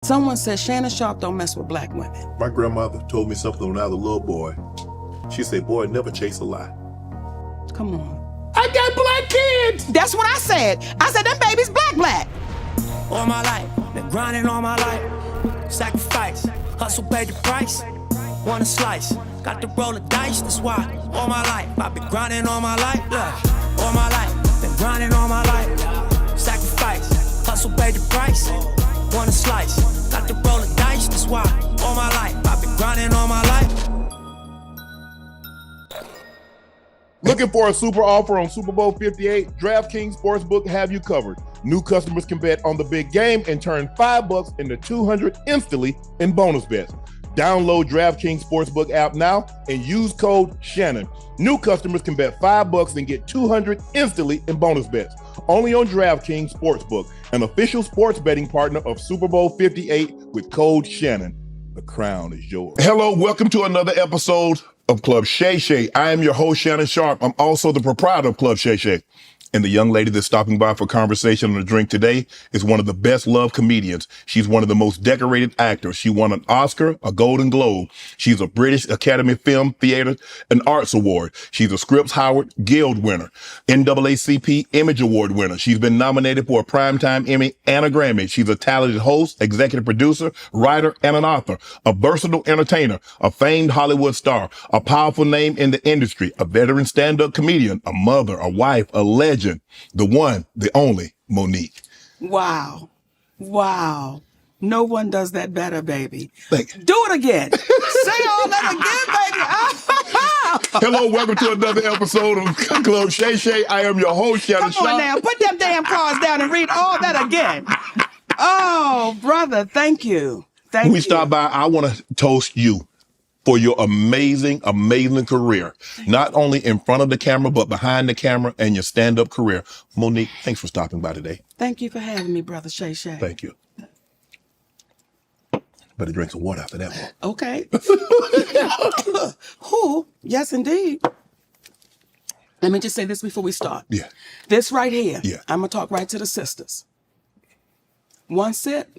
Someone said Shannon Sharpe don't mess with black women. My grandmother told me something when I was a little boy. She said, boy, never chase a lie. Come on. I got black kids. That's what I said. I said them babies black. All my life, been grinding all my life. Sacrifice, hustle paid the price. Want a slice, got to roll the dice, that's why. All my life, I've been grinding all my life. Look, all my life, been grinding all my life. Sacrifice, hustle paid the price. Want a slice, got to roll the dice, that's why. All my life, I've been grinding all my life. Looking for a super offer on Super Bowl 58? DraftKings Sportsbook have you covered. New customers can bet on the big game and turn $5 into $200 instantly in bonus bets. Download DraftKings Sportsbook app now and use code Shannon. New customers can bet $5 and get $200 instantly in bonus bets. Only on DraftKings Sportsbook, an official sports betting partner of Super Bowl 58 with code Shannon. The crown is yours. Hello, welcome to another episode of Club Shay Shay. I am your host, Shannon Sharpe. I'm also the proprietor of Club Shay Shay. And the young lady that's stopping by for conversation and a drink today is one of the best loved comedians. She's one of the most decorated actors. She won an Oscar, a Golden Globe. She's a British Academy Film, Theater, and Arts Award. She's a Scripps Howard Guild winner, NAACP Image Award winner. She's been nominated for a Primetime Emmy and a Grammy. She's a talented host, executive producer, writer, and an author, a versatile entertainer, a famed Hollywood star, a powerful name in the industry, a veteran stand-up comedian, a mother, a wife, a legend. The one, the only, Monique. Wow. No one does that better, baby. Thank you. Do it again. Say all that again, baby. Hello, welcome to another episode of Club Shay Shay. I am your host, Shannon Come on Sharpe. now, put them damn cards down and read all that again. Oh, brother, thank you. When we stop by, I want to toast you for your amazing, amazing career. Not only in front of the camera, but behind the camera and your stand-up career. Monique, thanks for stopping by today. Thank you for having me, brother Shay Shay. Thank you. Better drink some water after that one. Okay. Who? Yes, indeed. Let me just say this before we start. Yeah. This right here. Yeah. I'm going to talk right to the sisters. One sip.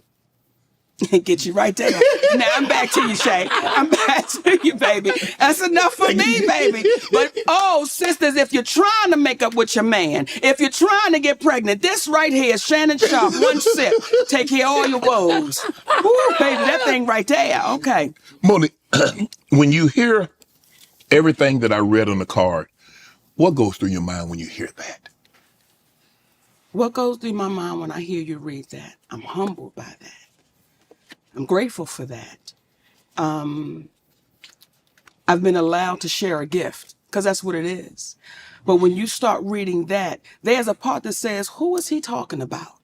Get you right there. Now I'm back to you, Shay. I'm back to you, baby. That's enough for me, baby. But, oh, sisters, if you're trying to make up with your man, if you're trying to get pregnant, this right here is Shannon Sharpe. One sip. Take care of all your woes. Woo, baby, that thing right there. Okay. Monique, when you hear everything that I read on the card, what goes through your mind when you hear that? What goes through my mind when I hear you read that? I'm humbled by that. I'm grateful for that. I've been allowed to share a gift because that's what it is. But when you start reading that, there's a part that says, who is he talking about?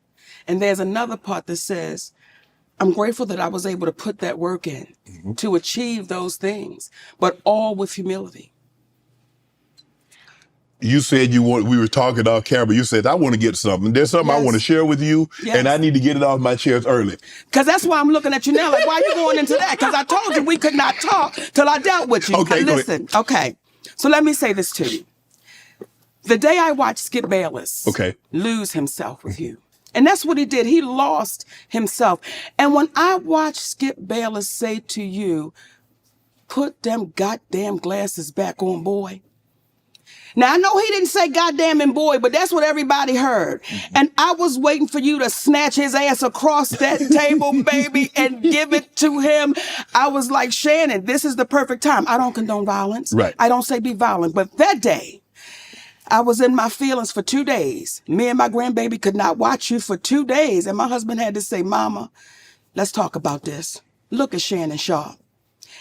And there's another part that says, I'm grateful that I was able to put that work in to achieve those things, but all with humility. You said we were talking off camera. You said, I want to get something. There's something I want to share with you, and I need to get it off my chest early. Because that's why I'm looking at you now. Like, why are you going into that? Because I told you we could not talk till I dealt with you. Okay, listen. Okay. So let me say this to you. The day I watched Skip Bayless lose himself with you, and that's what he did. He lost himself. And when I watched Skip Bayless say to you, put them goddamn glasses back on, boy. Now, I know he didn't say goddamn and boy, but that's what everybody heard. And I was waiting for you to snatch his ass across that table, baby, and give it to him. I was like, Shannon, this is the perfect time. I don't condone violence. Right. I don't say be violent. But that day, I was in my feelings for 2 days. Me and my grandbaby could not watch you for 2 days. And my husband had to say, Mama, let's talk about this. Look at Shannon Sharpe.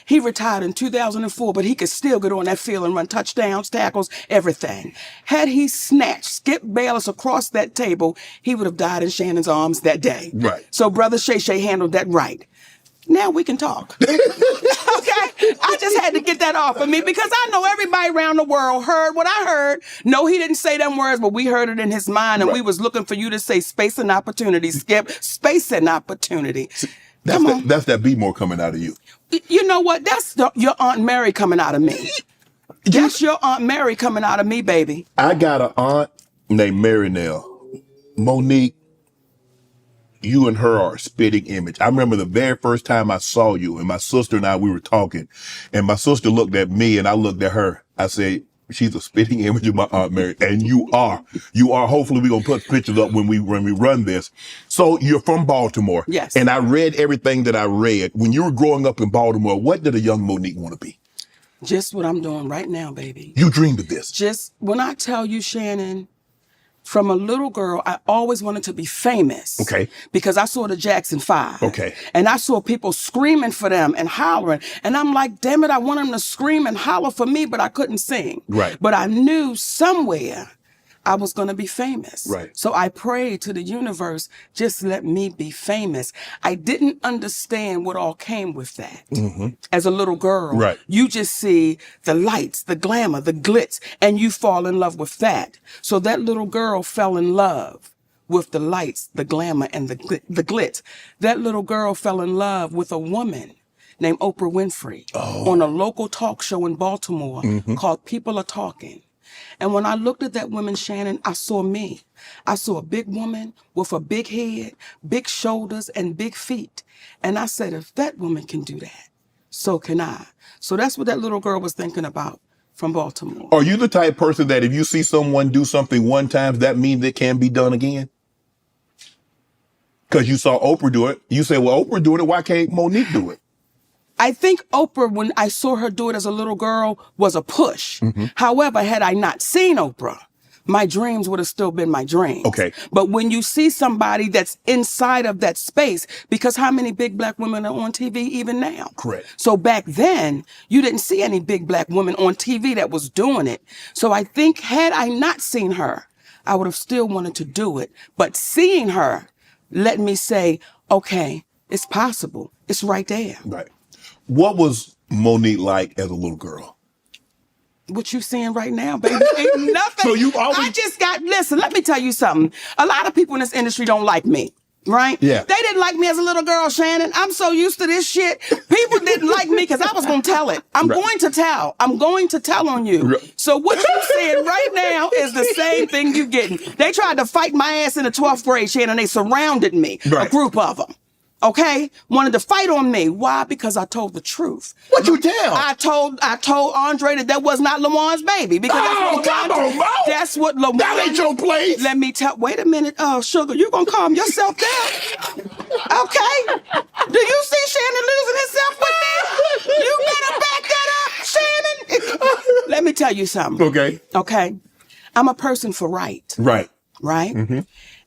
He retired in 2004, but he could still get on that field and run touchdowns, tackles, everything. Had he snatched Skip Bayless across that table, he would have died in Shannon's arms that day. Right. So Brother Shay Shay handled that right. Now we can talk. Okay? I just had to get that off of me because I know everybody around the world heard what I heard. No, he didn't say them words, but we heard it in his mind, and we was looking for you to say space and opportunity, Skip. Space and opportunity. That's that be more coming out of you. You know what? That's your Aunt Mary coming out of me. That's your Aunt Mary coming out of me, baby. I got an aunt named Mary Nell. Monique, you and her are a spitting image. I remember the very first time I saw you, and my sister and I, we were talking, and my sister looked at me and I looked at her. I said, she's a spitting image of my Aunt Mary. And you are. Hopefully we're going to put pictures up when we run this. So you're from Baltimore. Yes. And I read everything that I read. When you were growing up in Baltimore, what did a young Monique want to be? Just what I'm doing right now, baby. You dreamed of this. Just when I tell you, Shannon, from a little girl, I always wanted to be famous. Okay. Because I saw the Jackson 5. Okay. And I saw people screaming for them and hollering. And I'm like, damn it, I want them to scream and holler for me, but I couldn't sing. Right. But I knew somewhere I was going to be famous. Right. So I prayed to the universe, just let me be famous. I didn't understand what all came with that. As a little girl, Right. you just see the lights, the glamour, the glitz, and you fall in love with that. So that little girl fell in love with the lights, the glamour, and the glitz. That little girl fell in love with a woman named Oprah Winfrey on a local talk show in Baltimore called People Are Talking. And when I looked at that woman, Shannon, I saw me. I saw a big woman with a big head, big shoulders, and big feet. And I said, if that woman can do that, so can I. So that's what that little girl was thinking about from Baltimore. Are you the type person that if you see someone do something one time, that means it can be done again? Because you saw Oprah do it. You say, well, Oprah doing it. Why can't Monique do it? I think Oprah, when I saw her do it as a little girl, was a push. However, had I not seen Oprah, my dreams would have still been my dreams. Okay. But when you see somebody that's inside of that space, because how many big black women are on TV even now? Correct. So back then, you didn't see any big black women on TV that was doing it. So I think had I not seen her, I would have still wanted to do it. But seeing her let me say, okay, it's possible. It's right there. Right. What was Monique like as a little girl? What you seeing right now, baby, ain't nothing. So you always... I just got, listen, let me tell you something. A lot of people in this industry don't like me, right? Yeah. They didn't like me as a little girl, Shannon. I'm so used to this shit. People didn't like me because I was going to tell it. I'm going to tell. I'm going to tell on you. So what you seeing right now is the same thing you getting. They tried to fight my ass in the 12th grade, Shannon. They surrounded me, a group of them. Okay, wanted to fight on me. Why? Because I told the truth. What you tell? I told Andre that was not Lawan's baby. Because that's what Lawan. That ain't your place. Let me tell. Wait a minute, Sugar. You gonna calm yourself down? Okay. Do you see Shannon losing himself with this? You better back that up, Shannon. Let me tell you something. Okay. Okay. I'm a person for right. Right. Right. Mm-hmm.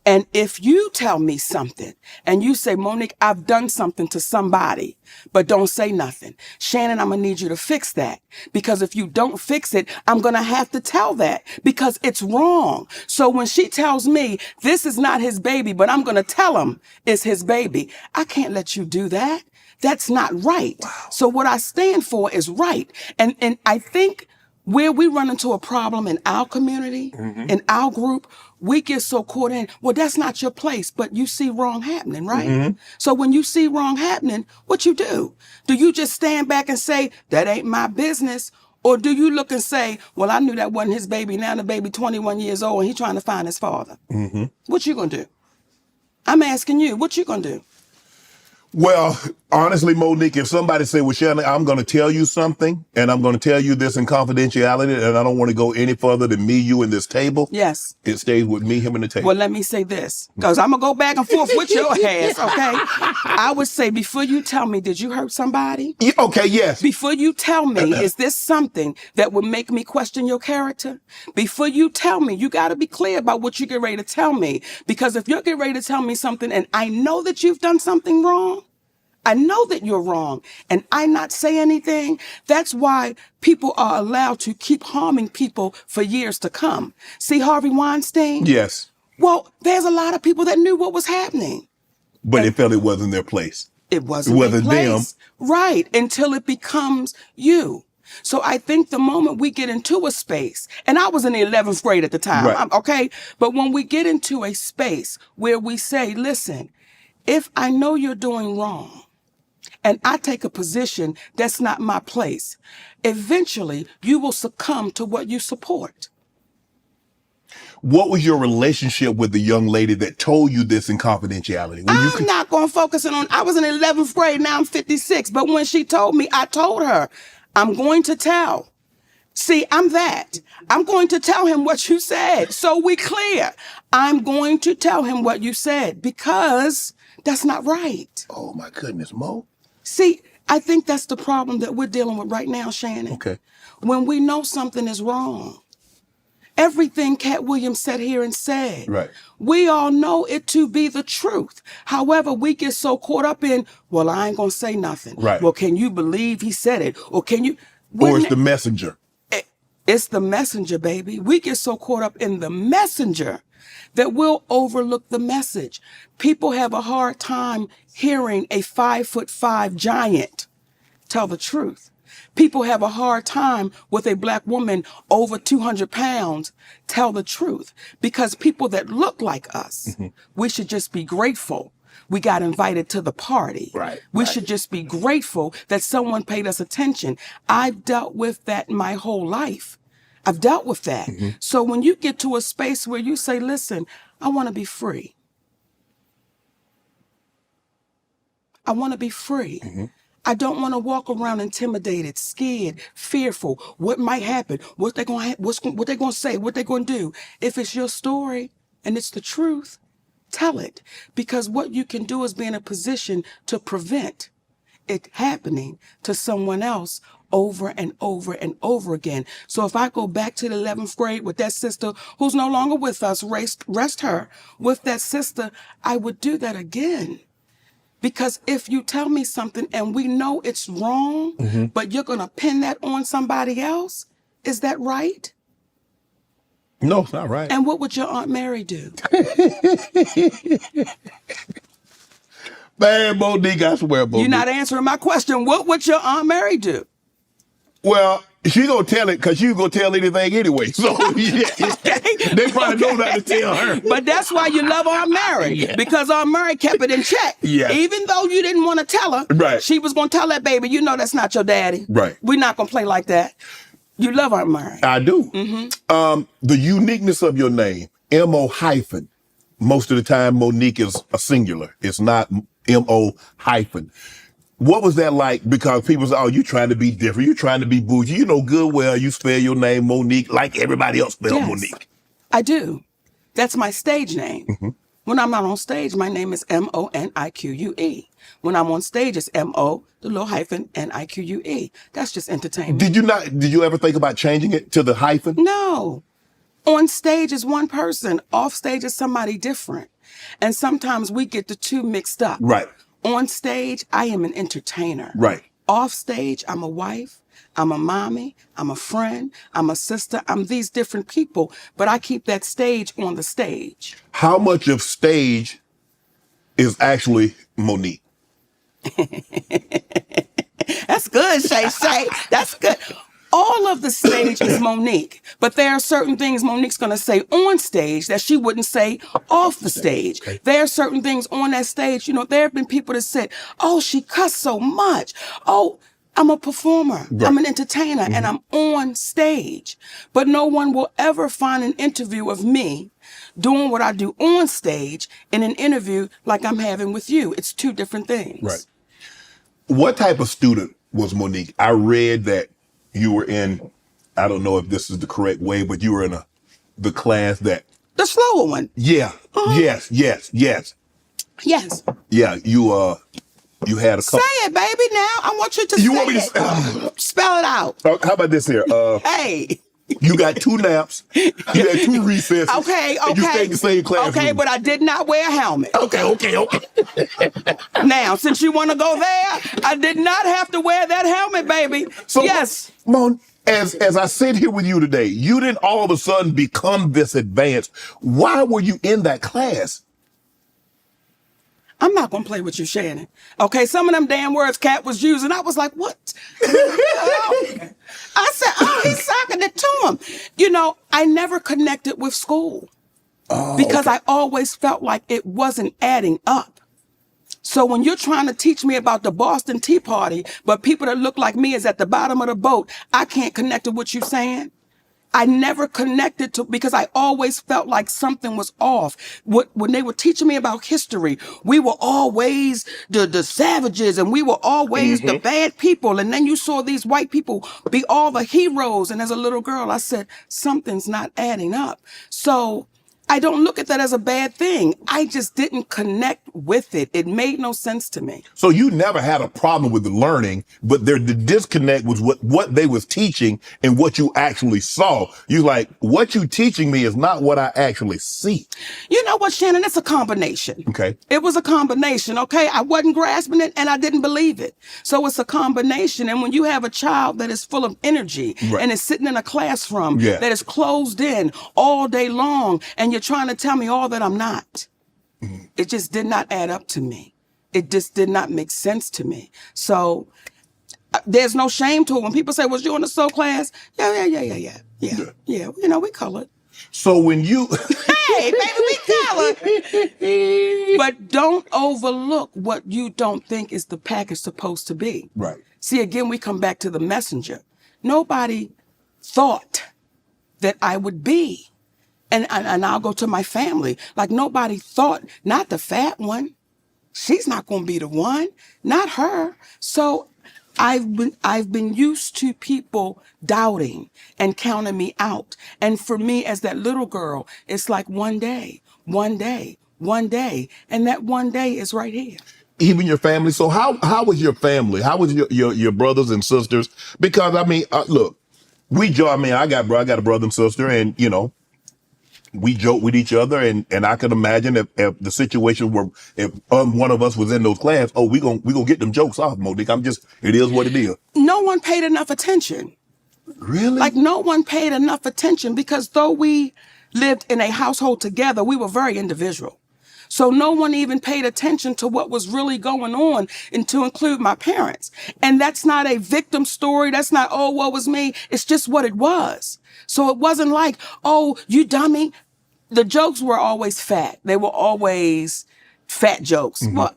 And if you tell me something and you say, Monique, I've done something to somebody, but don't say nothing. Shannon, I'm going to need you to fix that. Because if you don't fix it, I'm going to have to tell that because it's wrong. So when she tells me this is not his baby, but I'm going to tell him it's his baby, I can't let you do that. That's not right. Wow. So what I stand for is right. And I think where we run into a problem in our community, in our group, we get so caught in, well, that's not your place, but you see wrong happening, right? So when you see wrong happening, what you do? Do you just stand back and say, that ain't my business? Or do you look and say, well, I knew that wasn't his baby. Now the baby 21 years old and he's trying to find his father. What you gonna do? I'm asking you, what you gonna do? Well, honestly, Monique, if somebody say, well, Shannon, I'm going to tell you something, and I'm going to tell you this in confidentiality, and I don't want to go any further than me, you, and this table. Yes. It stays with me, him, and the table. Well, let me say this, because I'm going to go back and forth with your ass, okay? I would say, before you tell me, did you hurt somebody? Yeah, okay, yes. Before you tell me, is this something that would make me question your character? Before you tell me, you got to be clear about what you get ready to tell me. Because if you're getting ready to tell me something, and I know that you've done something wrong, I know that you're wrong, and I not say anything. That's why people are allowed to keep harming people for years to come. See Harvey Weinstein? Yes. Well, there's a lot of people that knew what was happening. But they felt it wasn't their place. It wasn't their place. Them. Right, until it becomes you. So I think the moment we get into a space, and I was in the 11th grade at the time, okay? But when we get into a space where we say, listen, if I know you're doing wrong, and I take a position that's not my place, eventually you will succumb to what you support. What was your relationship with the young lady that told you this in confidentiality? I'm not going to focus on, I was in 11th grade, now I'm 56. But when she told me, I told her, I'm going to tell. See, I'm that. I'm going to tell him what you said. So we clear. I'm going to tell him what you said because that's not right. Oh my goodness, Mo. See, I think that's the problem that we're dealing with right now, Shannon. Okay. When we know something is wrong. Everything Cat Williams sat here and said. Right. We all know it to be the truth. However, we get so caught up in, well, I ain't going to say nothing. Right. Well, can you believe he said it? Or can you? Or it's the messenger. It's the messenger, baby. We get so caught up in the messenger that we'll overlook the message. People have a hard time hearing a 5'5" giant tell the truth. People have a hard time with a black woman over 200 pounds tell the truth because people that look like us, we should just be grateful. We got invited to the party. Right. We should just be grateful that someone paid us attention. I've dealt with that my whole life. I've dealt with that. So when you get to a space where you say, listen, I want to be free. I want to be free. I don't want to walk around intimidated, scared, fearful. What might happen? What they going to say? What they going to do? If it's your story and it's the truth, tell it. Because what you can do is be in a position to prevent it happening to someone else over and over and over again. So if I go back to the 11th grade with that sister who's no longer with us, rest her with that sister, I would do that again. Because if you tell me something and we know it's wrong, but you're going to pin that on somebody else, is that right? No, it's not right. And what would your Aunt Mary do? Man, Monique, I swear, Monique. You're not answering my question. What would your Aunt Mary do? Well, she gonna tell it because you gonna tell anything anyway. So yeah, they probably know not to tell her. But that's why you love Aunt Mary, because Aunt Mary kept it in check. Yeah. Even though you didn't want to tell her, Right. she was going to tell that baby, you know that's not your daddy. Right. We're not going to play like that. You love Aunt Mary. I do. The uniqueness of your name, M-O hyphen. Most of the time, Monique is a singular. It's not M-O hyphen. What was that like? Because people say, oh, you trying to be different. You trying to be bougie. You know good well you spell your name Monique like everybody else spell Yes, Monique. I do. That's my stage name. When I'm not on stage, my name is M-O-N-I-Q-U-E. When I'm on stage, it's M-O, the little hyphen, N-I-Q-U-E. That's just entertainment. Did you ever think about changing it to the hyphen? No. On stage is one person. Off stage is somebody different. And sometimes we get the two mixed up. Right. On stage, I am an entertainer. Right. Off stage, I'm a wife, I'm a mommy, I'm a friend, I'm a sister, I'm these different people, but I keep that stage on the stage. How much of stage is actually Monique? That's good, Shay Shay. That's good. All of the stage is Monique, but there are certain things Monique's going to say on stage that she wouldn't say off the stage. Okay. There are certain things on that stage. You know, there have been people that said, oh, she cussed so much. Oh, I'm a performer. Right. I'm an entertainer, and I'm on stage. But no one will ever find an interview of me doing what I do on stage in an interview like I'm having with you. It's two different things. Right. What type of student was Monique? I read that you were in, I don't know if this is the correct way, but you were in the class that... The slower one. Yeah. Yes. Yes. Yeah, you had a couple... Say it, baby, now. I want you to say it. You want me to... Spell it out. How about this here? Hey. You got 2 naps. You had 2 recesses. Okay. And you stayed in the same classroom. Okay, but I did not wear a helmet. Okay. Now, since you want to go there, I did not have to wear that helmet, baby. So, yes. Mon, as I sit here with you today, you didn't all of a sudden become this advanced. Why were you in that class? I'm not going to play with you, Shannon. Okay, some of them damn words Cat was using, I was like, what? I said, oh, he's socking it to him. You know, I never connected with school because I always felt like it wasn't adding up. So when you're trying to teach me about the Boston Tea Party, but people that look like me is at the bottom of the boat, I can't connect to what you're saying. I never connected to, because I always felt like something was off. When they were teaching me about history, we were always the savages, and we were always the bad people. And then you saw these white people be all the heroes. And as a little girl, I said, something's not adding up. So I don't look at that as a bad thing. I just didn't connect with it. It made no sense to me. So you never had a problem with the learning, but the disconnect was what they was teaching and what you actually saw. You like, what you teaching me is not what I actually see. You know what, Shannon? It's a combination. Okay. It was a combination, okay? I wasn't grasping it and I didn't believe it. So it's a combination. And when you have a child that is full of energy and is sitting in a classroom that is closed in all day long, and you're trying to tell me all that I'm not, it just did not add up to me. It just did not make sense to me. So there's no shame to it. When people say, was you in the soul class? Yeah. You know, we colored. So when you... Hey, baby, we colored. But don't overlook what you don't think is the package supposed to be. Right. See, again, we come back to the messenger. Nobody thought that I would be. And I'll go to my family. Like, nobody thought, not the fat one. She's not going to be the one. Not her. So I've been used to people doubting and counting me out. And for me, as that little girl, it's like one day. And that one day is right here. Even your family. So how was your family? How was your brothers and sisters? Because I mean, look, I got a brother and sister, and you know, we joke with each other, and I can imagine if the situation were, if one of us was in those class, we gonna get them jokes off, Monique. It is what it is. No one paid enough attention. Really? Like, no one paid enough attention, because though we lived in a household together, we were very individual. So no one even paid attention to what was really going on, and to include my parents. And that's not a victim story. That's not, oh, woe was me. It's just what it was. So it wasn't like, oh, you dummy. The jokes were always fat. They were always fat jokes. Well,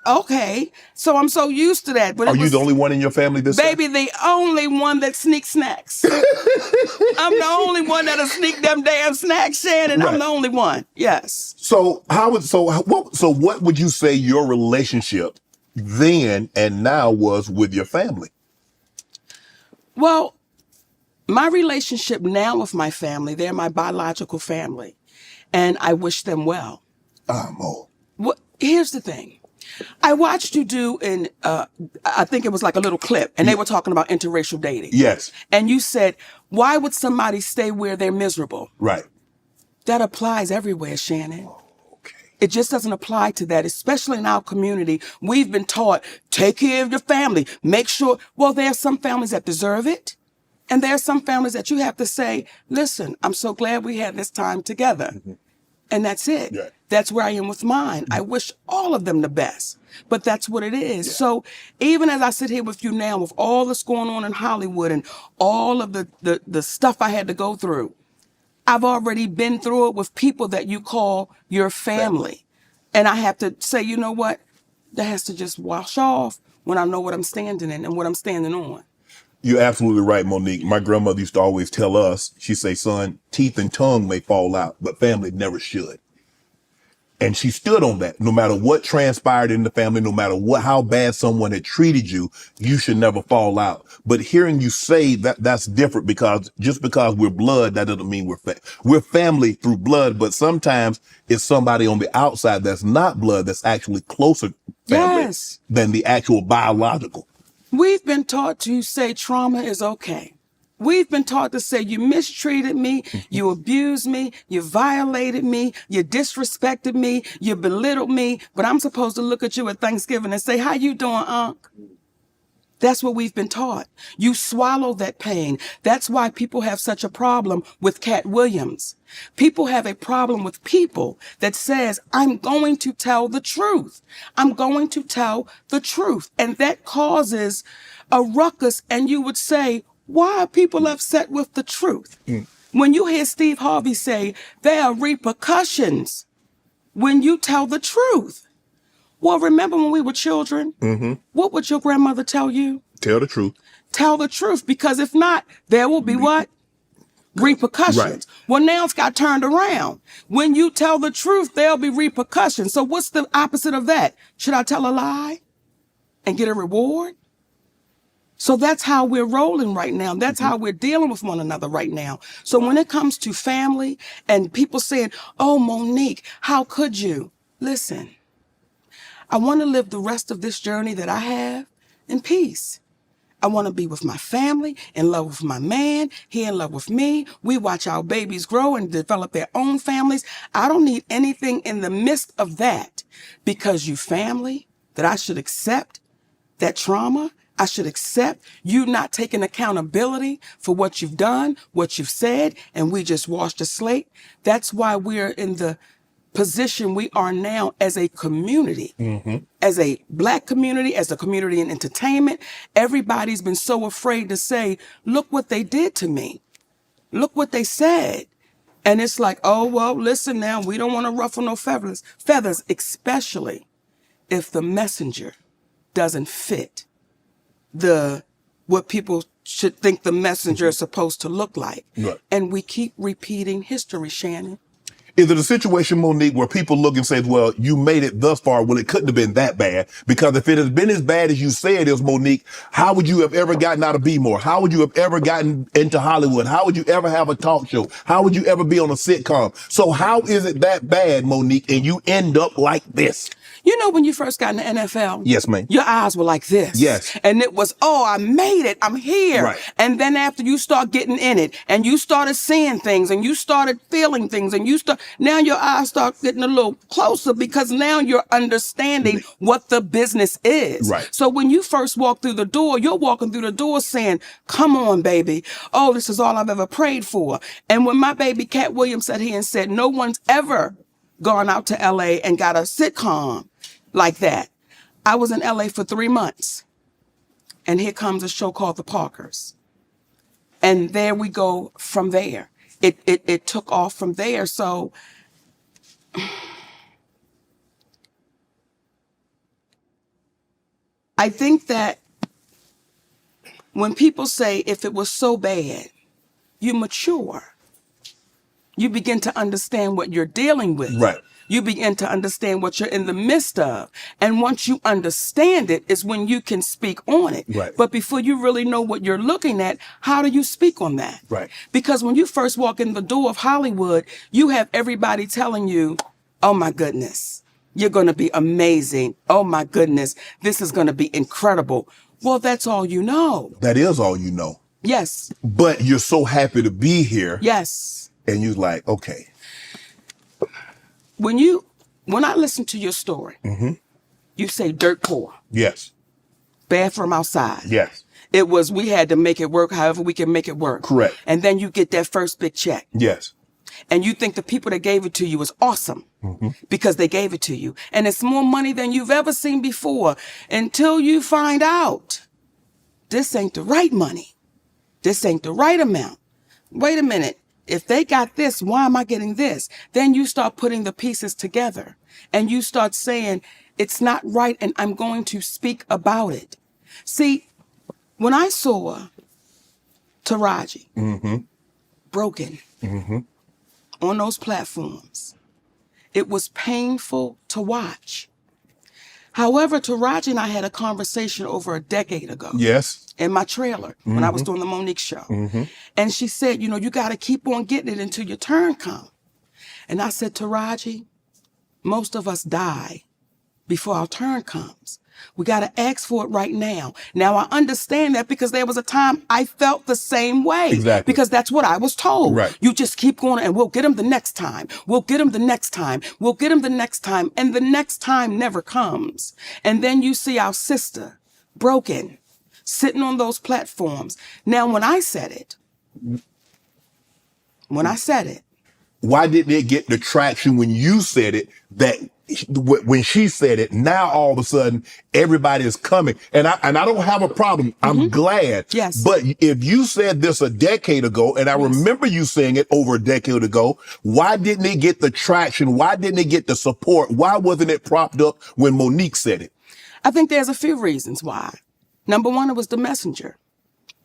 okay. So I'm so used to that. But Are you the only one in your family this baby, the only one that sneaks snacks. I'm the only one that'll sneak them damn snacks, Shannon. Right. I'm the only one. Yes. So what would you say your relationship then and now was with your family? Well, my relationship now with my family, they're my biological family, and I wish them well. Mo. Well, here's the thing. I watched you do I think it was like a little clip, and they were talking about interracial dating. Yes. And you said, why would somebody stay where they're miserable? Right. That applies everywhere, Shannon. Okay. It just doesn't apply to that, especially in our community. We've been taught, take care of your family, make sure. Well, there are some families that deserve it. And there are some families that you have to say, listen, I'm so glad we had this time together. And that's it. Yeah. That's where I am with mine. I wish all of them the best, but that's what it is. Yeah. So even as I sit here with you now, with all that's going on in Hollywood and all of the stuff I had to go through, I've already been through it with people that you call your family. And I have to say, you know what? That has to just wash off when I know what I'm standing in and what I'm standing on. You're absolutely right, Monique. My grandmother used to always tell us, she'd say, son, teeth and tongue may fall out, but family never should. And she stood on that. No matter what transpired in the family, no matter how bad someone had treated you, you should never fall out. But hearing you say that's different, because just because we're blood, that doesn't mean we're family through blood. But sometimes it's somebody on the outside that's not blood, that's actually closer family than the actual biological. We've been taught to say trauma is okay. We've been taught to say you mistreated me, you abused me, you violated me, you disrespected me, you belittled me, but I'm supposed to look at you at Thanksgiving and say, how you doing, Unc? That's what we've been taught. You swallow that pain. That's why people have such a problem with Cat Williams. People have a problem with people that says, I'm going to tell the truth. I'm going to tell the truth. And that causes a ruckus. And you would say, why are people upset with the truth? When you hear Steve Harvey say, there are repercussions when you tell the truth. Well, remember when we were children? What would your grandmother tell you? Tell the truth. Tell the truth, because if not, there will be what? repercussions. Well, now it's got turned around. When you tell the truth, there'll be repercussions. So what's the opposite of that? Should I tell a lie and get a reward? So that's how we're rolling right now. That's how we're dealing with one another right now. So when it comes to family and people saying, oh, Monique, how could you? Listen, I want to live the rest of this journey that I have in peace. I want to be with my family, in love with my man, he in love with me. We watch our babies grow and develop their own families. I don't need anything in the midst of that because you family, that I should accept that trauma. I should accept you not taking accountability for what you've done, what you've said, and we just washed the slate. That's why we're in the position we are now as a community, as a Black community, as a community in entertainment. Everybody's been so afraid to say, look what they did to me. Look what they said. And it's like, oh, well, listen now, we don't want to ruffle no feathers, especially if the messenger doesn't fit what people should think the messenger is supposed to look like. Right. And we keep repeating history, Shannon. Is it a situation, Monique, where people look and say, well, you made it thus far? Well, it couldn't have been that bad. Because if it has been as bad as you said it is, Monique, how would you have ever gotten out of B-More? How would you have ever gotten into Hollywood? How would you ever have a talk show? How would you ever be on a sitcom? So how is it that bad, Monique, and you end up like this? You know, when you first got in the NFL? Yes, ma'am. Your eyes were like this. Yes. And it was, oh, I made it. I'm here. Right. And then after you start getting in it and you started seeing things and you started feeling things and now your eyes start getting a little closer because now you're understanding what the business is. Right. So when you first walk through the door, you're walking through the door saying, come on, baby. Oh, this is all I've ever prayed for. And when my baby Cat Williams sat here and said, no one's ever gone out to LA and got a sitcom like that. I was in LA for 3 months. And here comes a show called The Parkers. And there we go from there. It took off from there. So I think that when people say if it was so bad, you mature. You begin to understand what you're dealing with. Right. You begin to understand what you're in the midst of. And once you understand it is when you can speak on it. Right. But before you really know what you're looking at, how do you speak on that? Right. Because when you first walk in the door of Hollywood, you have everybody telling you, oh my goodness, you're going to be amazing. Oh my goodness, this is going to be incredible. Well, that's all you know. That is all you know. Yes. But you're so happy to be here. Yes. And you're like, okay. When I listen to your story, you say dirt poor, Yes. bathroom outside. Yes. It was, we had to make it work however we can make it work. Correct. And then you get that first big check. Yes. And you think the people that gave it to you is awesome because they gave it to you. And it's more money than you've ever seen before until you find out this ain't the right money. This ain't the right amount. Wait a minute. If they got this, why am I getting this? Then you start putting the pieces together and you start saying, it's not right and I'm going to speak about it. See, when I saw Taraji broken on those platforms, it was painful to watch. However, Taraji and I had a conversation over a decade ago. Yes. In my trailer when I was doing the Monique show. And she said, you know, you got to keep on getting it until your turn comes. And I said, Taraji, most of us die before our turn comes. We got to ask for it right now. Now, I understand that because there was a time I felt the same way. Exactly. Because that's what I was told. Right. You just keep going and we'll get him the next time. We'll get him the next time. We'll get him the next time. And the next time never comes. And then you see our sister broken, sitting on those platforms. Now, when I said it, why didn't it get the traction when you said it that when she said it, now all of a sudden everybody is coming. And I don't have a problem. I'm glad. Yes. But if you said this a decade ago, and I remember you saying it over a decade ago, why didn't it get the traction? Why didn't it get the support? Why wasn't it propped up when Monique said it? I think there's a few reasons why. Number one, it was the messenger.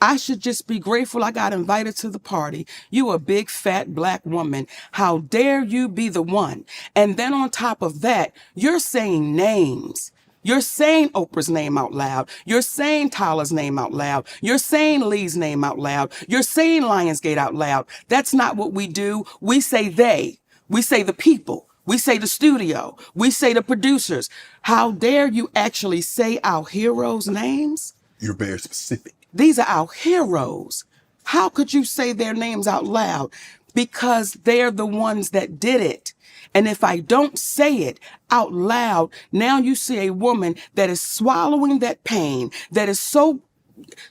I should just be grateful I got invited to the party. You a big, fat black woman. How dare you be the one? And then on top of that, you're saying names. You're saying Oprah's name out loud. You're saying Tyler's name out loud. You're saying Lee's name out loud. You're saying Lionsgate out loud. That's not what we do. We say they. We say the people. We say the studio. We say the producers. How dare you actually say our heroes' names? You're very specific. These are our heroes. How could you say their names out loud? Because they're the ones that did it. And if I don't say it out loud, now you see a woman that is swallowing that pain, that is so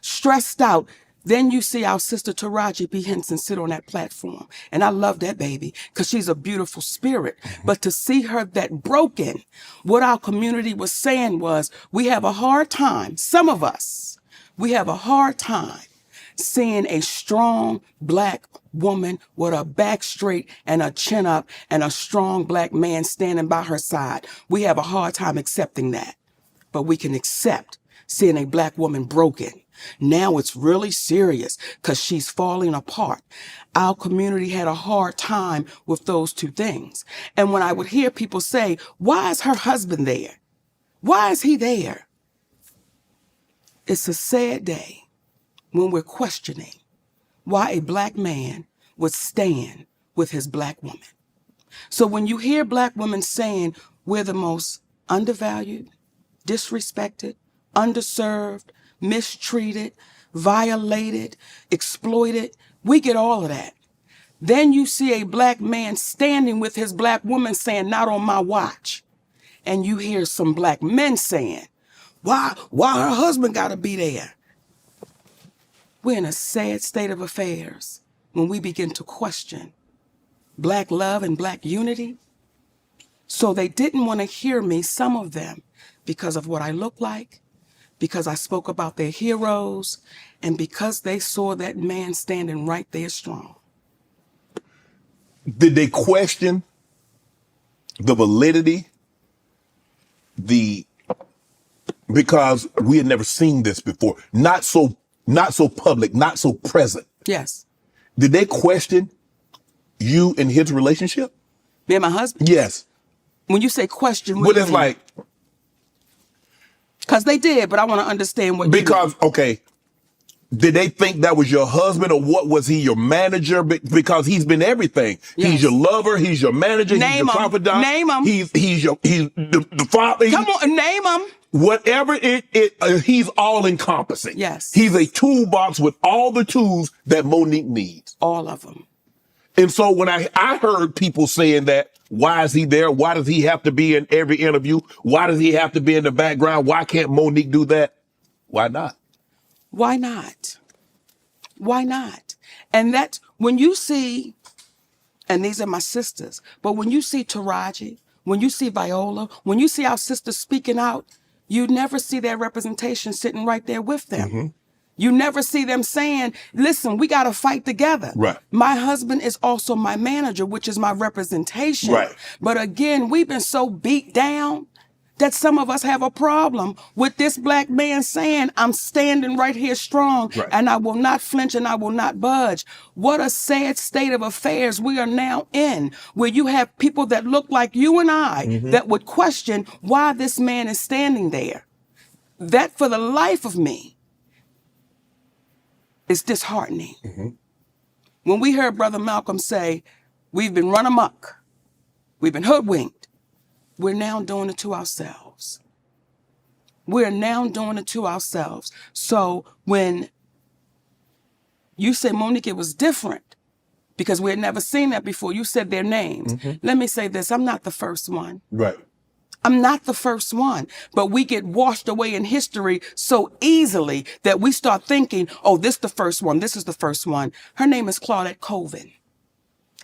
stressed out. Then you see our sister Taraji P. Henson sit on that platform. And I love that baby because she's a beautiful spirit. But to see her that broken, what our community was saying was, we have a hard time, some of us, we have a hard time seeing a strong black woman with her back straight and a chin up and a strong black man standing by her side. We have a hard time accepting that, but we can accept seeing a black woman broken. Now it's really serious because she's falling apart. Our community had a hard time with those two things. And when I would hear people say, why is her husband there? Why is he there? It's a sad day when we're questioning why a black man would stand with his black woman. So when you hear black women saying we're the most undervalued, disrespected, underserved, mistreated, violated, exploited, we get all of that. Then you see a black man standing with his black woman saying, not on my watch. And you hear some black men saying, why her husband gotta be there? We're in a sad state of affairs when we begin to question black love and black unity. So they didn't want to hear me, some of them, because of what I look like, because I spoke about their heroes, and because they saw that man standing right there strong. Did they question the validity, because we had never seen this before, not so public, not so present. Yes. Did they question you and his relationship? Me and my husband? Yes. When you say question, what But do you it's mean? like, because they did, but I want to understand what because, okay, did they think that was your husband, or what was he, your manager? Because he's been everything. Yes. He's your lover, he's your manager, he's Name your 'em. confidant. Name 'em. He's the father. Come on, name them. Whatever he's all encompassing. Yes. He's a toolbox with all the tools that Monique needs. All of them. And so when I heard people saying that, why is he there? Why does he have to be in every interview? Why does he have to be in the background? Why can't Monique do that? Why not? Why not? Why not? And that's when you see, and these are my sisters, but when you see Taraji, when you see Viola, when you see our sisters speaking out, you never see their representation sitting right there with them. Mm-hmm. You never see them saying, listen, we got to fight together. Right. My husband is also my manager, which is my representation. Right. But again, we've been so beat down that some of us have a problem with this black man saying, I'm standing right here strong, right, and I will not flinch and I will not budge. What a sad state of affairs we are now in, where you have people that look like you and I mm-hmm. that would question why this man is standing there. That, for the life of me, is disheartening. Mm-hmm. When we heard Brother Malcolm say, we've been run amok, we've been hoodwinked, we're now doing it to ourselves. We're now doing it to ourselves. So when you say, Monique, it was different because we had never seen that before, you said their names. Mm-hmm. Let me say this, I'm not the first one. Right. I'm not the first one, but we get washed away in history so easily that we start thinking, oh, this is the first one. This is the first one. Her name is Claudette Colvin.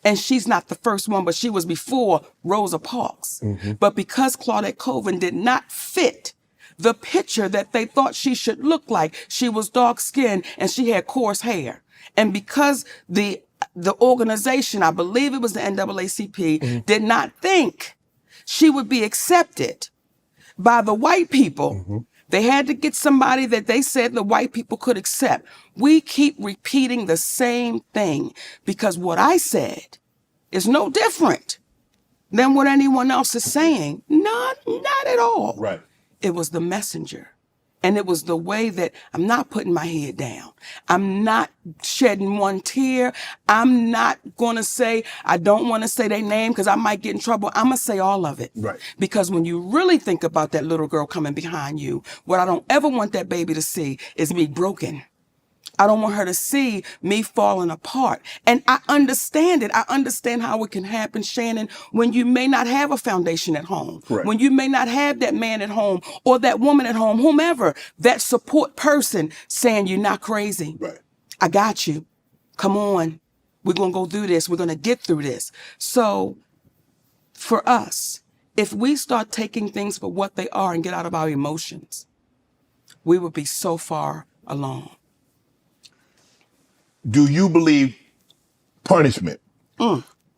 And she's not the first one, but she was before Rosa Parks. Mm-hmm. But because Claudette Colvin did not fit the picture that they thought she should look like, she was dark skinned and she had coarse hair. And because the organization, I believe it was the NAACP, mm-hmm. did not think she would be accepted by the white people, mm-hmm. They had to get somebody that they said the white people could accept. We keep repeating the same thing because what I said is no different than what anyone else is saying. Not at all. Right. It was the messenger. And it was the way that I'm not putting my head down. I'm not shedding one tear. I'm not going to say, I don't want to say their name because I might get in trouble. I'm going to say all of it. Right. Because when you really think about that little girl coming behind you, what I don't ever want that baby to see is me broken. I don't want her to see me falling apart. And I understand it. I understand how it can happen, Shannon, when you may not have a foundation at home, Correct. when you may not have that man at home or that woman at home, whomever, that support person saying you're not crazy. Right. I got you. Come on. We're going to go through this. We're going to get through this. So for us, if we start taking things for what they are and get out of our emotions, we would be so far along. Do you believe punishment?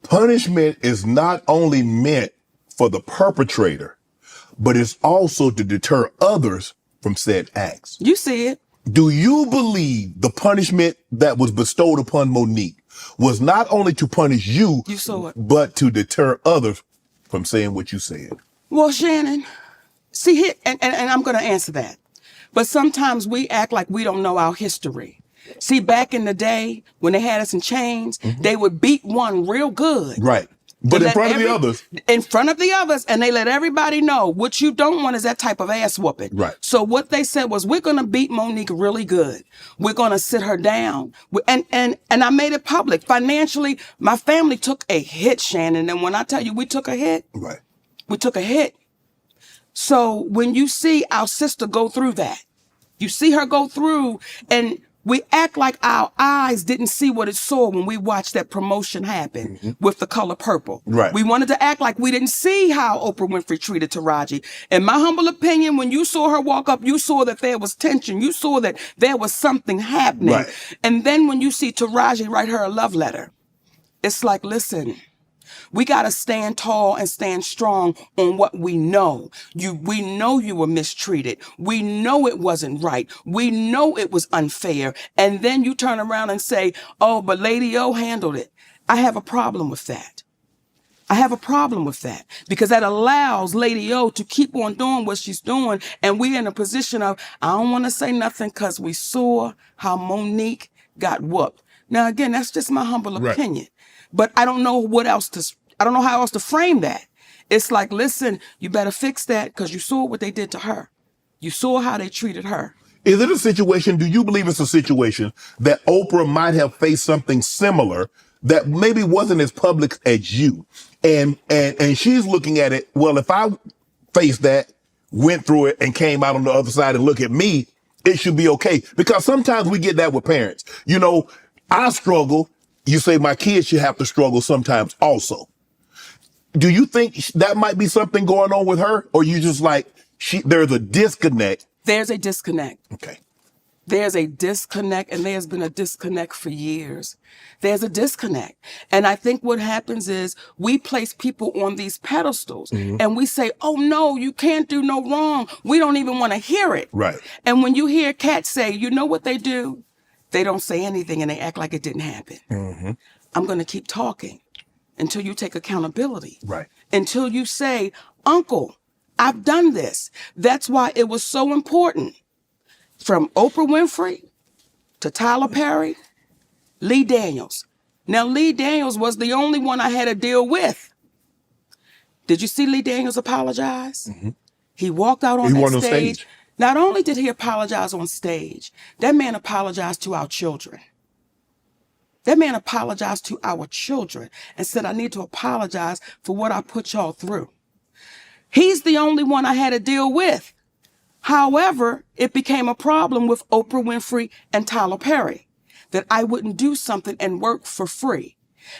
Punishment is not only meant for the perpetrator, but it's also to deter others from said acts. You see it. Do you believe the punishment that was bestowed upon Monique was not only to punish you, You saw it. but to deter others from saying what you said? Well, Shannon, see, and I'm going to answer that. But sometimes we act like we don't know our history. See, back in the day when they had us in chains, they would beat one real good. Right. But They in let front of the others. In front of the others, and they let everybody know what you don't want is that type of ass whooping. Right. So what they said was, we're going to beat Monique really good. We're going to sit her down. And I made it public. Financially, my family took a hit, Shannon. And when I tell you we took a hit, Right. we took a hit. So when you see our sister go through that, you see her go through, and we act like our eyes didn't see what it saw when we watched that promotion happen with The Color Purple. Right. We wanted to act like we didn't see how Oprah Winfrey treated Taraji. In my humble opinion, when you saw her walk up, you saw that there was tension. You saw that there was something happening. Right. And then when you see Taraji write her a love letter, it's like, listen, we got to stand tall and stand strong on what we know. We know you were mistreated. We know it wasn't right. We know it was unfair. And then you turn around and say, oh, but Lady O handled it. I have a problem with that. I have a problem with that because that allows Lady O to keep on doing what she's doing. And we're in a position of, I don't want to say nothing because we saw how Monique got whooped. Now, again, that's just my humble opinion. But I don't know I don't know how else to frame that. It's like, listen, you better fix that because you saw what they did to her. You saw how they treated her. Is it a situation, do you believe it's a situation that Oprah might have faced something similar that maybe wasn't as public as you? And she's looking at it, well, if I faced that, went through it and came out on the other side and look at me, it should be okay. Because sometimes we get that with parents. You know, I struggle. You say my kids should have to struggle sometimes also. Do you think that might be something going on with her? Or you just like, there's a disconnect? There's a disconnect. Okay. There's a disconnect, and there's been a disconnect for years. There's a disconnect. And I think what happens is we place people on these pedestals and we say, oh no, you can't do no wrong. We don't even want to hear it. Right. And when you hear cats say, you know what they do? They don't say anything and they act like it didn't happen. I'm going to keep talking until you take accountability. Right. Until you say, Uncle, I've done this. That's why it was so important. From Oprah Winfrey to Tyler Perry, Lee Daniels. Now, Lee Daniels was the only one I had to deal with. Did you see Lee Daniels apologize? He walked out on that stage. Not only did he apologize on stage, that man apologized to our children. That man apologized to our children and said, I need to apologize for what I put y'all through. He's the only one I had to deal with. However, it became a problem with Oprah Winfrey and Tyler Perry that I wouldn't do something and work for free.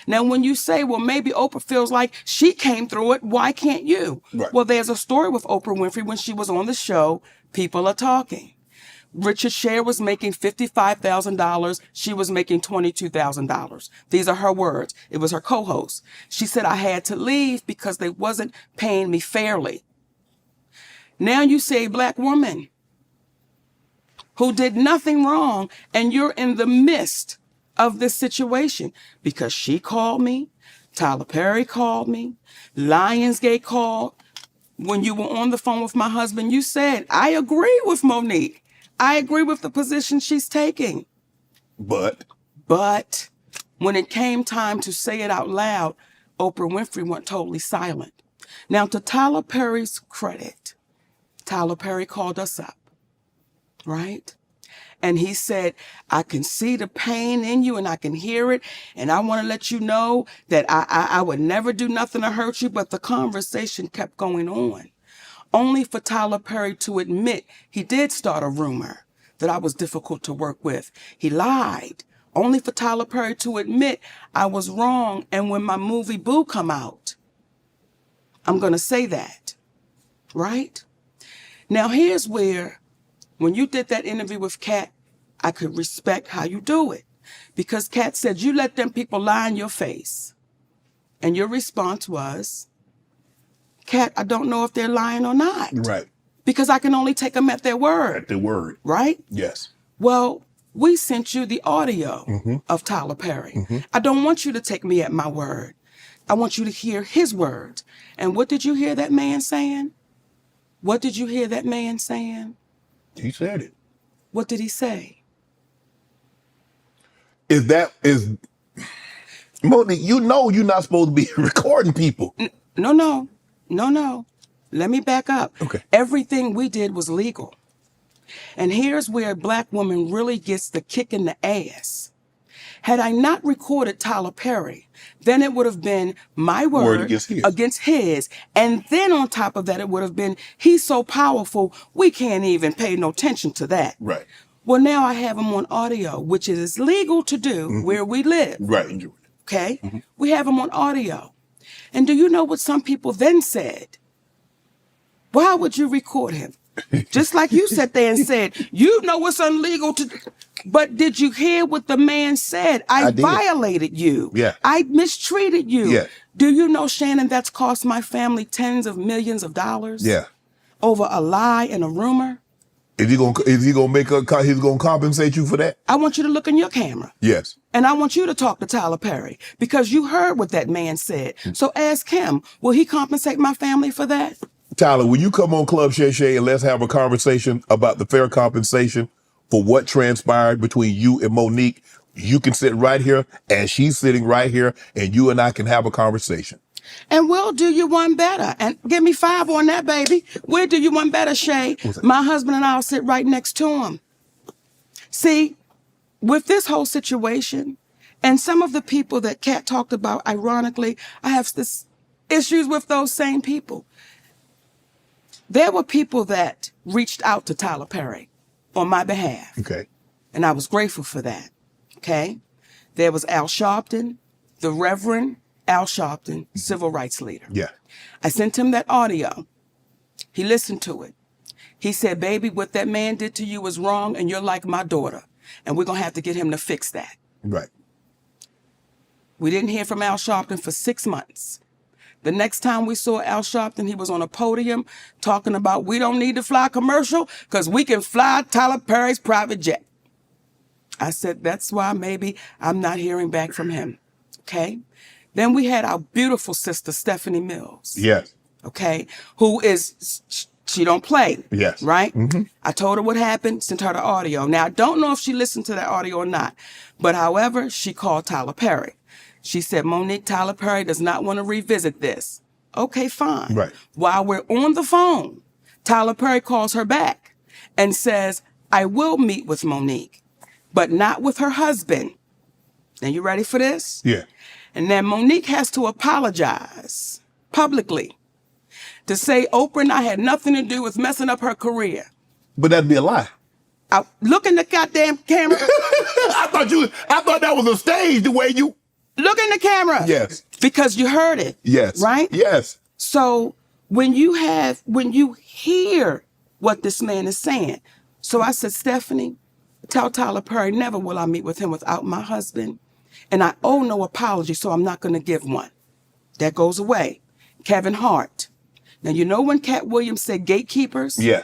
Now, when you say, well, maybe Oprah feels like she came through it, why can't you? Right. Well, there's a story with Oprah Winfrey when she was on the show, People Are Talking. Richard Sher was making $55,000. She was making $22,000. These are her words. It was her co-host. She said, I had to leave because they wasn't paying me fairly. Now you say, Black woman, who did nothing wrong, and you're in the midst of this situation because she called me, Tyler Perry called me, Lionsgate called. When you were on the phone with my husband, you said, I agree with Monique. I agree with the position she's taking. But when it came time to say it out loud, Oprah Winfrey went totally silent. Now, to Tyler Perry's credit, Tyler Perry called us up, right? And he said, I can see the pain in you and I can hear it. And I want to let you know that I would never do nothing to hurt you. But the conversation kept going on. Only for Tyler Perry to admit he did start a rumor that I was difficult to work with. He lied. Only for Tyler Perry to admit I was wrong. And when my movie Boo come out, I'm going to say that, right? Now, here's where, when you did that interview with Kat, I could respect how you do it. Because Kat said, you let them people lie in your face. And your response was, Kat, I don't know if they're lying or not. right. Because I can only take them at their word. At the word. Right? Yes. Well, we sent you the audio of Tyler Perry. I don't want you to take me at my word. I want you to hear his words. And what did you hear that man saying? What did you hear that man saying? He said it. What did he say? Is Monique, you know you're not supposed to be recording people. No. Let me back up. Okay. Everything we did was legal. And here's where a black woman really gets the kick in the ass. Had I not recorded Tyler Perry, then it would have been my word against his. And then on top of that, it would have been, he's so powerful, we can't even pay no attention to that. Right. Well, now I have him on audio, which is legal to do where we live. Right. Okay? We have him on audio. And do you know what some people then said? Why would you record him? Just like you sat there and said, you know it's illegal to... But did you hear what the man said? I violated you. Yeah. I mistreated you. Yeah. Do you know, Shannon, that's cost my family tens of millions of dollars? Yeah. Over a lie and a he's gonna compensate you for that? I want you to look in your camera. Yes. And I want you to talk to Tyler Perry because you heard what that man said. So ask him, will he compensate my family for that? Tyler, will you come on Club Shay Shay and let's have a conversation about the fair compensation for what transpired between you and Monique? You can sit right here and she's sitting right here and you and I can have a conversation. And we'll do you one better. And give me 5 on that, baby. We'll do you one better, Shay. My husband and I'll sit right next to him. See, with this whole situation and some of the people that Kat talked about, ironically, I have this issues with those same people. There were people that reached out to Tyler Perry on my behalf. Okay. And I was grateful for that. Okay. There was Al Sharpton, the Reverend Al Sharpton, civil rights leader. Yeah. I sent him that audio. He listened to it. He said, baby, what that man did to you was wrong and you're like my daughter. And we're going to have to get him to fix that. Right. We didn't hear from Al Sharpton for 6 months. The next time we saw Al Sharpton, he was on a podium talking about we don't need to fly commercial because we can fly Tyler Perry's private jet. I said, that's why maybe I'm not hearing back from him. Okay. Then we had our beautiful sister, Stephanie Mills. Yes. Okay. Who is, she don't play. Yes. Right? I told her what happened, sent her the audio. Now, I don't know if she listened to that audio or not, but however, she called Tyler Perry. She said, Monique, Tyler Perry does not want to revisit this. Okay, fine. Right. While we're on the phone, Tyler Perry calls her back and says, I will meet with Monique, but not with her husband. Now, you ready for this? Yeah. And then Monique has to apologize publicly to say Oprah and I had nothing to do with messing up her career. But that'd be a lie. Look in the goddamn camera. I thought that was a stage the way you... Look in the camera. Yes. Because you heard it. Yes. Right? Yes. So when you hear what this man is saying, so I said, Stephanie, tell Tyler Perry, never will I meet with him without my husband. And I owe no apology, so I'm not going to give one. That goes away. Kevin Hart. Now, you know when Cat Williams said gatekeepers? Yeah.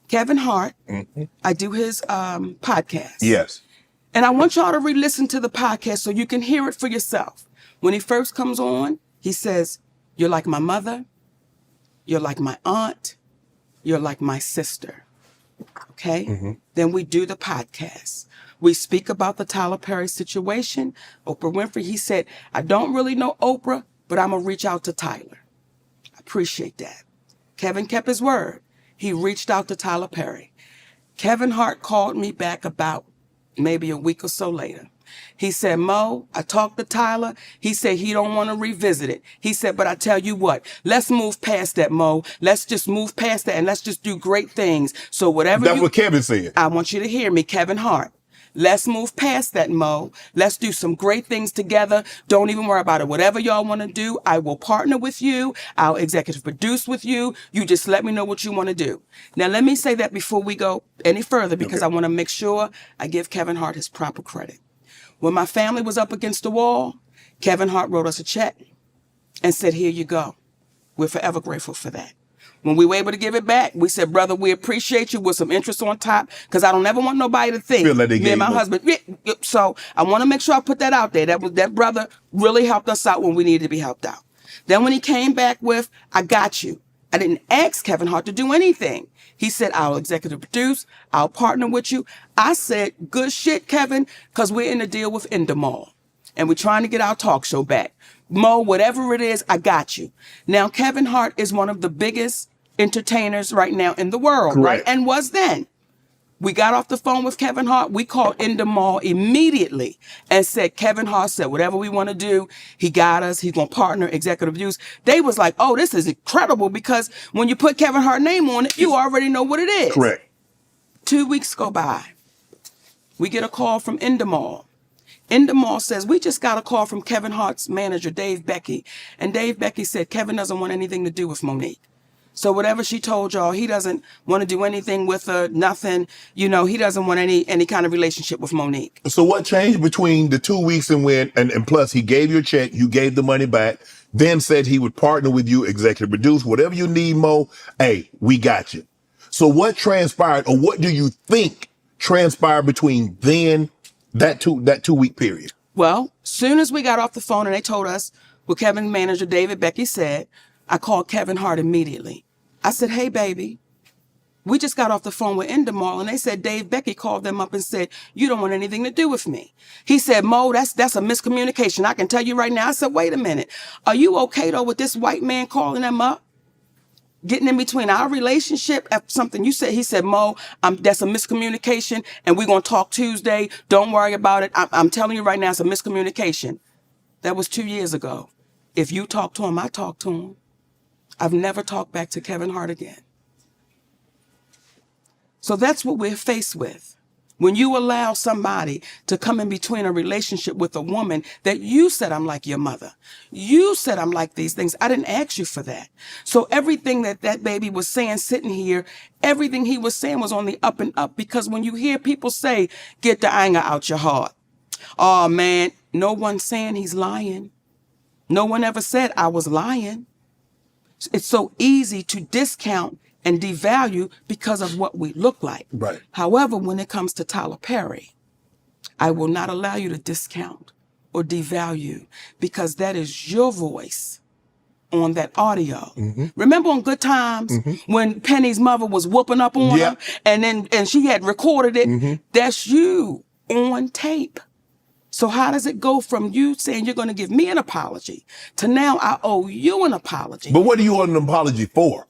Kevin Hart, I do his podcast. Yes. And I want y'all to re-listen to the podcast so you can hear it for yourself. When he first comes on, he says, "You're like my mother. You're like my aunt. You're like my sister." Okay? Then we do the podcast. We speak about the Tyler Perry situation. Oprah Winfrey, he said, "I don't really know Oprah, but I'm going to reach out to Tyler." I appreciate that. Kevin kept his word. He reached out to Tyler Perry. Kevin Hart called me back about maybe a week or so later. He said, "Mo, I talked to Tyler. He said he don't want to revisit it." He said, "But I tell you what, let's move past that, Mo. Let's just move past that and let's just do great things. So whatever That's what Kevin said. I want you to hear me, Kevin Hart. Let's move past that, Mo. Let's do some great things together. Don't even worry about it. Whatever y'all want to do, I will partner with you. I'll executive produce with you. You just let me know what you want to do." Now, let me say that before we go any further, because I want to make sure I give Kevin Hart his proper credit. When my family was up against the wall, Kevin Hart wrote us a check and said, "Here you go." We're forever grateful for that. When we were able to give it back, we said, "Brother, we appreciate you," with some interest on top, because I don't ever want nobody to think Feel like they me and my gave up. husband. So I want to make sure I put that out there. That brother really helped us out when we needed to be helped out. Then when he came back with, "I got you," I didn't ask Kevin Hart to do anything. He said, "I'll executive produce. I'll partner with you." I said, "Good shit, Kevin," because we're in a deal with Endemol. And we're trying to get our talk show back. Mo, whatever it is, I got you. Now, Kevin Hart is one of the biggest entertainers right now in the world, right? Correct. And was then. We got off the phone with Kevin Hart. We called Endemol immediately and said, Kevin Hart said, whatever we want to do, he got us. He's going to partner, executive produce. They was like, "Oh, this is incredible," because when you put Kevin Hart's name on it, you already know what it is. Correct. 2 weeks go by. We get a call from Endemol. Endemol says, "We just got a call from Kevin Hart's manager, Dave Becky." And Dave Becky said, "Kevin doesn't want anything to do with Monique. So whatever she told y'all, he doesn't want to do anything with her, nothing. You know, he doesn't want any kind of relationship with Monique." So what changed between the 2 weeks and plus he gave you a check, you gave the money back, then said he would partner with you, executive produce, whatever you need, Mo, hey, we got you. So what transpired, or what do you think transpired between then, that 2 week period? Well, soon as we got off the phone and they told us what Kevin's manager, David Becky, said, I called Kevin Hart immediately. I said, "Hey, baby, we just got off the phone with Endemol, and they said Dave Becky called them up and said, you don't want anything to do with me." He said, "Mo, that's a miscommunication. I can tell you right now." I said, "Wait a minute. Are you okay, though, with this white man calling them up? Getting in between our relationship after something you said?" He said, "Mo, that's a miscommunication, and we're going to talk Tuesday. Don't worry about it. I'm telling you right now, it's a miscommunication." That was 2 years ago. If you talk to him, I talk to him. I've never talked back to Kevin Hart again. So that's what we're faced with. When you allow somebody to come in between a relationship with a woman that you said, "I'm like your mother. You said I'm like these things. I didn't ask you for that." So everything that baby was saying sitting here, everything he was saying was on the up and up, because when you hear people say, "Get the anger out your heart," oh man, no one's saying he's lying. No one ever said I was lying. It's so easy to discount and devalue because of what we look like. Right. However, when it comes to Tyler Perry, I will not allow you to discount or devalue, because that is your voice on that audio. Remember on Good Times when Penny's mother was whooping up on her, and she had recorded it? That's you on tape. So how does it go from you saying you're going to give me an apology to now I owe you an apology? But what do you want an apology for?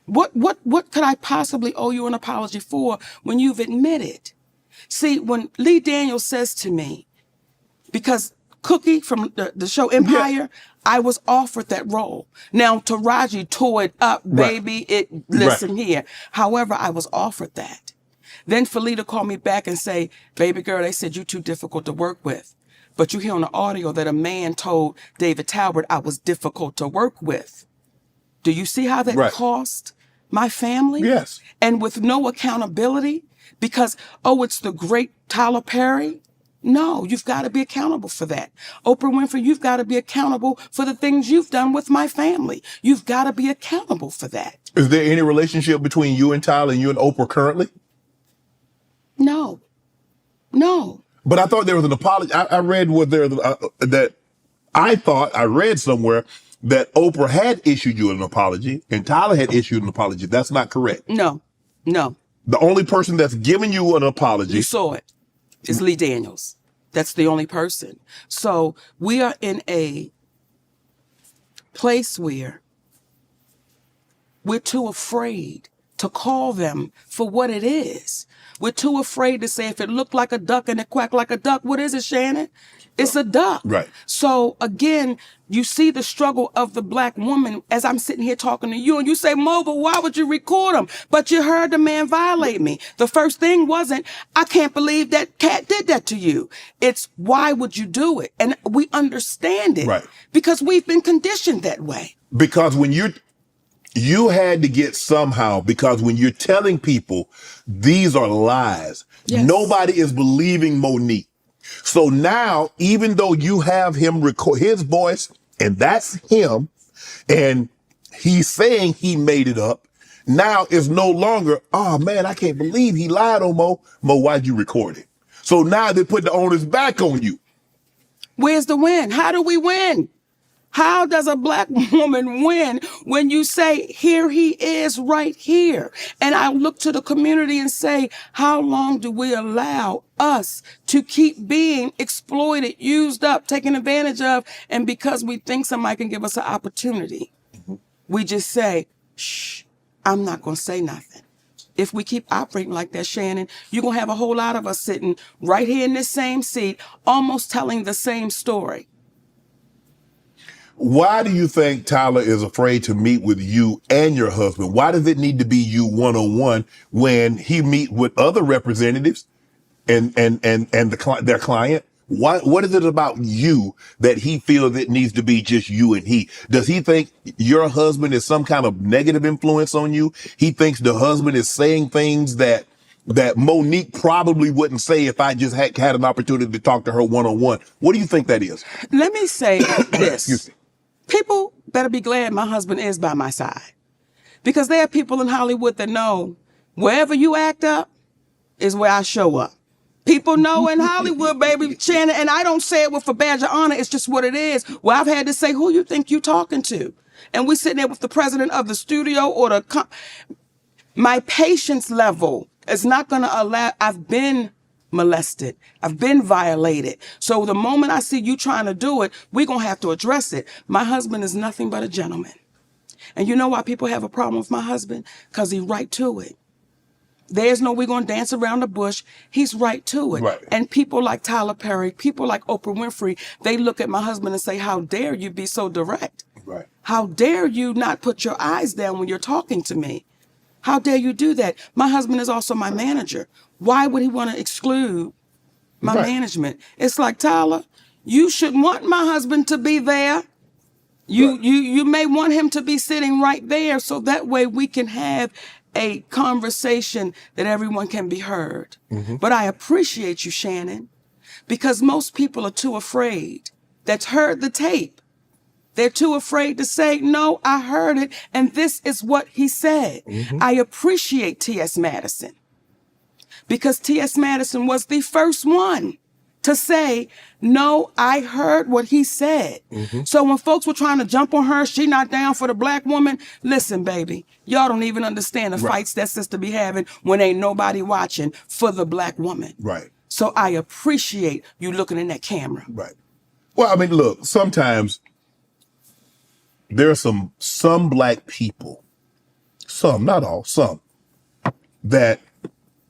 What could I possibly owe you an apology for when you've admitted? See, when Lee Daniels says to me, because Cookie from the show Empire, I was offered that role. Now Taraji tore it up, baby. Listen here. However, I was offered that. Then Felita called me back and say, "Baby girl, they said you're too difficult to work with." But you hear on the audio that a man told David Talbert I was difficult to work with. Do you see how that cost my family? Yes. And with no accountability, because, oh, it's the great Tyler Perry. No, you've got to be accountable for that. Oprah Winfrey, you've got to be accountable for the things you've done with my family. You've got to be accountable for that. Is there any relationship between you and Tyler and you and Oprah currently? No. But I thought there was an apology. I read I read somewhere that Oprah had issued you an apology and Tyler had issued an apology. That's not correct. No. The only person that's given you an apology. You saw it. It's Lee Daniels. That's the only person. So we are in a place where we're too afraid to call them for what it is. We're too afraid to say, if it looked like a duck and it quacked like a duck, what is it, Shannon? It's a duck. Right. So again, you see the struggle of the Black woman as I'm sitting here talking to you and you say, Mo, but why would you record him? But you heard the man violate me. The first thing wasn't, I can't believe that cat did that to you. It's, why would you do it? And we understand it. Right. Because we've been conditioned that way. Because when you had to get somehow, because when you're telling people these are lies, Yes. nobody is believing Monique. So now, even though you have him record his voice and that's him, and he's saying he made it up, now it's no longer, oh man, I can't believe he lied on Mo. Mo, why'd you record it? So now they put the onus back on you. Where's the win? How do we win? How does a Black woman win when you say, here he is right here? And I look to the community and say, how long do we allow us to keep being exploited, used up, taken advantage of? And because we think somebody can give us an opportunity, we just say, shh, I'm not going to say nothing. If we keep operating like that, Shannon, you're going to have a whole lot of us sitting right here in this same seat, almost telling the same story. Why do you think Tyler is afraid to meet with you and your husband? Why does it need to be you one-on-one when he meet with other representatives and their client? What is it about you that he feels it needs to be just you and he? Does he think your husband is some kind of negative influence on you? He thinks the husband is saying things that Monique probably wouldn't say if I just had an opportunity to talk to her one-on-one. What do you think that is? Let me say this. Excuse me. People better be glad my husband is by my side, because there are people in Hollywood that know wherever you act up is where I show up. People know in Hollywood, baby, Shannon, and I don't say it with a badge of honor. It's just what it is. Well, I've had to say, who you think you talking to? And we sitting there with the president of the studio or my patience level is not going to allow. I've been molested. I've been violated. So the moment I see you trying to do it, we're going to have to address it. My husband is nothing but a gentleman. And you know why people have a problem with my husband? Because he's right to it. There's no, we're going to dance around the bush. He's right to it. Right. And people like Tyler Perry, people like Oprah Winfrey, they look at my husband and say, how dare you be so direct? Right. How dare you not put your eyes down when you're talking to me? How dare you do that? My husband is also my manager. Why would he want to exclude my management? It's like, Tyler, you should want my husband to be there. You may want him to be sitting right there, so that way we can have a conversation that everyone can be heard. Mm-hmm. But I appreciate you, Shannon, because most people are too afraid that's heard the tape. They're too afraid to say, no, I heard it, and this is what he said. Mm-hmm. I appreciate T.S. Madison, because T.S. Madison was the first one to say, no, I heard what he said. Mm-hmm. So when folks were trying to jump on her, she not down for the Black woman, listen, baby, y'all don't even understand the fights that sister be having when ain't nobody watching for the Black woman. Right. So I appreciate you looking in that camera. Right. Well, I mean, look, sometimes there are some Black people, some, not all, some, that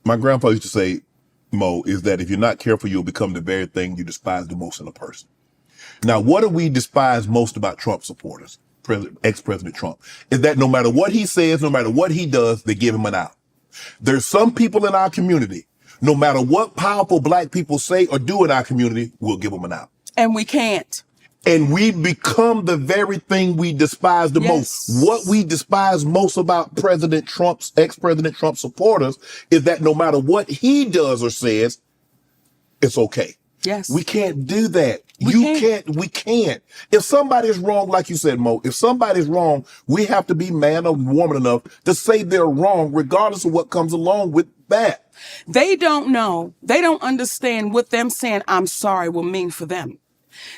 my grandpa used to say, Mo, is that if you're not careful, you'll become the very thing you despise the most in a person. Now, what do we despise most about Trump supporters, ex-President Trump, is that no matter what he says, no matter what he does, they give him an out. There's some people in our community, no matter what powerful Black people say or do in our community, we'll give them an out. And we can't. And we become the very thing we despise the most. What we despise most about ex-President Trump supporters is that no matter what he does or says, it's okay. Yes. We can't do that. We can't. If somebody's wrong, like you said, Mo, if somebody's wrong, we have to be man or woman enough to say they're wrong, regardless of what comes along with that. They don't know. They don't understand what them saying I'm sorry will mean for them.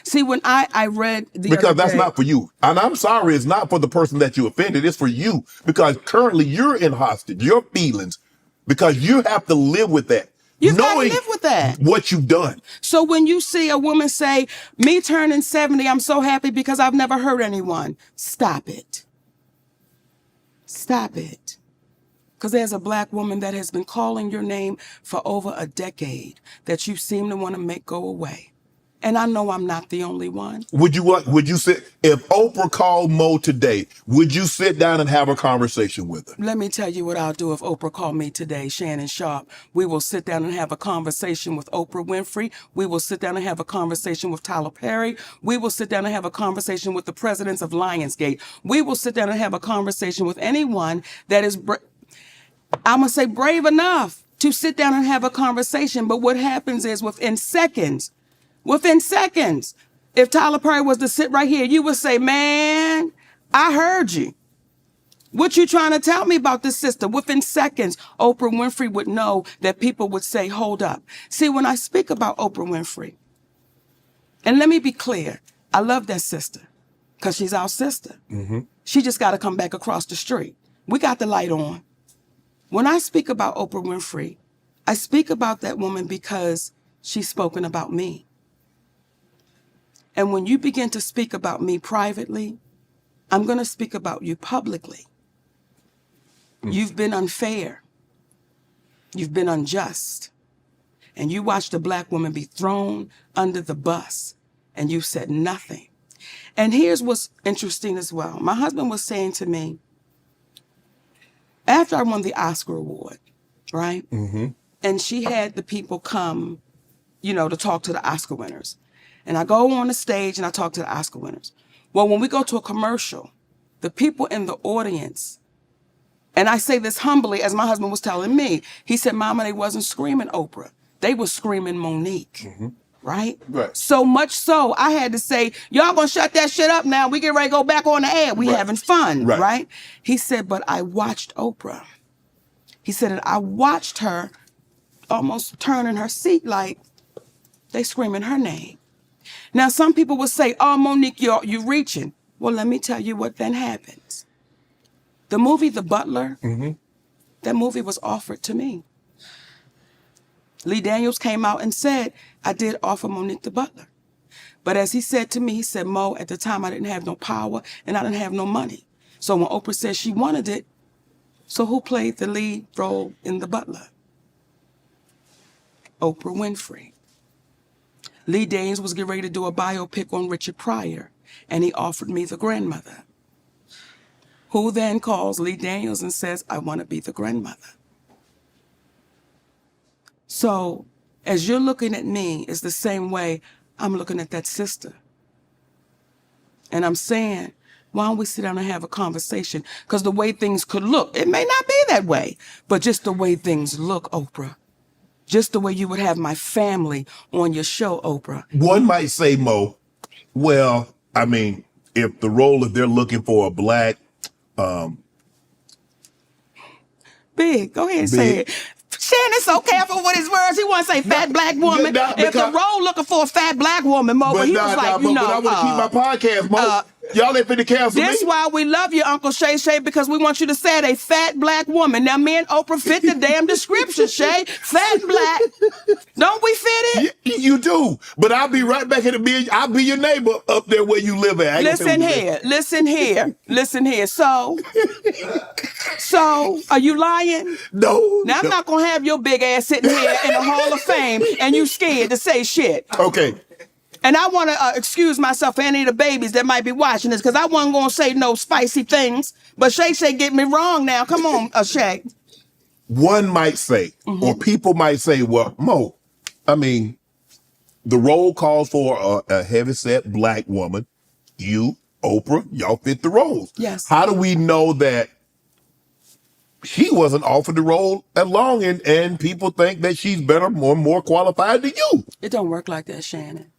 See, when I read the Because other that's day, not for you. And I'm sorry, it's not for the person that you offended. It's for you. Because currently you're in hostage, your feelings, because you have to live with that. You've got to knowing live with that. what you've done. So when you see a woman say, me turning 70, I'm so happy because I've never hurt anyone. Stop it. Stop it. Because there's a black woman that has been calling your name for over a decade that you seem to want to make go away. And I know I'm not the only one. Would you sit, if Oprah called Mo today, would you sit down and have a conversation with her? Let me tell you what I'll do if Oprah called me today, Shannon Sharp. We will sit down and have a conversation with Oprah Winfrey. We will sit down and have a conversation with Tyler Perry. We will sit down and have a conversation with the presidents of Lionsgate. We will sit down and have a conversation with anyone that is, I'm going to say brave enough to sit down and have a conversation. But what happens is within seconds, if Tyler Perry was to sit right here, you would say, man, I heard you. What you trying to tell me about this sister? Within seconds, Oprah Winfrey would know that people would say, hold up. See, when I speak about Oprah Winfrey, and let me be clear, I love that sister because she's our sister. Mm-hmm. She just got to come back across the street. We got the light on. When I speak about Oprah Winfrey, I speak about that woman because she's spoken about me. And when you begin to speak about me privately, I'm going to speak about you publicly. You've been unfair. You've been unjust. And you watched a black woman be thrown under the bus, and you said nothing. And here's what's interesting as well. My husband was saying to me, after I won the Oscar award, right? Mm-hmm. And she had the people come, to talk to the Oscar winners. And I go on the stage and I talk to the Oscar winners. Well, when we go to a commercial, the people in the audience, and I say this humbly, as my husband was telling me, he said, Mama, they wasn't screaming Oprah. They were screaming Monique, mm-hmm. Right? So much so, I had to say, y'all gonna shut that shit up now. We get ready to go back on the air. We having fun, right? He said, but I watched Oprah. He said, and I watched her almost turn in her seat like they screaming her name. Now, some people will say, oh, Monique, you're reaching. Well, let me tell you what then happens. The movie The Butler, mm-hmm. That movie was offered to me. Lee Daniels came out and said, I did offer Monique The Butler. But as he said to me, he said, Mo, at the time I didn't have no power and I didn't have no money. So when Oprah said she wanted it, so who played the lead role in The Butler? Oprah Winfrey. Lee Daniels was getting ready to do a biopic on Richard Pryor, and he offered me the grandmother. Who then calls Lee Daniels and says, I want to be the grandmother. So as you're looking at me, it's the same way I'm looking at that sister. And I'm saying, why don't we sit down and have a conversation? Because the way things could look, it may not be that way, but just the way things look, Oprah. Just the way you would have my family on your show, Oprah. One might say, Mo, well, I mean, if they're looking for a black, Big, go ahead and say it. Shannon so careful with his words. He want to say fat black woman. If the role looking for a fat black woman, Mo, but he was like, but I want to keep my podcast, Mo. Y'all ain't finna cancel me. This why we love you, Uncle Shay Shay, because we want you to say it, a fat black woman. Now, me and Oprah fit the damn description, Shay. Fat black. Don't we fit it? You do. But I'll be right back in I'll be your neighbor up there where you live at. Listen here. So, are you lying? No. Now, I'm not going to have your big ass sitting here in the Hall of Fame and you scared to say shit. Okay. And I want to excuse myself for any of the babies that might be watching this, because I wasn't going to say no spicy things. But Shay Shay get me wrong now. Come on, Shay. One might say, mm-hmm. or people might say, well, Mo, I mean, the role calls for a heavyset black woman. You, Oprah, y'all fit the roles. Yes. How do we know that she wasn't offered the role at long, and people think that she's better, more qualified than you. It don't work like that, Shannon.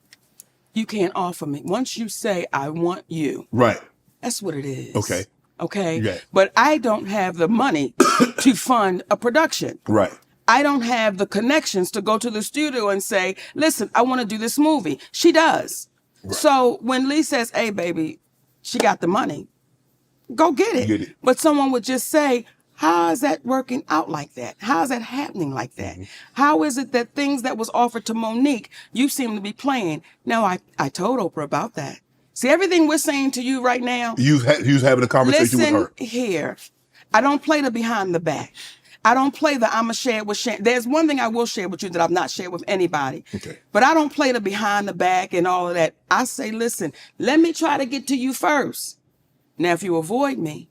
You can't offer me. Once you say, I want you, Right. that's what it is. Okay. Okay? Yeah. But I don't have the money to fund a production. Right. I don't have the connections to go to the studio and say, listen, I want to do this movie. She does. Right. So when Lee says, hey, baby, she got the money, go get it. Get it. But someone would just say, how is that working out like that? How is that happening like that? Mm-hmm. How is it that things that was offered to Monique, you seem to be playing? Now, I told Oprah about that. See, everything we're saying to you right now. You was having a conversation with her. Listen here. I don't play the behind the back. I don't play the I'ma share with Shannon. There's one thing I will share with you that I've not shared with anybody. Okay. But I don't play the behind the back and all of that. I say, listen, let me try to get to you first. Now, if you avoid me,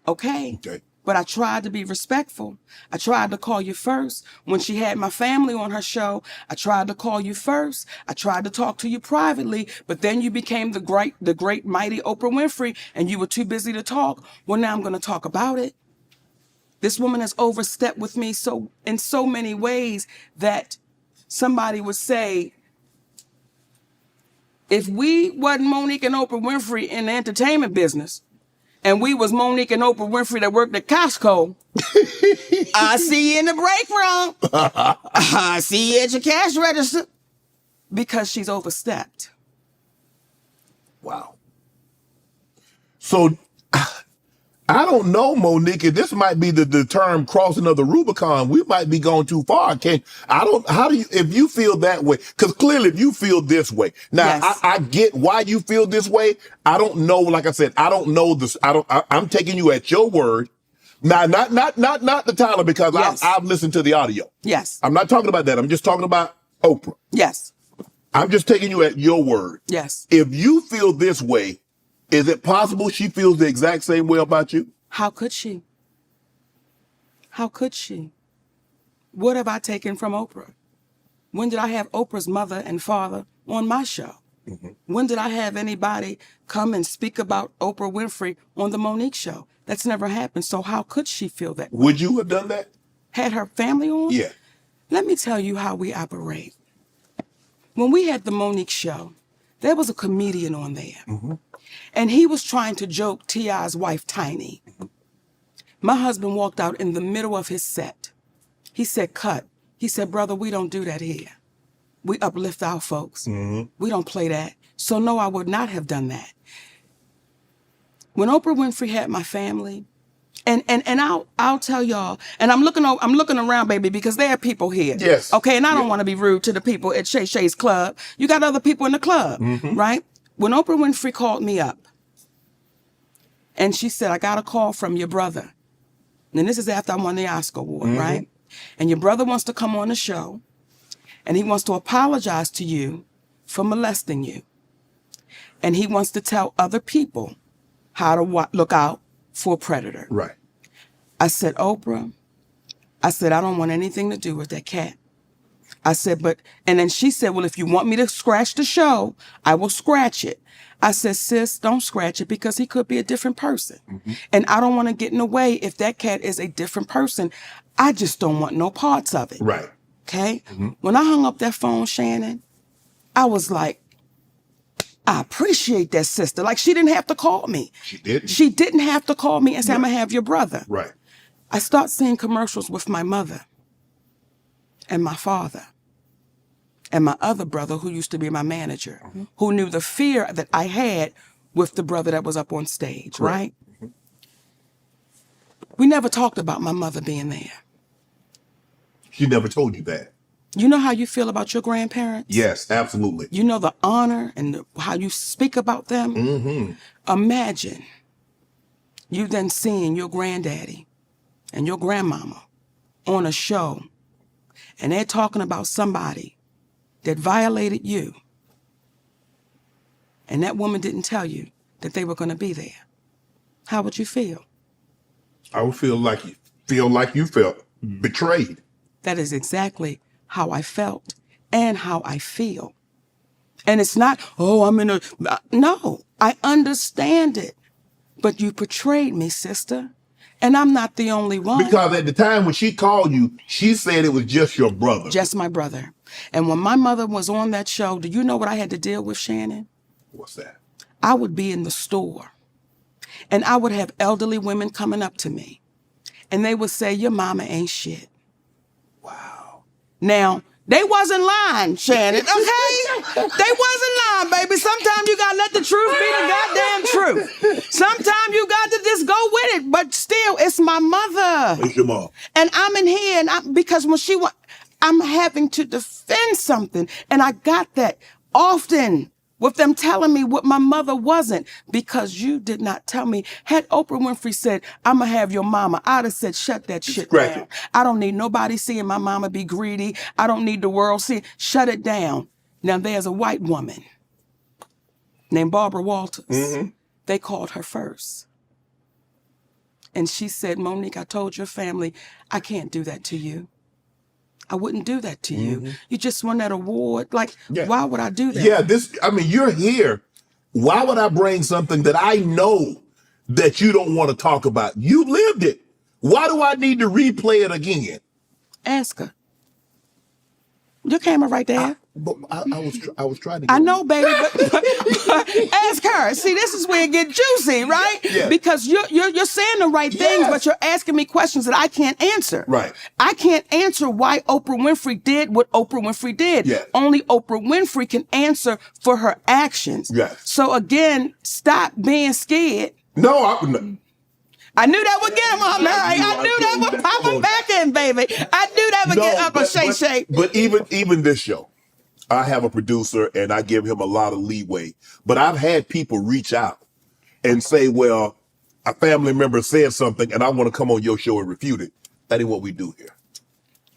okay. But I tried to be respectful. I tried to call you first. When she had my family on her show, I tried to call you first. I tried to talk to you privately, but then you became the great, mighty Oprah Winfrey, and you were too busy to talk. Well, now I'm going to talk about it. This woman has overstepped with me in so many ways that somebody would say, if we wasn't Monique and Oprah Winfrey in the entertainment business, and we was Monique and Oprah Winfrey that worked at Costco, I see you in the break room. I see you at your cash register. Because she's overstepped. Wow. So, I don't know, Monique. This might be the term crossing of the Rubicon. We might be going too far. If you feel that way, because clearly if you feel this way, now yes. I get why you feel this way. I don't know, like I said, I don't know this. I'm taking you at your word. Now, not the Tyler, because yes. I've listened to the audio. Yes. I'm not talking about that. I'm just talking about Oprah. Yes. I'm just taking you at your word. Yes. If you feel this way, is it possible she feels the exact same way about you? How could she? How could she? What have I taken from Oprah? When did I have Oprah's mother and father on my show? Mm-hmm. When did I have anybody come and speak about Oprah Winfrey on the Monique show? That's never happened. So how could she feel that way? Would you have done that? Had her family on? Yeah. Let me tell you how we operate. When we had the Monique show, there was a comedian on there. Mm-hmm. And he was trying to joke T.I.'s wife, Tiny. Mm-hmm. My husband walked out in the middle of his set. He said, cut. He said, brother, we don't do that here. We uplift our folks. Mm-hmm. We don't play that. So no, I would not have done that. When Oprah Winfrey had my family, and I'll tell y'all, and I'm looking around, baby, because there are people here. Yes. Okay, and I don't want to be rude to the people at Shay Shay's club. You got other people in the club, mm-hmm. right? When Oprah Winfrey called me up, and she said, I got a call from your brother. And this is after I won the Oscar award, mm-hmm. right? And your brother wants to come on the show, and he wants to apologize to you for molesting you. And he wants to tell other people how to look out for a predator. Right. I said, Oprah, I said, I don't want anything to do with that cat. I said, and then she said, well, if you want me to scratch the show, I will scratch it. I said, sis, don't scratch it because he could be a different person. Mm-hmm. And I don't want to get in the way if that cat is a different person. I just don't want no parts of it. Right. Okay? Mm-hmm. When I hung up that phone, Shannon, I was like, I appreciate that sister. Like, she didn't have to call me. She didn't? She didn't have to call me and say, I'm going to have your brother. Right. I start seeing commercials with my mother and my father and my other brother who used to be my manager, mm-hmm. who knew the fear that I had with the brother that was up on stage, right? Mm-hmm. We never talked about my mother being there. She never told you that. You know how you feel about your grandparents? Yes, absolutely. You know the honor and how you speak about them? Mm-hmm. Imagine you then seeing your granddaddy and your grandmama on a show, and they're talking about somebody that violated you, and that woman didn't tell you that they were going to be there. How would you feel? I would feel like you felt betrayed. That is exactly how I felt and how I feel. And it's not, no, I understand it. But you betrayed me, sister. And I'm not the only one. Because at the time when she called you, she said it was just your brother. Just my brother. And when my mother was on that show, do you know what I had to deal with, Shannon? What's that? I would be in the store and I would have elderly women coming up to me and they would say, your mama ain't shit. Wow. Now, they wasn't lying, Shannon, okay? They wasn't lying, baby. Sometimes you gotta let the truth be the goddamn truth. Sometimes you got to just go with it, but still, it's my mother. It's your mom. And I'm in here, and because when she went, I'm having to defend something, and I got that often with them telling me what my mother wasn't, because you did not tell me. Had Oprah Winfrey said, I'm gonna have your mama, I'd have said, shut that shit Scratch down. it. I don't need nobody seeing my mama be greedy. I don't need the world seeing. Shut it down. Now there's a white woman named Barbara Walters. Mm-hmm. They called her first. And she said, Monique, I told your family, I can't do that to you. I wouldn't do that to you. Mm-hmm. You just won that award. Like, Yeah. why would I do that? Yeah, you're here. Why would I bring something that I know that you don't want to talk about? You lived it. Why do I need to replay it again? Ask her. Your camera right there. I was trying to. I know, baby, but ask her. See, this is where it get juicy, right? Yeah. Because you're saying the right things, Yes. but you're asking me questions that I can't answer. Right. I can't answer why Oprah Winfrey did what Oprah Winfrey did. Yes. Only Oprah Winfrey can answer for her actions. Yes. So again, stop being scared. No, I knew that would get him on Mary. I knew that would pop him back in, baby. I knew that would get up a Shay. But even this show, I have a producer and I give him a lot of leeway. But I've had people reach out and say, well, a family member said something and I want to come on your show and refute it. That ain't what we do here.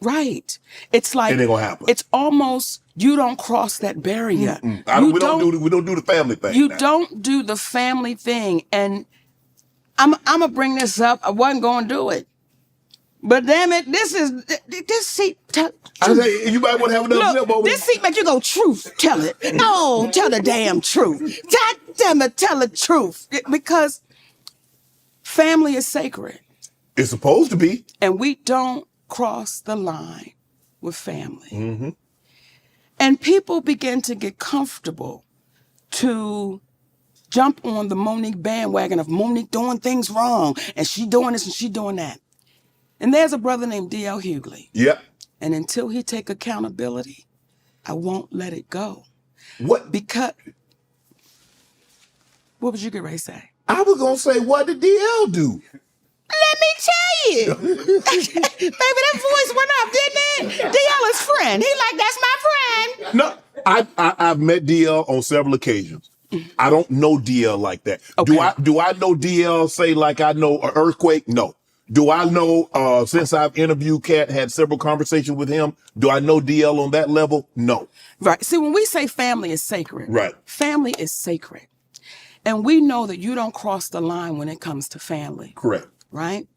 Right. It's like It ain't gonna happen. It's almost you don't cross that barrier. We don't do the family thing. You now. don't do the family thing. And I'm gonna bring this up. I wasn't gonna do it. But damn it, this seat. I say you might want to have another sip over. This seat make you go, truth, tell it. No, tell the damn truth. God damn it, tell the truth. Because family is sacred. It's supposed to be. And we don't cross the line with family. Mm-hmm. And people begin to get comfortable to jump on the Monique bandwagon of Monique doing things wrong and she doing this and she doing that. And there's a brother named D.L. Hughley. Yep. And until he take accountability, I won't let it go. What? Because, what would you get ready to say? I was going to say, what did DL do? Let me tell you. Baby, that voice went up, didn't it? DL is friend. He like, that's my friend. No, I've met DL on several occasions. I don't know DL like that. Okay. Do I know DL say like I know an earthquake? No. Do I know, since I've interviewed Cat, had several conversations with him, do I know DL on that level? No. Right. See, when we say family is sacred, Right. Family is sacred. And we know that you don't cross the line when it comes to family. Correct. Right?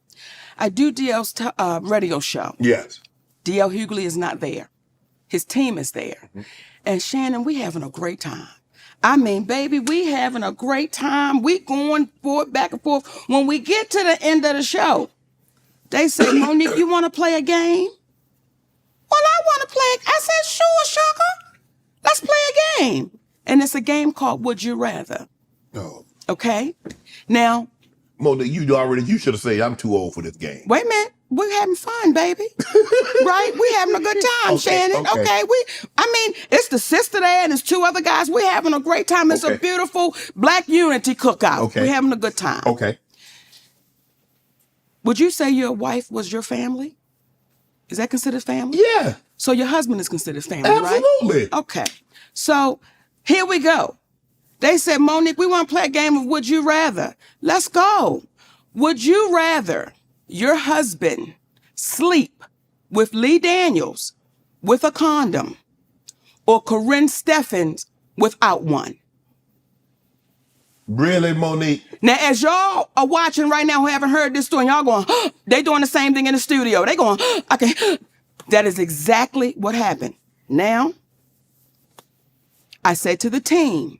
I do DL's radio show. Yes. DL Hughley is not there. His team is there. Mm-hmm. And Shannon, we having a great time. I mean, baby, we having a great time. We going forward, back and forth. When we get to the end of the show, they say, Monique, you want to play a game? Well, I want to play. I said, sure, sugar. Let's play a game. And it's a game called Would You Rather. No. Okay? Now. Monique, you should have said, I'm too old for this game. Wait a minute. We're having fun, baby. Right? We're having a good time, Okay, Shannon. okay. It's the sister there and there's two other guys. We're having a great time. It's a beautiful Black unity cookout. Okay. We're having a good time. Okay. Would you say your wife was your family? Is that considered family? Yeah. So your husband is considered family, right? Absolutely. Okay. So here we go. They said, Monique, we want to play a game of Would You Rather. Let's go. Would you rather your husband sleep with Lee Daniels with a condom or Corinne Steffens without one? Really, Monique? Now, as y'all are watching right now who haven't heard this story, y'all going, they doing the same thing in the studio. They going, okay. That is exactly what happened. Now, I said to the team,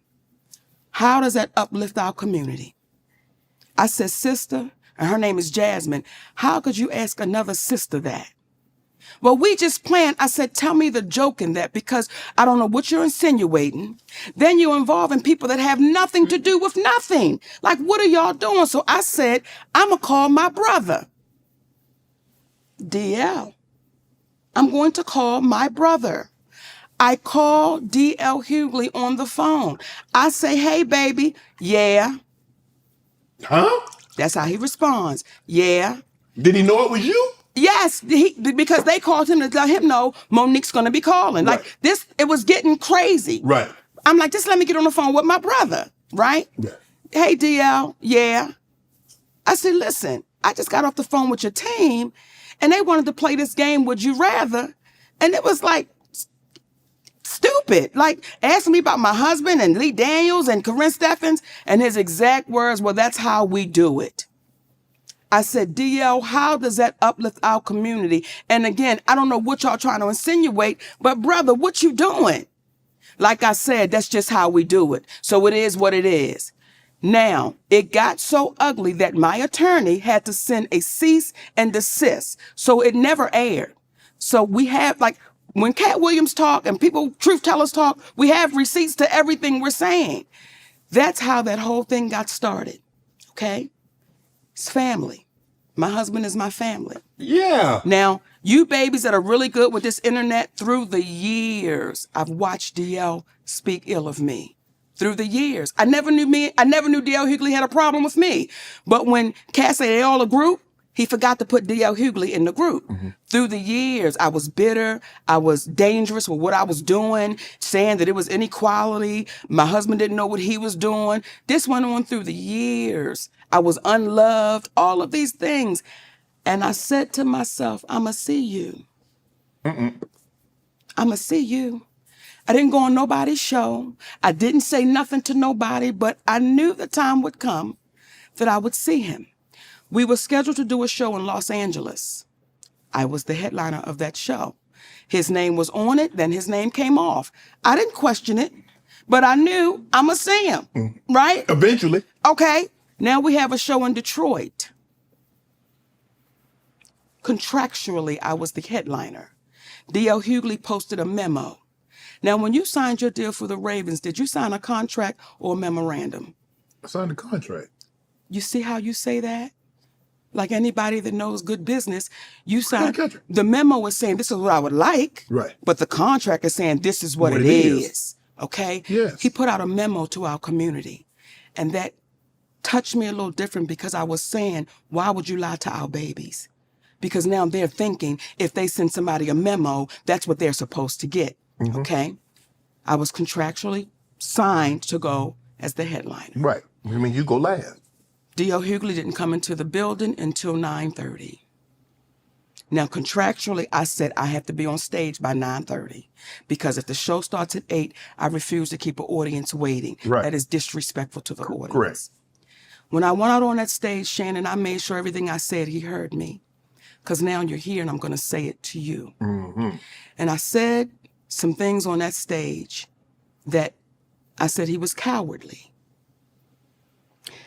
how does that uplift our community? I said, sister, and her name is Jasmine. How could you ask another sister that? Well, we just planned. I said, tell me the joke in that, because I don't know what you're insinuating. Then you're involving people that have nothing to do with nothing. Like, what are y'all doing? So I said, I'm going to call my brother. DL. I'm going to call my brother. I call DL Hughley on the phone. I say, hey, baby. Yeah. Huh? That's how he responds. Yeah. Did he know it was you? Yes, because they called him to let him know Monique's going to be calling. Right. Like this, it was getting crazy. Right. I'm like, just let me get on the phone with my brother, right? Yeah. Hey, DL, yeah. I said, listen, I just got off the phone with your team, and they wanted to play this game, Would You Rather? And it was like, stupid. Like, asking me about my husband and Lee Daniels and Corinne Steffens, and his exact words were, that's how we do it. I said, DL, how does that uplift our community? And again, I don't know what y'all trying to insinuate, but brother, what you doing? Like I said, that's just how we do it. So it is what it is. Now, it got so ugly that my attorney had to send a cease and desist. So it never aired. So we have, like, when Cat Williams talk and people, truth tellers talk, we have receipts to everything we're saying. That's how that whole thing got started. Okay? It's family. My husband is my family. Yeah. Now, you babies that are really good with this internet, through the years, I've watched DL speak ill of me. Through the years. I never knew DL Hughley had a problem with me. But when Cass say they all a group, he forgot to put DL Hughley in the group. Mm-hmm. Through the years, I was bitter. I was dangerous with what I was doing, saying that it was inequality. My husband didn't know what he was doing. This went on through the years. I was unloved, all of these things. And I said to myself, I'ma see you. I'ma see you. I didn't go on nobody's show. I didn't say nothing to nobody, but I knew the time would come that I would see him. We were scheduled to do a show in Los Angeles. I was the headliner of that show. His name was on it, then his name came off. I didn't question it, but I knew I'ma see him, right? Eventually. Okay, now we have a show in Detroit. Contractually, I was the headliner. DL Hughley posted a memo. Now, when you signed your deal for the Ravens, did you sign a contract or a memorandum? I signed a contract. You see how you say that? Like anybody that knows good business, you sign. The memo is saying this is what I would like, right? But the contract is saying this is what it is. Okay? Yes. He put out a memo to our community, and that touched me a little different because I was saying, why would you lie to our babies? Because now they're thinking if they send somebody a memo, that's what they're supposed to get. Mm-hmm. Okay? I was contractually signed to go as the headliner. Right. I mean, you go last. DL Hughley didn't come into the building until 9:30. Now, contractually, I said I have to be on stage by 9:30 because if the show starts at 8, I refuse to keep an audience waiting. Right. That is disrespectful to the audience. Correct. When I went out on that stage, Shannon, I made sure everything I said, he heard me. Because now you're here and I'm going to say it to you. Mm-hmm. And I said some things on that stage that I said he was cowardly.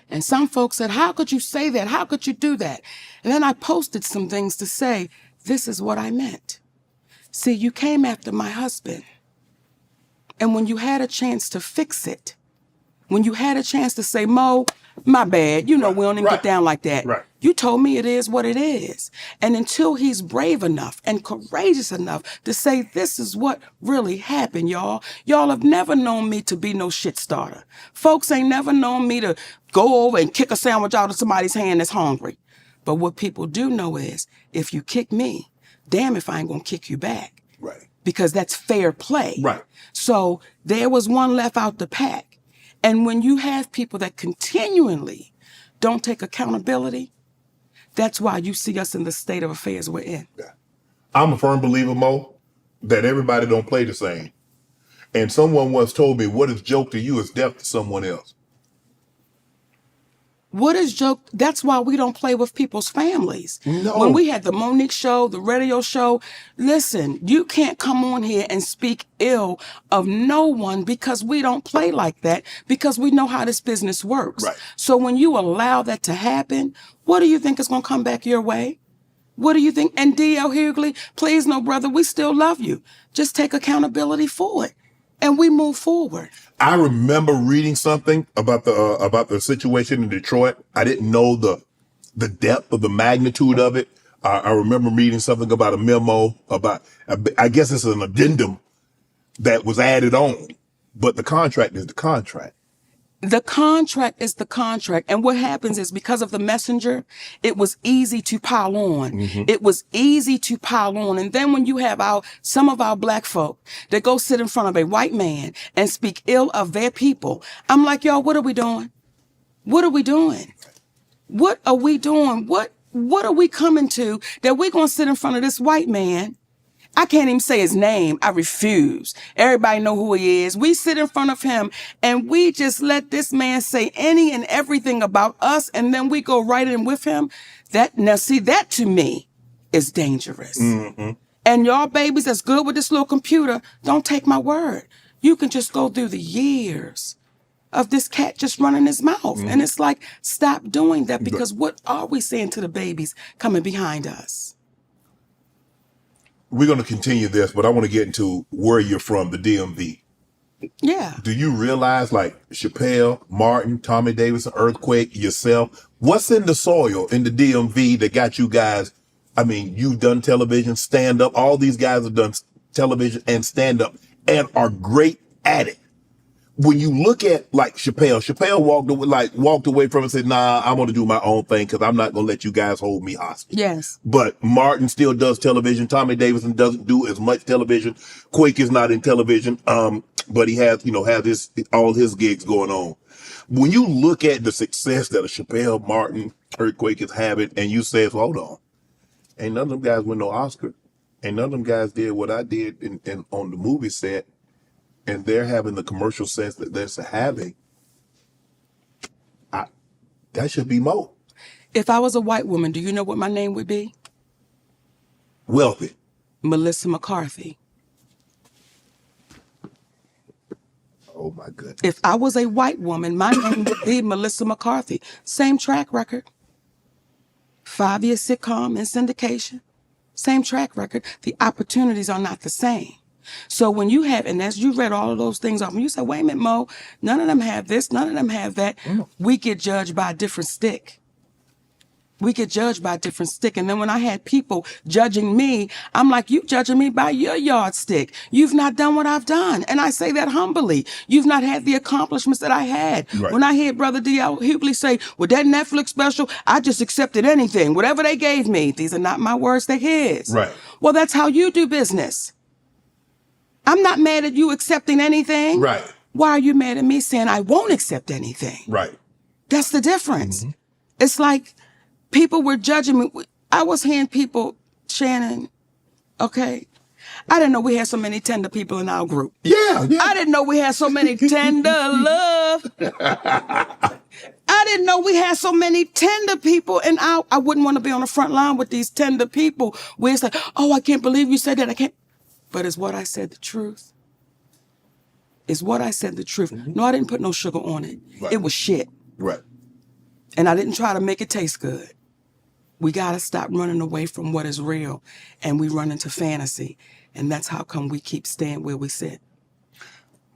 And some folks said, how could you say that? How could you do that? And then I posted some things to say, this is what I meant. See, you came after my husband. And when you had a chance to fix it, when you had a chance to say, Mo, my bad, you know, we don't even get down like that. Right. You told me it is what it is. And until he's brave enough and courageous enough to say, this is what really happened, y'all. Y'all have never known me to be no shit starter. Folks ain't never known me to go over and kick a sandwich out of somebody's hand that's hungry. But what people do know is, if you kick me, damn if I ain't gonna kick you back. Right. Because that's fair play. Right. So there was one left out the pack. And when you have people that continually don't take accountability, that's why you see us in the state of affairs we're in. Yeah. I'm a firm believer, Mo, that everybody don't play the same. And someone once told me, what is joke to you is death to someone else. What is joke? That's why we don't play with people's families. No. When we had the Monique show, the radio show, listen, you can't come on here and speak ill of no one because we don't play like that because we know how this business works. Right. So when you allow that to happen, what do you think is going to come back your way? What do you think? And D.L. Hughley, please, no, brother, we still love you. Just take accountability for it. And we move forward. I remember reading something about the situation in Detroit. I didn't know the depth of the magnitude of it. I remember reading something about a memo about, I guess it's an addendum that was added on, but the contract is the contract. The contract is the contract. And what happens is because of the messenger, it was easy to pile on. Mm-hmm. It was easy to pile on. And then when you have some of our black folk that go sit in front of a white man and speak ill of their people, I'm like, y'all, what are we doing? What are we doing? What are we doing? What are we coming to that we're going to sit in front of this white man? I can't even say his name. I refuse. Everybody know who he is. We sit in front of him and we just let this man say any and everything about us. And then we go right in with him. That to me is dangerous. Mm-hmm. And y'all babies that's good with this little computer, don't take my word. You can just go through the years of this cat just running his mouth. Mm-hmm. And it's like, stop doing that because what are we saying to the babies coming behind us? We're going to continue this, but I want to get into where you're from, the DMV. Yeah. Do you realize, like Chappelle, Martin, Tommy Davidson, Earthquake, yourself, what's in the soil in the DMV that got you guys? I mean, you've done television, stand up. All these guys have done television and stand up and are great at it. When you look at like Chappelle walked away from it and said, nah, I'm going to do my own thing because I'm not going to let you guys hold me hostage. Yes. But Martin still does television. Tommy Davidson doesn't do as much television. Quake is not in television. But he has all his gigs going on. When you look at the success that a Chappelle, Martin, Earthquake is having, and you say, hold on, ain't none of them guys win no Oscar. Ain't none of them guys did what I did in on the movie set. And they're having the commercial sense that they're having, that should be more. If I was a white woman, do you know what my name would be? Wealthy. Melissa McCarthy. Oh, my goodness. If I was a white woman, my name would be Melissa McCarthy. Same track record. 5-year sitcom and syndication. Same track record. The opportunities are not the same. So when you have, and as you read all of those things off, and you say, wait a minute, Mo, none of them have this, none of them have that, we get judged by a different stick. We get judged by a different stick. And then when I had people judging me, I'm like, you judging me by your yardstick. You've not done what I've done. And I say that humbly. You've not had the accomplishments that I had. Right. When I hear Brother D.L. Hughley say, with that Netflix special, I just accepted anything, whatever they gave me. These are not my words, they're his. Right. Well, that's how you do business. I'm not mad at you accepting anything. Right. Why are you mad at me saying I won't accept anything? Right. That's the difference. Mm-hmm. It's like people were judging me. I was hearing people, Shannon, okay, I didn't know we had so many tender people in our group. Yeah. I didn't know we had so many tender love. I didn't know we had so many tender people, and I wouldn't want to be on the front line with these tender people where it's like, oh, I can't believe you said that. I can't. But is what I said the truth? Is what I said the truth? Mm-hmm. No, I didn't put no sugar on it. Right. It was shit. Right. And I didn't try to make it taste good. We got to stop running away from what is real, and we run into fantasy. And that's how come we keep staying where we sit.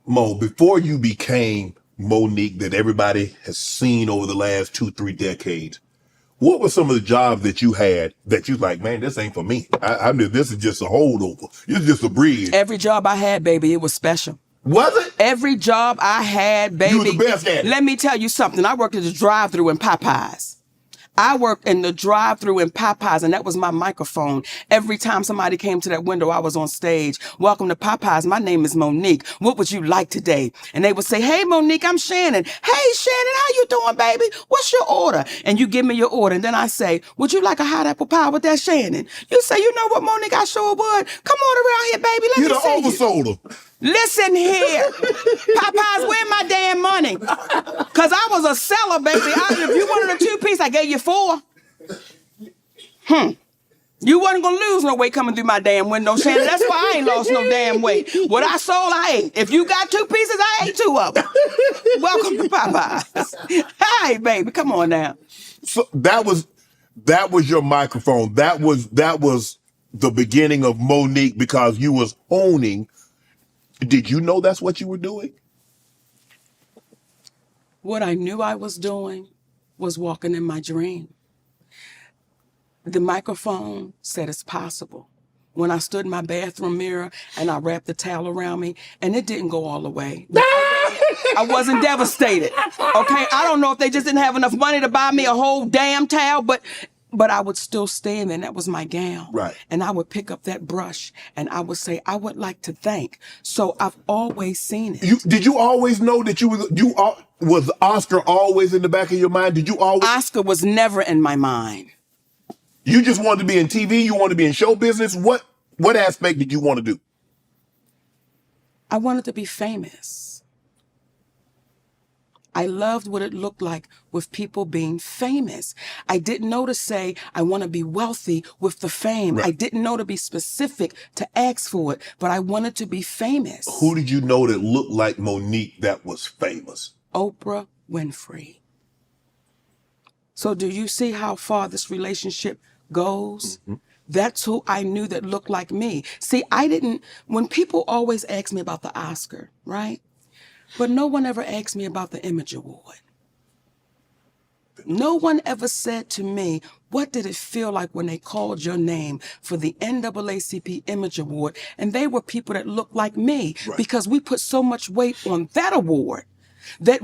Mo, before you became Monique that everybody has seen over the last 2-3 decades, what were some of the jobs that you had that you like, man, this ain't for me? I mean, this is just a holdover. It's just a bridge. Every job I had, baby, it was special. Was it? Every job I had, baby. You were the best at it. Let me tell you something. I worked at the drive-thru in Popeyes. I worked in the drive-thru in Popeyes, and that was my microphone. Every time somebody came to that window, I was on stage. Welcome to Popeyes. My name is Monique. What would you like today? And they would say, hey, Monique, I'm Shannon. Hey, Shannon, how you doing, baby? What's your order? And you give me your order. And then I say, would you like a hot apple pie with that, Shannon? You say, you know what, Monique, I sure would. Come on around here, baby. Let me see You're the oversoulder. Listen here. Popeyes, where my damn money? Because I was a seller, baby. If you wanted a 2-piece, I gave you 4. You wasn't going to lose no weight coming through my damn window, Shannon. That's why I ain't lost no damn weight. What I sold, I ate. If you got 2 pieces, I ate 2 of them. Welcome to Popeyes. Hey, baby, come on now. So that was your microphone. That was the beginning of Monique because you was owning. Did you know that's what you were doing? What I knew I was doing was walking in my dream. The microphone said it's possible. When I stood in my bathroom mirror and I wrapped the towel around me, and it didn't go all the way. I wasn't devastated. Okay, I don't know if they just didn't have enough money to buy me a whole damn towel, but I would still stand there, and that was my gown. Right. And I would pick up that brush, and I would say, I would like to thank. So I've always seen it. Did you always know that was Oscar always in the back of your mind? Did you always? Oscar was never in my mind. You just wanted to be in TV? You wanted to be in show business? What aspect did you want to do? I wanted to be famous. I loved what it looked like with people being famous. I didn't know to say, I want to be wealthy with the fame. Right. I didn't know to be specific to ask for it, but I wanted to be famous. Who did you know that looked like Monique that was famous? Oprah Winfrey. So do you see how far this relationship goes? Mm-hmm. That's who I knew that looked like me. See, when people always ask me about the Oscar, right? But no one ever asked me about the Image Award. No one ever said to me, what did it feel like when they called your name for the NAACP Image Award? And they were people that looked like me, right, because we put so much weight on that award that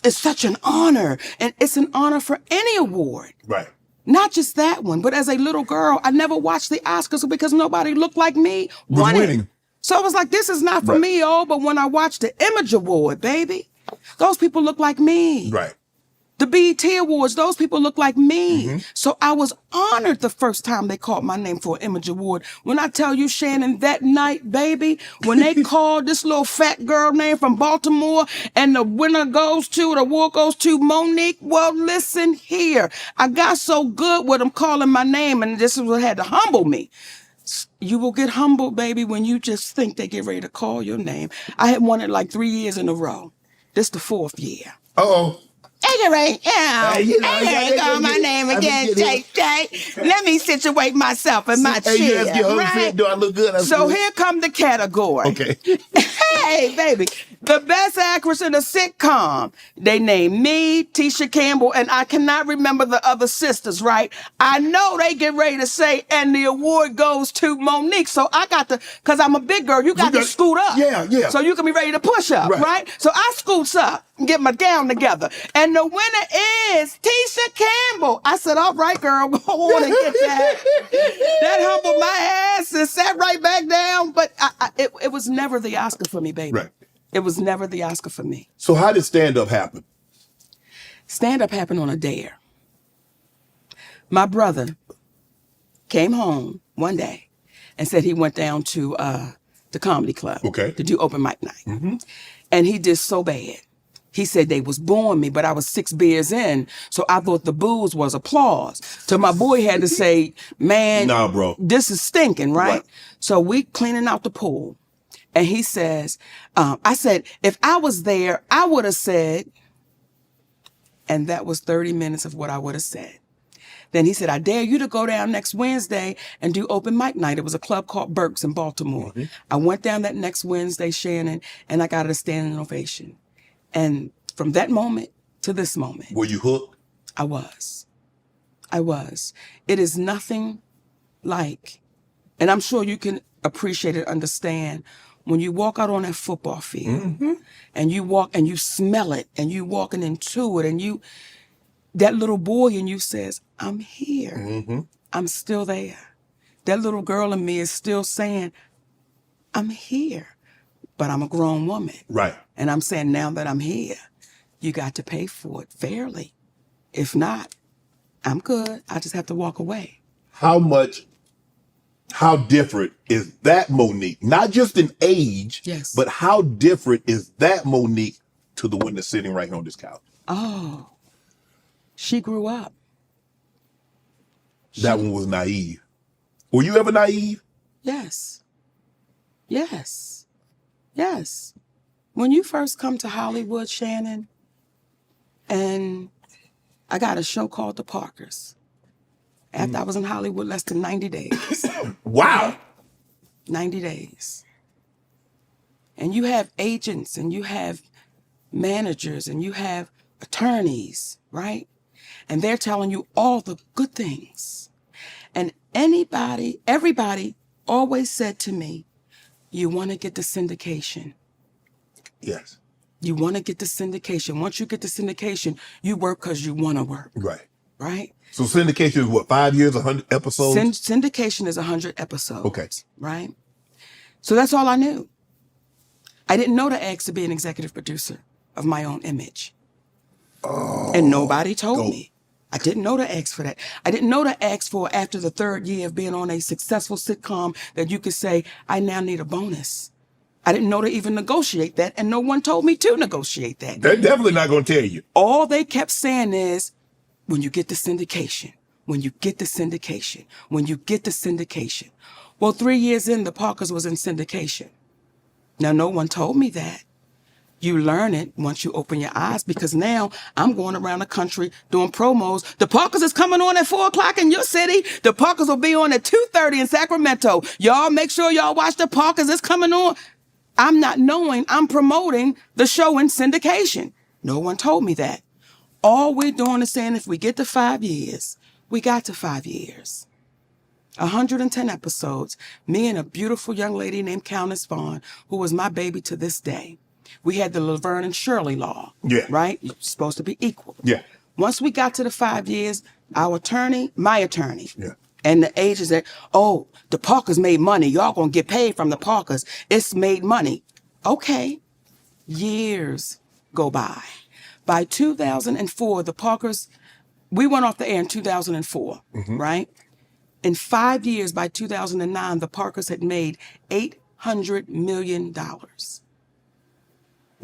it's such an honor. And it's an honor for any award. Right. Not just that one, but as a little girl, I never watched the Oscars because nobody looked like me winning. So I was like, this is not for me, but when I watched the Image Award, baby, those people look like me. Right. The BET Awards, those people look like me. Mm-hmm. So I was honored the first time they called my name for an Image Award. When I tell you, Shannon, that night, baby, when they called this little fat girl name from Baltimore and the award goes to Monique, well, listen here. I got so good with them calling my name, and this is what had to humble me. You will get humbled, baby, when you just think they get ready to call your name. I had won it like 3 years in a row. This the 4th year. Uh-oh. Anyway, call my name again, Shay. Let me situate myself in my chair. You ask your husband, do I look good? So here come the category. Okay. Hey, baby. The best actress in a sitcom. They named me, Tisha Campbell, and I cannot remember the other sisters, right? I know they get ready to say, and the award goes to Monique. So I got to, because I'm a big girl, you got to scoot up. Yeah. So you can be ready to push up, right? So I scoots up and get my gown together. And the winner is Tisha Campbell. I said, all right, girl, go on and get that. That humbled my ass and sat right back down. But it was never the Oscar for me, baby. Right. It was never the Oscar for me. So how did stand-up happen? Stand-up happened on a dare. My brother came home one day and said he went down to the comedy club to do open mic night. Mm-hmm. And he did so bad. He said they was booing me, but I was 6 beers in, so I thought the booze was applause. So my boy had to say, man, nah, bro, this is stinking, right? So we cleaning out the pool. And he says, I said, if I was there, I would have said, and that was 30 minutes of what I would have said. Then he said, I dare you to go down next Wednesday and do open mic night. It was a club called Burke's in Baltimore. Mm-hmm. I went down that next Wednesday, Shannon, and I got a standing ovation. And from that moment to this moment. Were you hooked? I was. It is nothing like, and I'm sure you can appreciate it, understand, when you walk out on that football field and you walk and you smell it and you walking into it and that little boy in you says, I'm here. Mm-hmm. I'm still there. That little girl in me is still saying, I'm here, but I'm a grown woman. Right. And I'm saying now that I'm here, you got to pay for it fairly. If not, I'm good. I just have to walk away. How much How different is that Monique? Not just in age, Yes. but how different is that Monique to the one that's sitting right here on this couch? Oh, she grew up. That one was naive. Were you ever naive? Yes. Yes. Yes. When you first come to Hollywood, Shannon, and I got a show called The Parkers. After I was in Hollywood less than 90 days. Wow. 90 days. And you have agents and you have managers and you have attorneys, right? And they're telling you all the good things. And everybody always said to me, you want to get the syndication. Yes. You want to get the syndication. Once you get the syndication, you work because you want to work, Right. right? So syndication is what, 5 years, 100 episodes? Syndication is 100 episodes. Okay. Right? So that's all I knew. I didn't know to ask to be an executive producer of my own image. And nobody told me. I didn't know to ask for that. I didn't know to ask for, after the third year of being on a successful sitcom, that you could say, I now need a bonus. I didn't know to even negotiate that, and no one told me to negotiate that. They're definitely not going to tell you. All they kept saying is, when you get the syndication, when you get the syndication, when you get the syndication. Well, 3 years in, The Parkers was in syndication. Now, no one told me that. You learn it once you open your eyes, because now I'm going around the country doing promos. The Parkers is coming on at 4 o'clock in your city. The Parkers will be on at 2:30 in Sacramento. Y'all make sure y'all watch The Parkers. It's coming on. I'm not knowing I'm promoting the show in syndication. No one told me that. All we're doing is saying if we get to 5 years, we got to 5 years. 110 episodes, me and a beautiful young lady named Countess Vaughn, who was my baby to this day. We had the Laverne and Shirley law, Yeah. right? You're supposed to be equal. Yeah. Once we got to the 5 years, our attorney, my attorney, Yeah. and the agents said, oh, the Parkers made money. Y'all gonna get paid from the Parkers. It's made money. Okay. Years go by. By 2004, the Parkers, we went off the air in 2004, right? In 5 years, by 2009, the Parkers had made $800 million.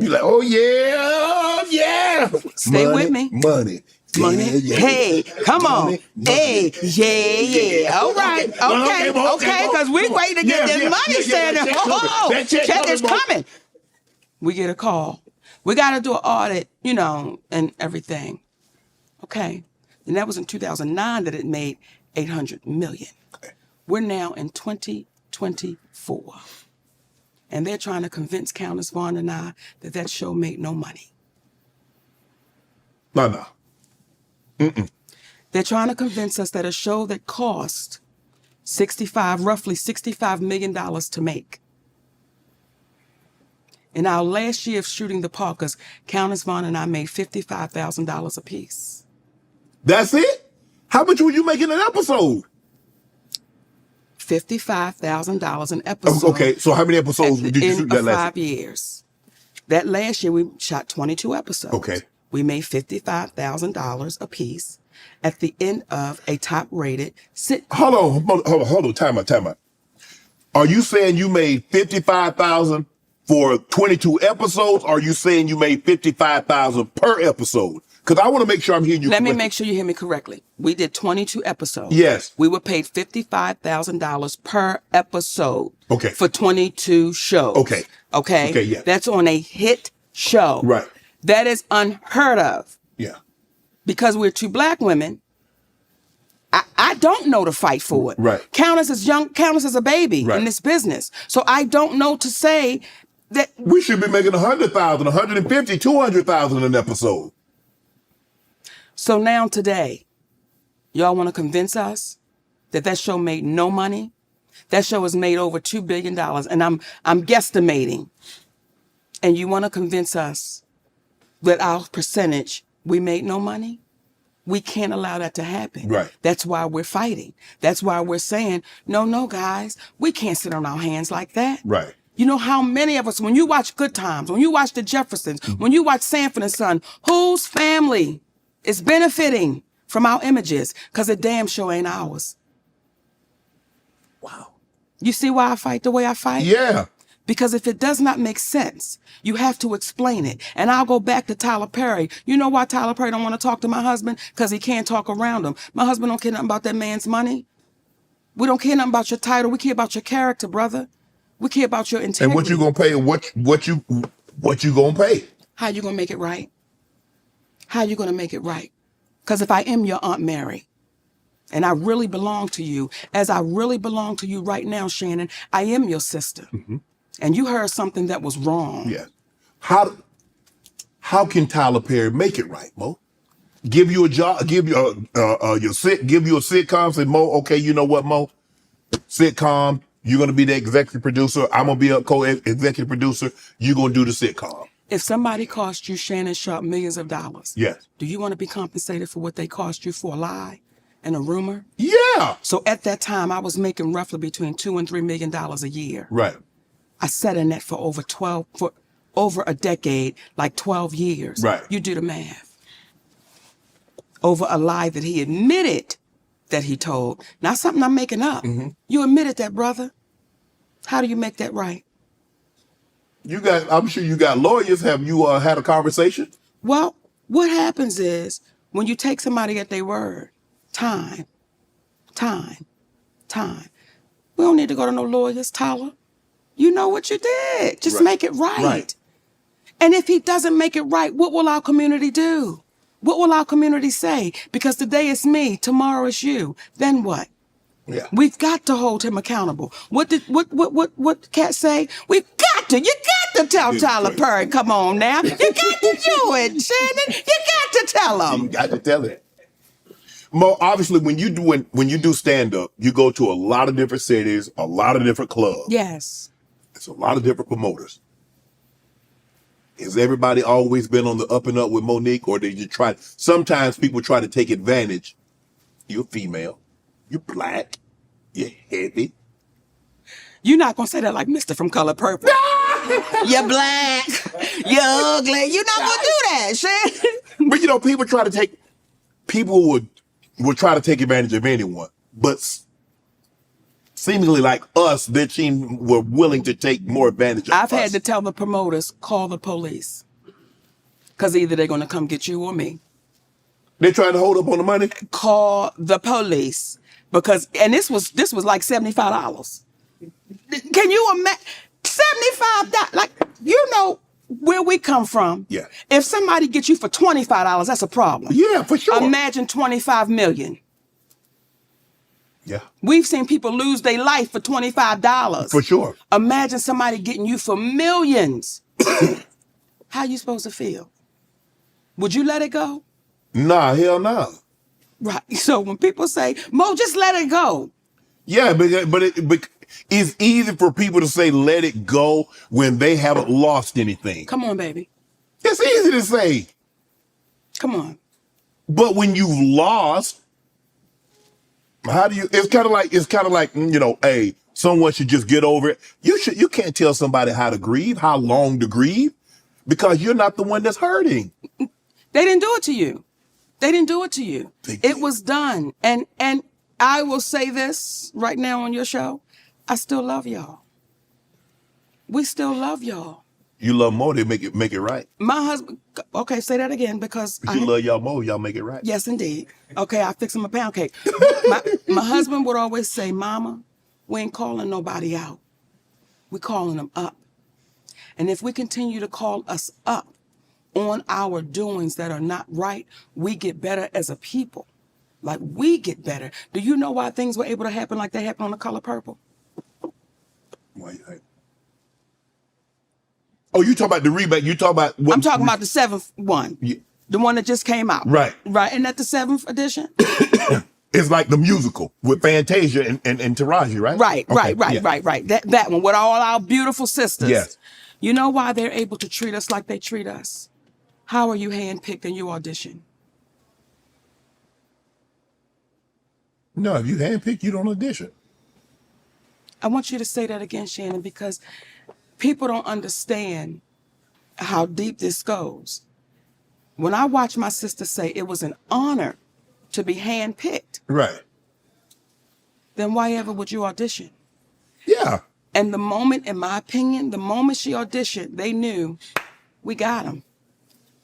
You're like, oh, yeah. Stay Money, with me. Money. Money. Yeah, yeah. Hey, come on. Money, Hey, yeah. All right. Okay, Okay, because we waiting to get this money, Santa. that check coming. Oh, That check check is coming, boy. coming. We get a call. We got to do an audit, and everything. Okay. And that was in 2009 that it made $800 million. We're now in 2024. And they're trying to convince Countess Vaughn and I that that show made no money. No. They're trying to convince us that a show that cost roughly $65 million to make. In our last year of shooting The Parkers, Countess Vaughn and I made $55,000 apiece. That's it? How much were you making an episode? $55,000 an episode. Okay, so how many episodes did you shoot that last 5 years. That last year, we shot 22 episodes. Okay. We made $55,000 apiece at the end of a top-rated sitcom. Hold on, time out. Are you saying you made $55,000 for 22 episodes, or are you saying you made $55,000 per episode? Because I want to make sure I'm hearing you Let me correctly. make sure you hear me correctly. We did 22 episodes. Yes. We were paid $55,000 per episode. Okay. For 22 shows. Okay. Okay? Okay, yeah. That's on a hit show. Right. That is unheard of. Yeah. Because we're two black women. I don't know to fight for it. Right. Countess is a baby Right. in this business. So I don't know to say that. We should be making $100,000, $150,000, $200,000 an episode. So now today, y'all want to convince us that that show made no money? That show has made over $2 billion, and I'm guesstimating. And you want to convince us that our percentage, we made no money? We can't allow that to happen. Right. That's why we're fighting. That's why we're saying, no, guys, we can't sit on our hands like that. Right. You know how many of us, when you watch Good Times, when you watch The Jeffersons, when you watch Sanford and Son, whose family is benefiting from our images? Because the damn show ain't ours. Wow. You see why I fight the way I fight? Yeah. Because if it does not make sense, you have to explain it. And I'll go back to Tyler Perry. You know why Tyler Perry don't want to talk to my husband? Because he can't talk around him. My husband don't care nothing about that man's money. We don't care nothing about your title. We care about your character, brother. We care about your integrity. And what you gonna pay? What you gonna pay? How you gonna make it right? How you gonna make it right? Because if I am your Aunt Mary, and I really belong to you, as I really belong to you right now, Shannon, I am your sister. And you heard something that was wrong. Yeah. How can Tyler Perry make it right, Mo? Give you a job, give you give you a sitcom, say, Mo, okay, you know what, Mo? Sitcom, you're gonna be the executive producer, I'm gonna be a co-executive producer, you're gonna do the sitcom. If somebody cost you, Shannon Sharpe, millions of dollars, Yes. do you want to be compensated for what they cost you for a lie and a rumor? Yeah. So at that time, I was making roughly between $2 and $3 million a year. Right. I sat in that for over a decade, like 12 years. Right. You do the math. Over a lie that he admitted that he told. Not something I'm making up. You admitted that, brother. How do you make that right? I'm sure you got lawyers. Have you had a conversation? Well, what happens is when you take somebody at their word, time. We don't need to go to no lawyers, Tyler. You know what you did. Just make it right. And if he doesn't make it right, what will our community do? What will our community say? Because today it's me, tomorrow it's you. Then what? Yeah. We've got to hold him accountable. What Cat say? You got to tell Tyler Perry, come on now. You got to do it, Shannon. You got to tell him. You got to tell it. Mo, obviously when you do stand-up, you go to a lot of different cities, a lot of different clubs. Yes. It's a lot of different promoters. Has everybody always been on the up and up with Monique, or did you try? Sometimes people try to take advantage. You're female. You're black. You're heavy. You're not going to say that like Mr. from Color Purple. You're black. You're ugly. You're not going to do that, Shannon. But, you know, people would try to take advantage of anyone. But seemingly like us, their team were willing to take more advantage of us. I've had to tell the promoters, call the police. Because either they're going to come get you or me. They're trying to hold up on the money? Call the police. Because, and this was like $75. Can you imagine? $75, like, you know where we come from. Yeah. If somebody gets you for $25, that's a problem. Yeah, for sure. Imagine 25 million. Yeah. We've seen people lose their life for $25. For sure. Imagine somebody getting you for millions. How you supposed to feel? Would you let it go? Nah, hell no. Right. So when people say, Mo, just let it go. Yeah, but it's easy for people to say let it go when they haven't lost anything. Come on, baby. It's easy to say. Come on. But when you've lost, how do you? It's kind of like you know, hey, someone should just get over it. You can't tell somebody how to grieve, how long to grieve, because you're not the one that's hurting. They didn't do it to you. They didn't do it to you. It was done. And I will say this right now on your show. I still love y'all. We still love y'all. You love more, they make it right. My husband, okay, say that again because If you love y'all more, y'all make it right. Yes, indeed. Okay, I fix him a pound cake. my husband would always say, Mama, we ain't calling nobody out. We're calling them up. And if we continue to call us up on our doings that are not right, we get better as a people. Like, we get better. Do you know why things were able to happen like they happened on The Color Purple? Why you think? Oh, you talk about the rebate. You talk about what? I'm talking about the 7th one. Yeah. The one that just came out. Right. Right. Isn't that the 7th edition? It's like the musical with Fantasia and Taraji, right? Right, Okay, right. That one with all our beautiful sisters. Yes. You know why they're able to treat us like they treat us? How are you handpicked in your audition? No, if you handpick, you don't audition. I want you to say that again, Shannon, because people don't understand how deep this goes. When I watch my sister say it was an honor to be handpicked, Right. then why ever would you audition? Yeah, Yeah. And the moment, in my opinion, the moment she auditioned, they knew we got him.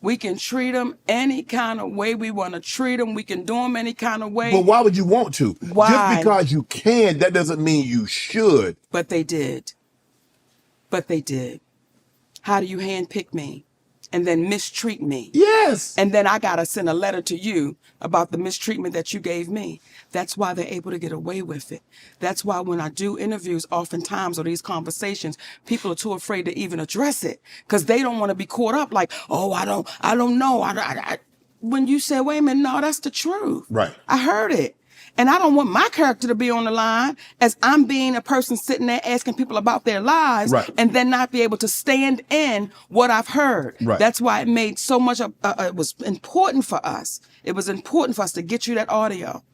We can treat them any kind of way we want to treat them. We can do them any kind of way. But why would you want to? Why? Just because you can, that doesn't mean you should. But they did. But they did. How do you handpick me and then mistreat me? Yes. And then I got to send a letter to you about the mistreatment that you gave me. That's why they're able to get away with it. That's why when I do interviews, oftentimes, or these conversations, people are too afraid to even address it because they don't want to be caught up like, oh, I don't know. When you say, wait a minute, no, that's the truth. Right. I heard it. And I don't want my character to be on the line as I'm being a person sitting there asking people about their lives Right. and then not be able to stand in what I've heard. Right. That's why it made so much, it was important for us. It was important for us to get you that audio.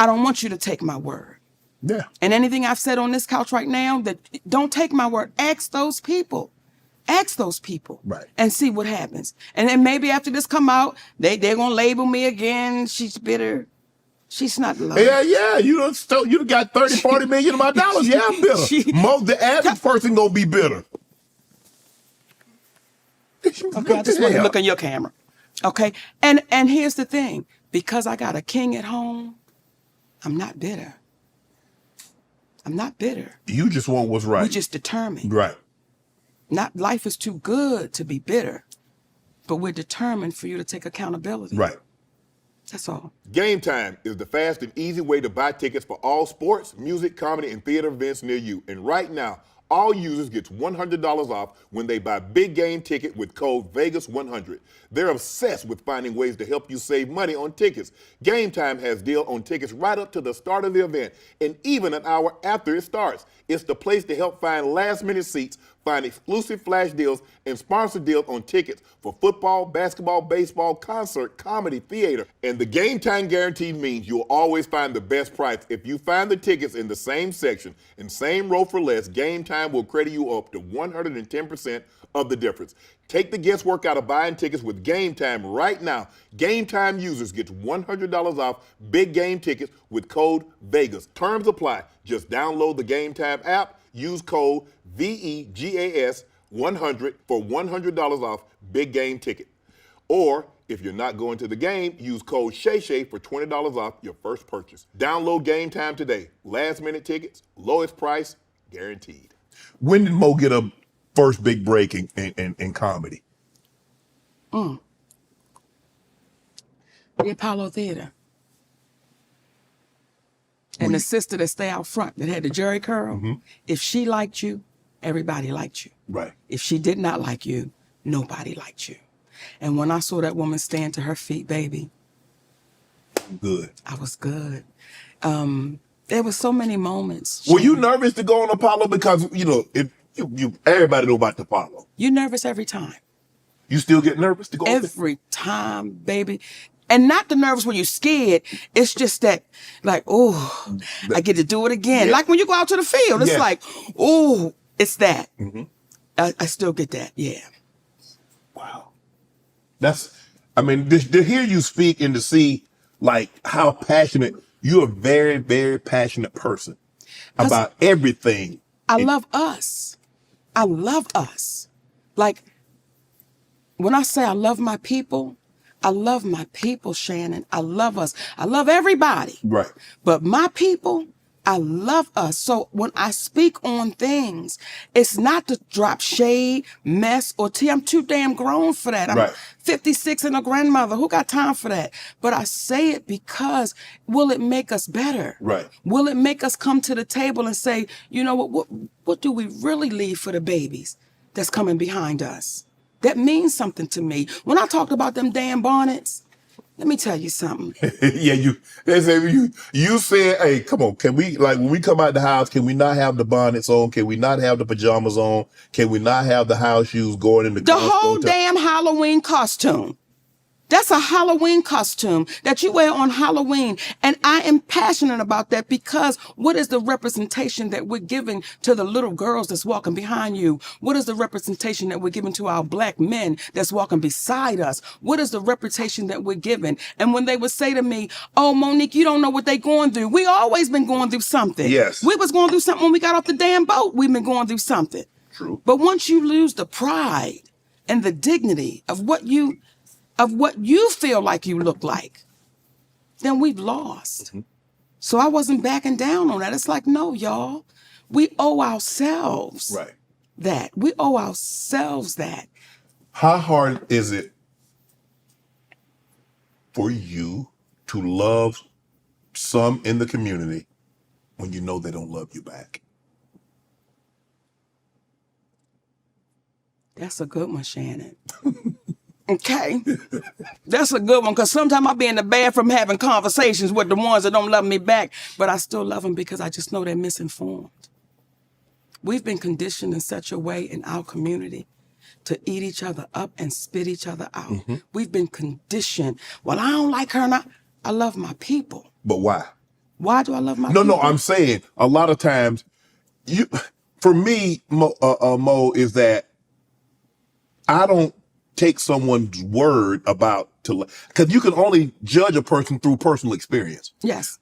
I don't want you to take my word. Yeah. And anything I've said on this couch right now, that don't take my word. Ask those people. Ask those people. Right. And see what happens. And then maybe after this come out, they're going to label me again. She's bitter. She's not loved. Yeah. You done got 30, 40 million of my dollars. Yeah, I'm bitter. The average person gonna be bitter. Okay, I just want to look in your camera. Okay. And here's the thing. Because I got a king at home, I'm not bitter. I'm not bitter. You just want what's right. We just determined. Right. Not life is too good to be bitter, but we're determined for you to take accountability. Right. That's all. Game Time is the fast and easy way to buy tickets for all sports, music, comedy, and theater events near you. And right now, all users get $100 off when they buy Big Game Ticket with code Vegas100. They're obsessed with finding ways to help you save money on tickets. Game Time has deal on tickets right up to the start of the event and even an hour after it starts. It's the place to help find last-minute seats, find exclusive flash deals, and sponsor deals on tickets for football, basketball, baseball, concert, comedy, theater. And the Game Time guarantee means you'll always find the best price. If you find the tickets in the same section and same row for less, Game Time will credit you up to 110% of the difference. Take the guesswork out of buying tickets with Game Time right now. Game Time users get $100 off Big Game Tickets with code VEGAS. Terms apply. Just download the Game Time app. Use code VEGAS100 for $100 off Big Game Ticket. Or if you're not going to the game, use code SHAY for $20 off your first purchase. Download Game Time today. Last minute tickets, lowest price, guaranteed. When did Mo get a first big break in comedy? The Apollo Theater. And the sister that stay out front that had the Jerry curl, if she liked you, everybody liked you. Right. If she did not like you, nobody liked you. And when I saw that woman stand to her feet, baby, Good. I was good. There were so many moments. Were you nervous to go on Apollo? Because, everybody know about the Apollo. You nervous every time. You still get nervous to go on Every time, baby. And not the nervous when you're scared. It's just that, like, oh, I get to do it again. Yeah. Like when you go out to the field, it's Yeah. like, oh, it's that. I still get that, yeah. Wow. To hear you speak and to see like how passionate, you're a very, very passionate person about everything. I love us. I love us. Like, when I say I love my people, Shannon. I love us. I love everybody. Right. But my people, I love us. So when I speak on things, it's not to drop shade, mess, or tea. I'm too damn grown for that. I'm Right. 56 and a grandmother. Who got time for that? But I say it because will it make us better? Right. Will it make us come to the table and say, you know what do we really leave for the babies that's coming behind us? That means something to me. When I talked about them damn bonnets, let me tell you something. Yeah, you said, hey, come on, can we, like, when we come out the house, can we not have the bonnets on? Can we not have the pajamas on? Can we not have the house shoes going in the The whole damn Halloween costume. That's a Halloween costume that you wear on Halloween. And I am passionate about that because what is the representation that we're giving to the little girls that's walking behind you? What is the representation that we're giving to our black men that's walking beside us? What is the reputation that we're giving? And when they would say to me, oh, Monique, you don't know what they're going through. We always been going through something. Yes. We was going through something when we got off the damn boat. We've been going through something. True. But once you lose the pride and the dignity of what you feel like you look like, then we've lost. Mm-hmm. So I wasn't backing down on that. It's like, no, y'all, we owe ourselves Right. that. We owe ourselves that. How hard is it for you to love some in the community when you know they don't love you back? That's a good one, Shannon. Okay. That's a good one, because sometimes I be in the bathroom having conversations with the ones that don't love me back, but I still love them because I just know they're misinformed. We've been conditioned in such a way in our community to eat each other up and spit each other out. Mm-hmm. We've been conditioned. Well, I don't like her, and I love my people. But why? Why do I love my people? No, I'm saying a lot of times, for me, Mo, is that I don't take someone's word because you can only judge a person through personal experience. Yes.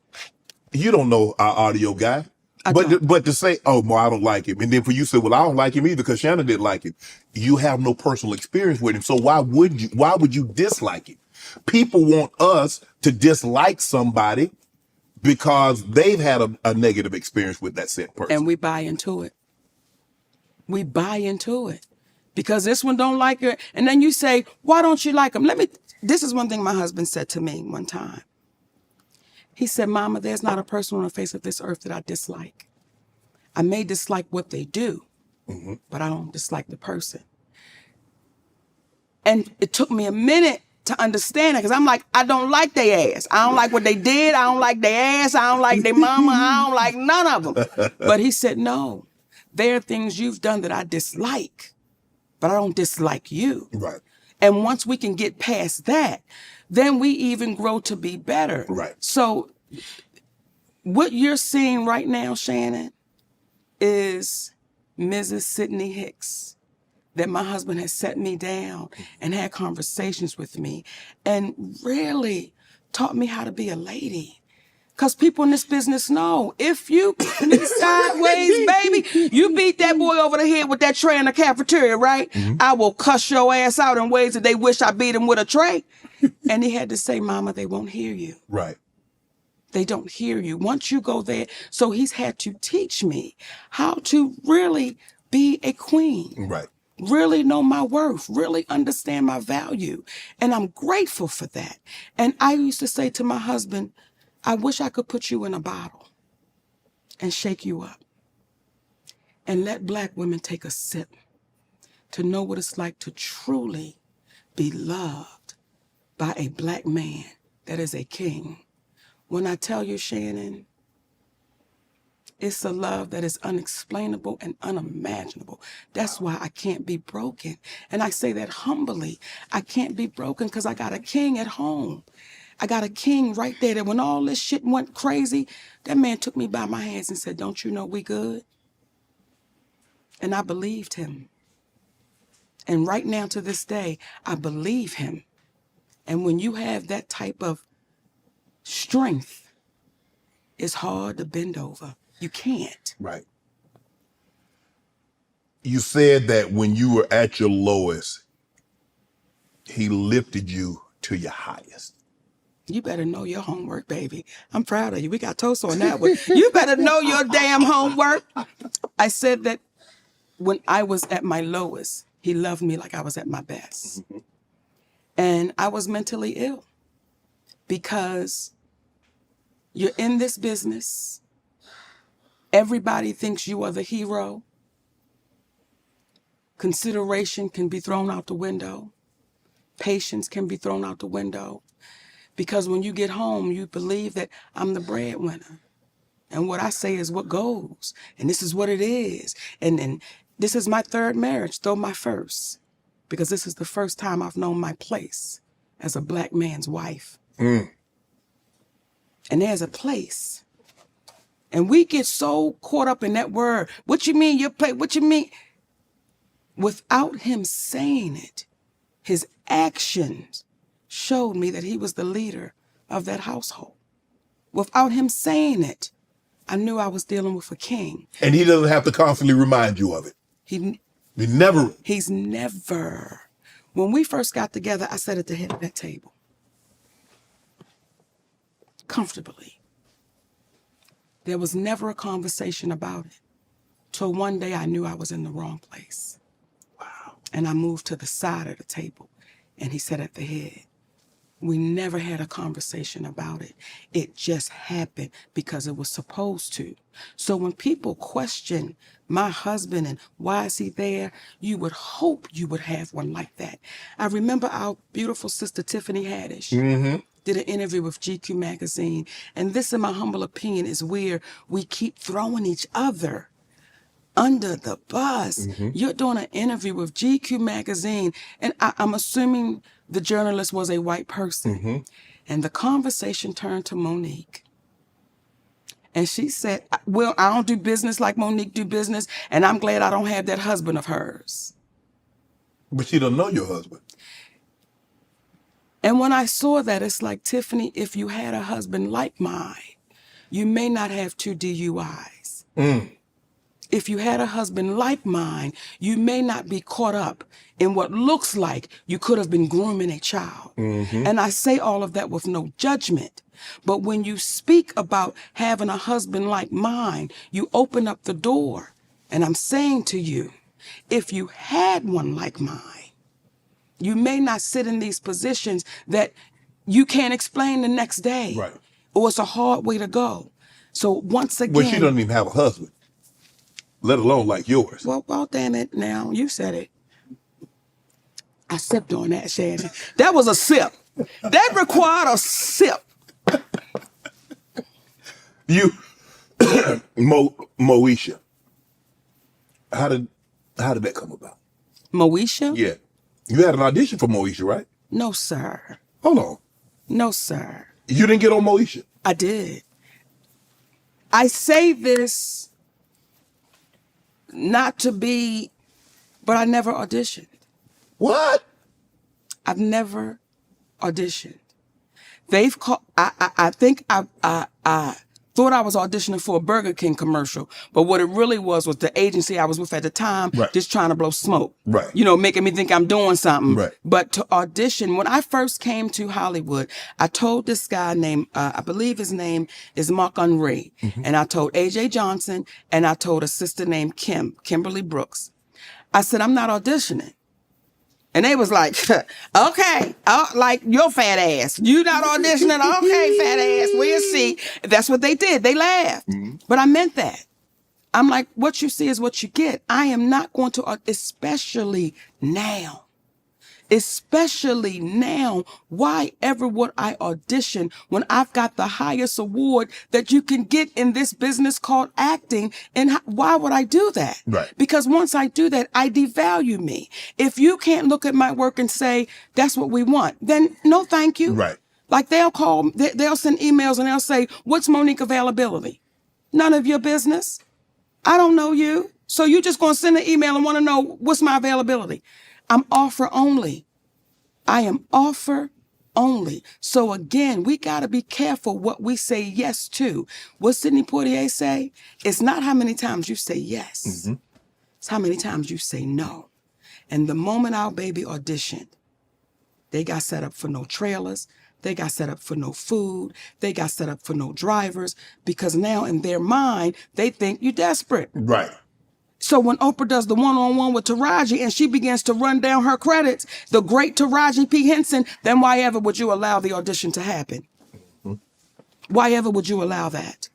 You don't know our audio guy. But to say, oh, Mo, I don't like him. And then for you to say, well, I don't like him either because Shannon didn't like him. You have no personal experience with him. So why would you dislike him? People want us to dislike somebody because they've had a negative experience with that said person. And we buy into it. We buy into it. Because this one don't like her. And then you say, why don't you like him? This is one thing my husband said to me one time. He said, Mama, there's not a person on the face of this earth that I dislike. I may dislike what they do, but I don't dislike the person. And it took me a minute to understand it, because I'm like, I don't like their ass. I don't like what they did. I don't like their ass. I don't like their mama. I don't like none of them. But he said, no, there are things you've done that I dislike, but I don't dislike you. Right. And once we can get past that, then we even grow to be better. Right. So what you're seeing right now, Shannon, is Mrs. Sidney Hicks, that my husband has set me down and had conversations with me and really taught me how to be a lady. Because people in this business know, if you put me sideways, baby, you beat that boy over the head with that tray in the cafeteria, right? I will cuss your ass out in ways that they wish I beat him with a tray. And he had to say, Mama, they won't hear you. Right. They don't hear you. Once you go there, so he's had to teach me how to really be a queen. Right. Really know my worth, really understand my value. And I'm grateful for that. And I used to say to my husband, I wish I could put you in a bottle and shake you up and let black women take a sip to know what it's like to truly be loved by a black man that is a king. When I tell you, Shannon, it's a love that is unexplainable and unimaginable. That's why I can't be broken. And I say that humbly. I can't be broken because I got a king at home. I got a king right there that when all this shit went crazy, that man took me by my hands and said, don't you know we good? And I believed him. And right now to this day, I believe him. And when you have that type of strength, it's hard to bend over. You can't. Right. You said that when you were at your lowest, he lifted you to your highest. You better know your homework, baby. I'm proud of you. We got toast on that one. You better know your damn homework. I said that when I was at my lowest, he loved me like I was at my best. And I was mentally ill because you're in this business. Everybody thinks you are the hero. Consideration can be thrown out the window. Patience can be thrown out the window. Because when you get home, you believe that I'm the breadwinner. And what I say is what goes. And this is what it is. And this is my third marriage, though my first. Because this is the first time I've known my place as a black man's wife. And there's a place. And we get so caught up in that word. What you mean your place? What you mean? Without him saying it, his actions showed me that he was the leader of that household. Without him saying it, I knew I was dealing with a king. And he doesn't have to constantly remind you of it. He's never. When we first got together, I sat at the head of that table. Comfortably. There was never a conversation about it. Till one day I knew I was in the wrong place. Wow. And I moved to the side of the table and he sat at the head. We never had a conversation about it. It just happened because it was supposed to. So when people question my husband and why is he there, you would hope you would have one like that. I remember our beautiful sister Tiffany Haddish did an interview with GQ magazine. And this, in my humble opinion, is where we keep throwing each other under the bus. You're doing an interview with GQ magazine, and I'm assuming the journalist was a white person. And the conversation turned to Monique. And she said, well, I don't do business like Monique do business, and I'm glad I don't have that husband of hers. But she don't know your husband. And when I saw that, it's like, Tiffany, if you had a husband like mine, you may not have 2 DUIs. If you had a husband like mine, you may not be caught up in what looks like you could have been grooming a child. And I say all of that with no judgment. But when you speak about having a husband like mine, you open up the door. And I'm saying to you, if you had one like mine, you may not sit in these positions that you can't explain the next day. Right. Or it's a hard way to go. So once again... Well, she doesn't even have a husband, let alone like yours. Well, damn it now. You said it. I sipped on that, Shannon. That was a sip. That required a sip. You, Moesha, how did that come about? Moesha? Yeah. You had an audition for Moesha, right? No, sir. Hold on. No, sir. You didn't get on Moesha? I did. I say this not to be, but I never auditioned. What? I've never auditioned. They've called, I think I thought I was auditioning for a Burger King commercial, but what it really was the agency I was with at the time, just trying to blow smoke. Right. You know, making me think I'm doing something. Right. But to audition, when I first came to Hollywood, I told this guy named, I believe his name is Mark Unray, and I told AJ Johnson, and I told a sister named Kimberly Brooks. I said, I'm not auditioning. And they was like, okay, like your fat ass. You not auditioning? Okay, fat ass, we'll see. That's what they did. They laughed. But I meant that. I'm like, what you see is what you get. I am not going to, especially now. Especially now, why ever would I audition when I've got the highest award that you can get in this business called acting? And why would I do that? Right. Because once I do that, I devalue me. If you can't look at my work and say, that's what we want, then no, thank you. Right. Like they'll call, they'll send emails and they'll say, what's Monique availability? None of your business. I don't know you. So you're just going to send an email and want to know what's my availability. I'm offer only. I am offer only. So again, we got to be careful what we say yes to. What Sidney Poitier say? It's not how many times you say yes. It's how many times you say no. And the moment our baby auditioned, they got set up for no trailers. They got set up for no food. They got set up for no drivers because now in their mind, they think you're desperate. Right. So when Oprah does the one-on-one with Taraji and she begins to run down her credits, the great Taraji P. Henson, then why ever would you allow the audition to happen? Why ever would you allow that?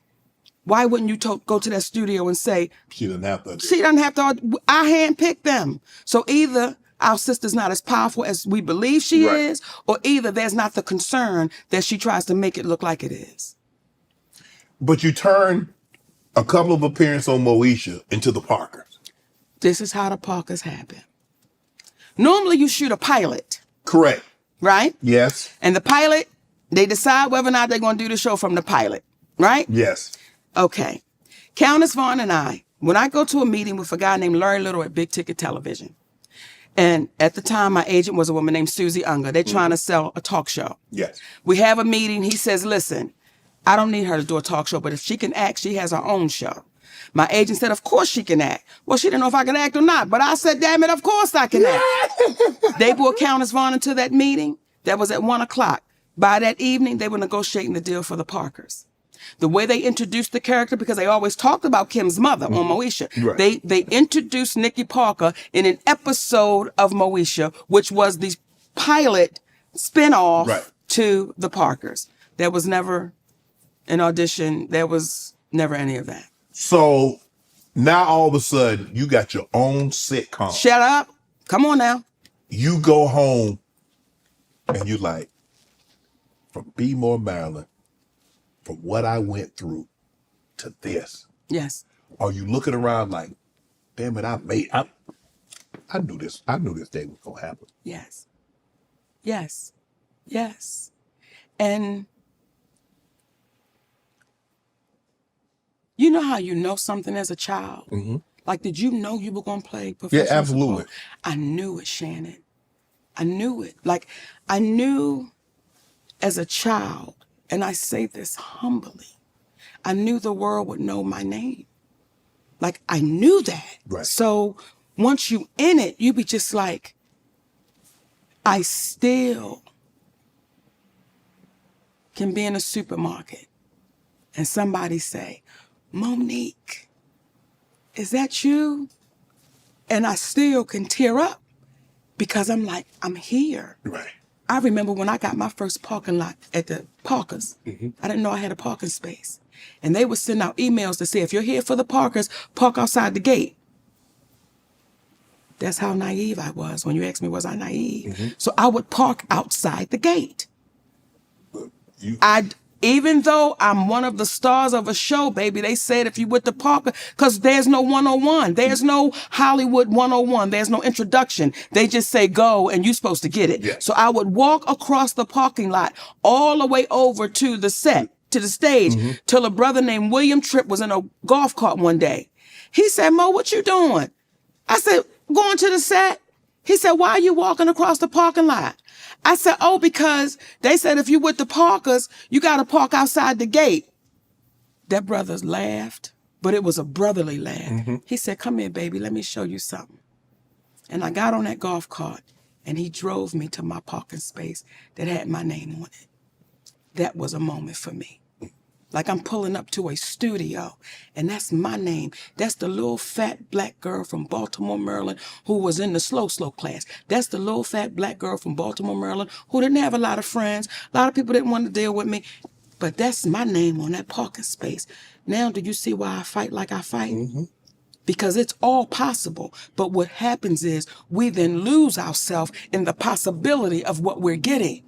Why wouldn't you go to that studio and say, She doesn't have to. She doesn't have to, I handpicked them. So either our sister's not as powerful as we believe she is, or either there's not the concern that she tries to make it look like it is. But you turn a couple of appearances on Moesha into the Parkers. This is how the Parkers happen. Normally you shoot a pilot. Correct. right? Yes. And the pilot, they decide whether or not they're going to do the show from the pilot, right? Yes. Okay. Countess Vaughn and I, when I go to a meeting with a guy named Larry Little at Big Ticket Television, and at the time my agent was a woman named Susie Unger, they're trying to sell a talk show. Yes. We have a meeting. He says, listen, I don't need her to do a talk show, but if she can act, she has her own show. My agent said, of course she can act. Well, she didn't know if I could act or not, but I said, damn it, of course I can act. They brought Countess Vaughn into that meeting. That was at 1:00. By that evening, they were negotiating the deal for the Parkers. The way they introduced the character, because they always talked about Kim's mother on Moesha, Right. they introduced Nikki Parker in an episode of Moesha, which was the pilot spinoff Right. to the Parkers. There was never an audition. There was never any of that. So now all of a sudden you got your own sitcom. Shut up. Come on now. You go home and you like, from Bmore, Maryland, from what I went through to this. Yes. Are you looking around like, damn it, I knew this. I knew this day was gonna happen. Yes. Yes. Yes. And you know how you know something as a child? Mm-hmm. Like, did you know you were going to play professional Yeah, absolutely. football? I knew it, Shannon. I knew it. Like, I knew as a child, and I say this humbly, I knew the world would know my name. Like, I knew that. Right. So once you in it, you be just like, I still can be in a supermarket and somebody say, Monique, is that you? And I still can tear up because I'm like, I'm here. Right. I remember when I got my first parking lot at the Parkers. I didn't know I had a parking space. And they would send out emails to say, if you're here for the Parkers, park outside the gate. That's how naive I was. When you asked me, was I naive? So I would park outside the gate. Even though I'm one of the stars of a show, baby, they said if you with the Parker, because there's no 101. There's no Hollywood 101. There's no introduction. They just say go and you're supposed to get it. Yeah. So I would walk across the parking lot all the way over to the set, to the stage, till a brother named William Tripp was in a golf cart one day. He said, Mo, what you doing? I said, going to the set. He said, why are you walking across the parking lot? I said, oh, because they said if you with the Parkers, you got to park outside the gate. That brother laughed, but it was a brotherly laugh. He said, come here, baby, let me show you something. And I got on that golf cart, and he drove me to my parking space that had my name on it. That was a moment for me. Like I'm pulling up to a studio, and that's my name. That's the little fat black girl from Baltimore, Maryland, who was in the slow class. That's the little fat black girl from Baltimore, Maryland, who didn't have a lot of friends. A lot of people didn't want to deal with me. But that's my name on that parking space. Now, do you see why I fight like I fight? Because it's all possible. But what happens is we then lose ourselves in the possibility of what we're getting.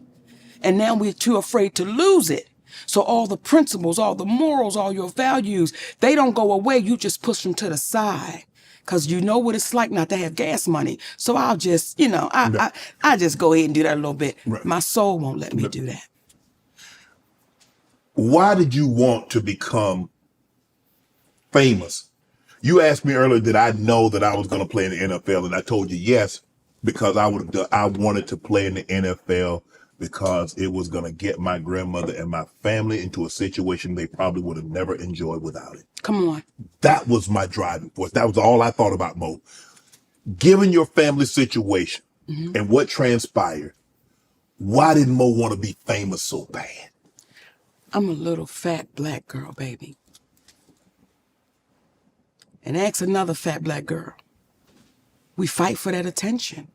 And now we're too afraid to lose it. So all the principles, all the morals, all your values, they don't go away. You just push them to the side because you know what it's like not to have gas money. So I'll just, I just go ahead and do that a little bit. Right. My soul won't let me do that. Why did you want to become famous? You asked me earlier, did I know that I was going to play in the NFL? And I told you yes, because I wanted to play in the NFL because it was going to get my grandmother and my family into a situation they probably would have never enjoyed without it. Come on. That was my driving force. That was all I thought about, Mo. Given your family situation and what transpired, why did Mo want to be famous so bad? I'm a little fat black girl, baby. And ask another fat black girl. We fight for that attention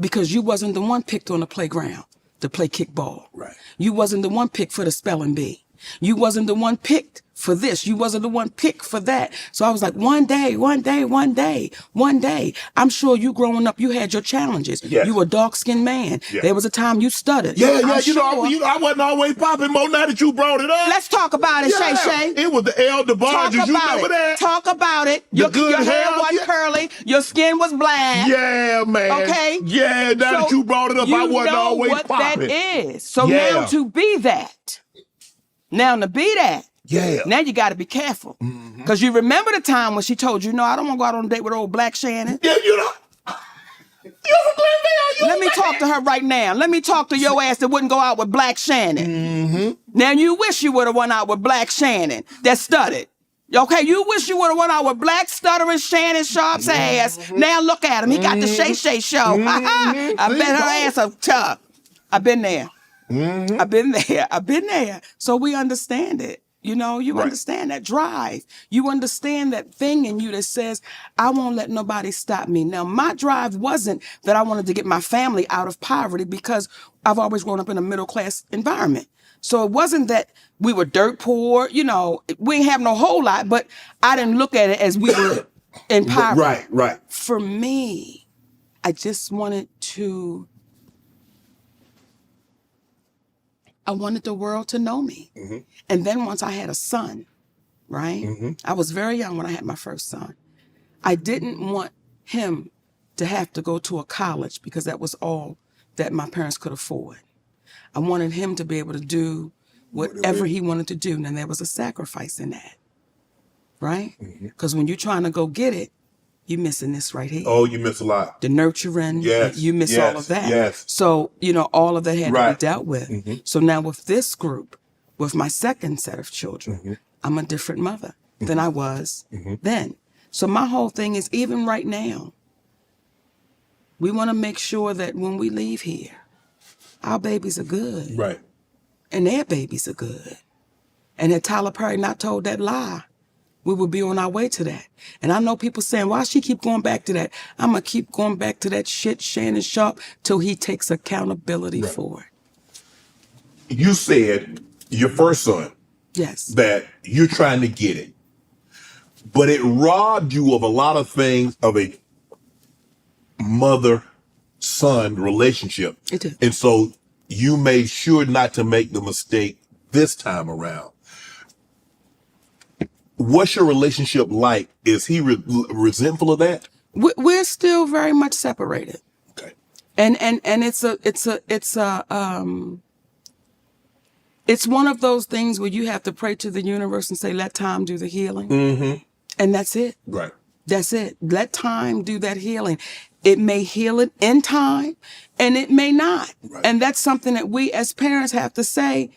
because you wasn't the one picked on the playground to play kickball. Right. You wasn't the one picked for the spelling bee. You wasn't the one picked for this. You wasn't the one picked for that. So I was like, one day, I'm sure you growing up, you had your challenges. Yes. You were a dark-skinned man. Yeah. There was a time you stuttered. Yeah, I'm sure. I wasn't always popping, Mo, now that you brought it up. Let's talk about it, Yeah. Shay Shay. It was the L. Talk DeBarge. You about remember it. that? Talk about it. The Your good hair hair, wasn't yeah. curly, your skin was black. Yeah, man. Okay? Yeah, now that you brought it up, I wasn't know always what popping. that is. So Yeah. now to be that, Yeah. now you got to be careful. Because you remember the time when she told you, no, I don't want to go out on a date with old Black Shannon. Yeah, you know. You from Glenville? Let me talk to her right now. Let me talk to your ass that wouldn't go out with Black Shannon. Now you wish you would have went out with Black Shannon that stuttered. Okay, you wish you would have went out with black stuttering Shannon Sharp's ass. Now look at him. He got the Shay Shay show. I bet her ass up tough. I've been there. I've been there. I've been there. So we understand it. You know, you understand that drive. You understand that thing in you that says, I won't let nobody stop me. Now, my drive wasn't that I wanted to get my family out of poverty because I've always grown up in a middle class environment. So it wasn't that we were dirt poor, you know, we didn't have no whole lot, but I didn't look at it as we were in poverty. Right. For me, I just wanted the world to know me. And then once I had a son, right? I was very young when I had my first son. I didn't want him to have to go to a college because that was all that my parents could afford. I wanted him to be able to do whatever he wanted to do. And there was a sacrifice in that, right? Because when you're trying to go get it, you're missing this right here. Oh, you miss a lot. The nurturing, Yes, you miss yes, all of that. yes. So, you know, all of that had to Right. be dealt with. So now with this group, with my second set of children, I'm a different mother than I was then. So my whole thing is, even right now, we want to make sure that when we leave here, our babies are good. Right. And their babies are good. And had Tyler Perry not told that lie, we would be on our way to that. And I know people saying, why she keep going back to that? I'm going to keep going back to that shit, Shannon Sharp, till he takes accountability for it. You said your first son, Yes. that you're trying to get it, but it robbed you of a lot of things of a mother-son relationship. It did. And so you made sure not to make the mistake this time around. What's your relationship like? Is he resentful of that? We're still very much separated. Okay. And it's one of those things where you have to pray to the universe and say, let time do the healing. And that's it. Right. That's it. Let time do that healing. It may heal it in time and it may not. Right. And that's something that we as parents have to say,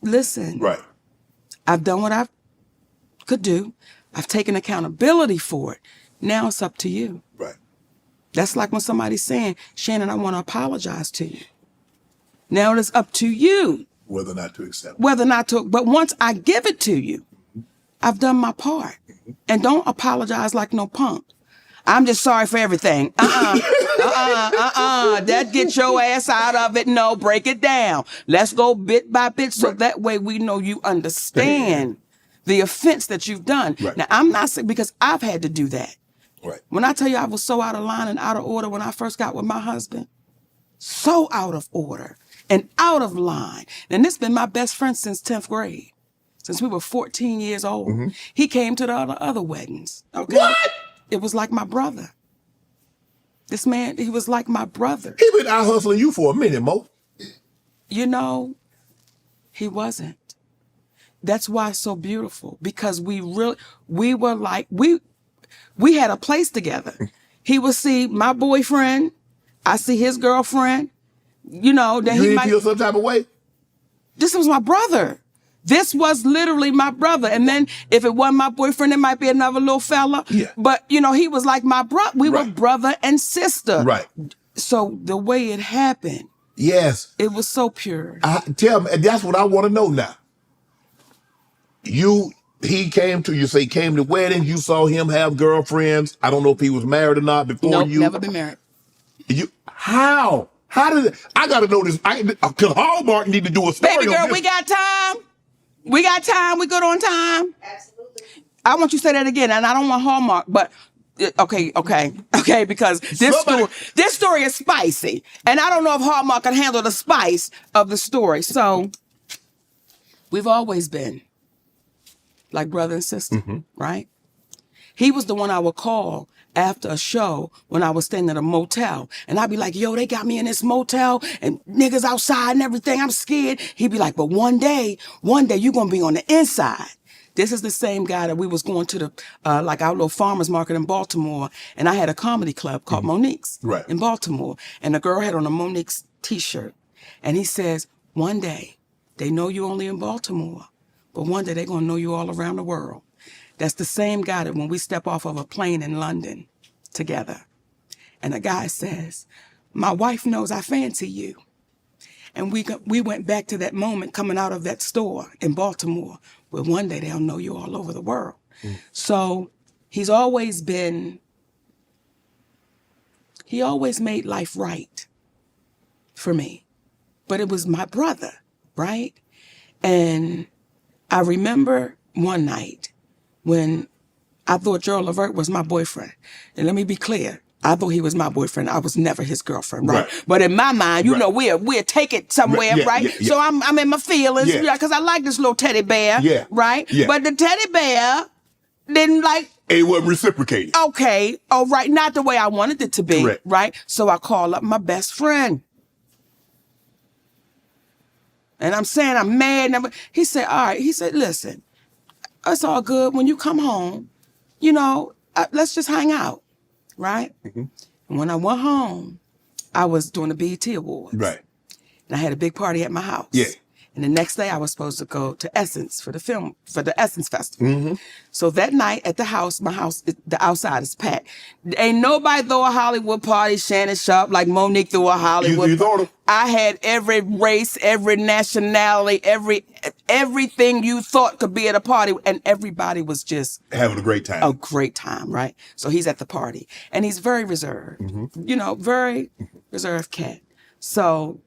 listen, Right. I've done what I could do. I've taken accountability for it. Now it's up to you. Right. That's like when somebody's saying, Shannon, I want to apologize to you. Now it is up to you Whether or not to accept it. whether or not to, but once I give it to you, I've done my part. And don't apologize like no punk. I'm just sorry for everything. That get your ass out of it. No, break it down. Let's go bit by bit so that way we know you understand the offense that you've done. Right. Now, I'm not saying, because I've had to do that. Right. When I tell you I was so out of line and out of order when I first got with my husband, so out of order and out of line. And this has been my best friend since 10th grade, since we were 14 years old. He came to the other weddings. Okay? What? It was like my brother. This man, he was like my brother. He been out hustling you for a minute, Mo. You know, he wasn't. That's why it's so beautiful, because we were like, we had a place together. He would see my boyfriend, I see his girlfriend, you know, then You he didn't might, feel some type of way? this was my brother. This was literally my brother. And then if it wasn't my boyfriend, it might be another little fella. Yeah. But, you know, he was like my brother. We were Right. brother and sister. Right. So the way it happened, Yes. it was so pure. Tell me, and that's what I want to know now. He came to, you say, came to weddings, you saw him have girlfriends. I don't know if he was married or not before Nope, you. never been married. How? How did it? I got to know this. Because Hallmark need to do a story Baby girl, on this. we got time. We got time. We good on time. Absolutely. I want you to say that again, and I don't want Hallmark, but okay, because this story is spicy, and I don't know if Hallmark can handle the spice of the story. So we've always been like brother and sister, right? He was the one I would call after a show when I was staying at a motel. And I'd be like, yo, they got me in this motel and niggas outside and everything. I'm scared. He'd be like, but one day you're going to be on the inside. This is the same guy that we was going to the, like our little farmer's market in Baltimore. And I had a comedy club called Monique's in Baltimore. And the girl had on a Monique's t-shirt. And he says, one day they know you only in Baltimore, but one day they're going to know you all around the world. That's the same guy that when we step off of a plane in London together, and the guy says, my wife knows I fancy you. And we went back to that moment coming out of that store in Baltimore, where one day they'll know you all over the world. So he always made life right for me. But it was my brother, right? And I remember one night when I thought Gerald Levert was my boyfriend. And let me be clear, I thought he was my boyfriend. I was never his girlfriend, right? But in my mind, you know, we'll take it somewhere, right? So I'm in my feelings, because I like this little teddy bear, right? But the teddy bear didn't like... It wasn't reciprocated. Okay, all right, not the way I wanted it to be, right? So I call up my best friend. And I'm saying I'm mad. He said, all right, he said, listen, it's all good. When you come home, you know, let's just hang out, right? And when I went home, I was doing the BET Awards. And I had a big party at my house. And the next day I was supposed to go to Essence for the Essence Festival. So that night at the house, my house, the outside is packed. Ain't nobody throw a Hollywood party, Shannon Sharpe, like Monique threw a Hollywood You thought of? I had every race, every nationality, everything you thought could be at a party, and everybody was just having a great time. A great time, right? So he's at the party, and he's very reserved, you know, very reserved cat. So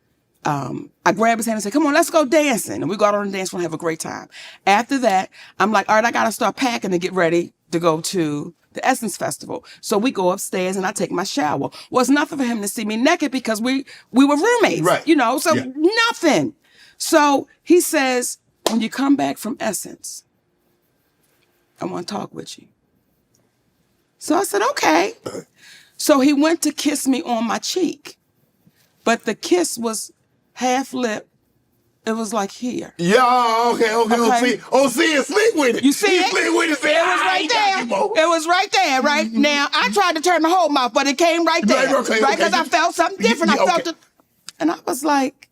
I grabbed his hand and said, come on, let's go dancing. And we go out on the dance floor and have a great time. After that, I'm like, all right, I got to start packing to get ready to go to the Essence Festival. So we go upstairs and I take my shower. Well, it's nothing for him to see me naked because we were roommates, you know, so nothing. So he says, when you come back from Essence, I want to talk with you. So I said, okay. So he went to kiss me on my cheek, but the kiss was half lip. It was like here. Yeah, okay. See, it's slick with it. You see it? Slick with it. It was right there. It was right there, right? Now, I tried to turn the whole mouth, but it came right there. Right? Because I felt something different. I felt it. And I was like,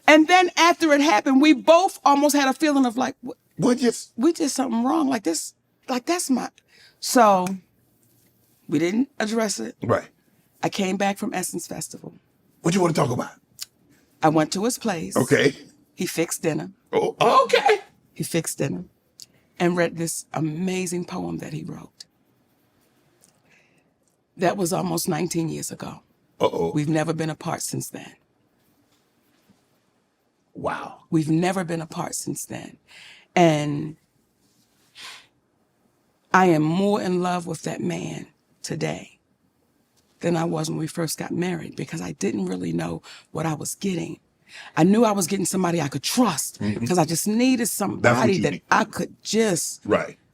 and then after it happened, we both almost had a feeling of like, we did something wrong. Like this, like that's my. So we didn't address it. I came back from Essence Festival. What you want to talk about? I went to his place. He fixed dinner. Oh, okay. He fixed dinner and read this amazing poem that he wrote. That was almost 19 years ago. We've never been apart since then. Wow. We've never been apart since then. And I am more in love with that man today than I was when we first got married because I didn't really know what I was getting. I knew I was getting somebody I could trust because I just needed somebody that I could just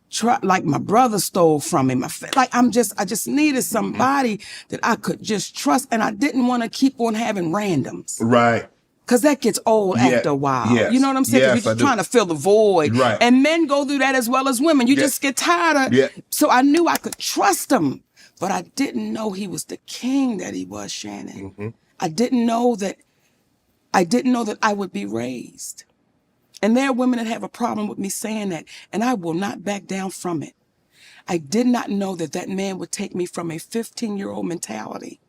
try. Like my brother stole from me. I just needed somebody that I could just trust, and I didn't want to keep on having randoms. Because that gets old after a while. You know what I'm saying? You're just trying to fill the void. And men go through that as well as women. You just get tired of So I knew I could trust him, but I didn't know he was the king that he was, Shannon. I didn't know that I would be raised. And there are women that have a problem with me saying that, and I will not back down from it. I did not know that that man would take me from a 15-year-old mentality.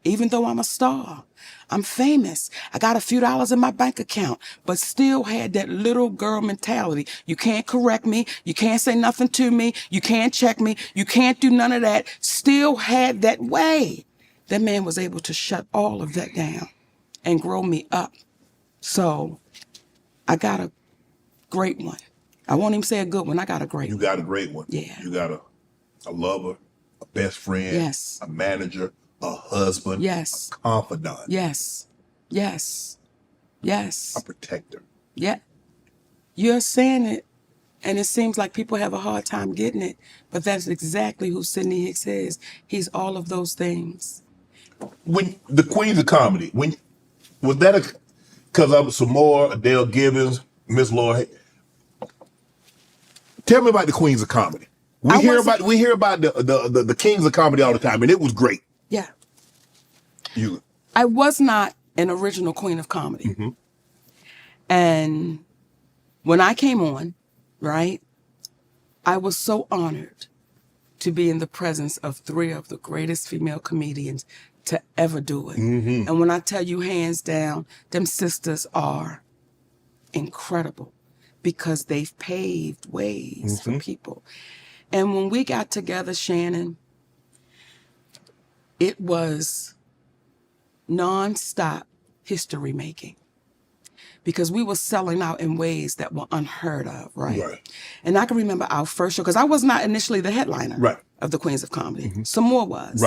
Even though I'm a star, I'm famous, I got a few dollars in my bank account, but still had that little girl mentality. You can't correct me, you can't say nothing to me, you can't check me, you can't do none of that. Still had that way. That man was able to shut all of that down and grow me up. So I got a great one. I won't even say a good one, I got a great one. You got a great one. Yeah. You got a lover, a best friend, a manager, a husband, a confidant. Yes. A protector. Yeah. You're saying it And it seems like people have a hard time getting it, but that's exactly who Sidney Hicks is. He's all of those things. When the Queens of Comedy, was that because I was some more Adele Givens, Miss Laura? Tell me about the Queens of Comedy. We hear about the Kings of Comedy all the time, and it was great. Yeah. You. I was not an original queen of comedy. Mm-hmm. And when I came on, right, I was so honored to be in the presence of 3 of the greatest female comedians to ever do it. Mm-hmm. And when I tell you hands down, them sisters are incredible because they've paved ways for people. And when we got together, Shannon, it was nonstop history making because we were selling out in ways that were unheard of, right? And I can remember our first show, because I was not initially the headliner of the Queens of Comedy. Some more was.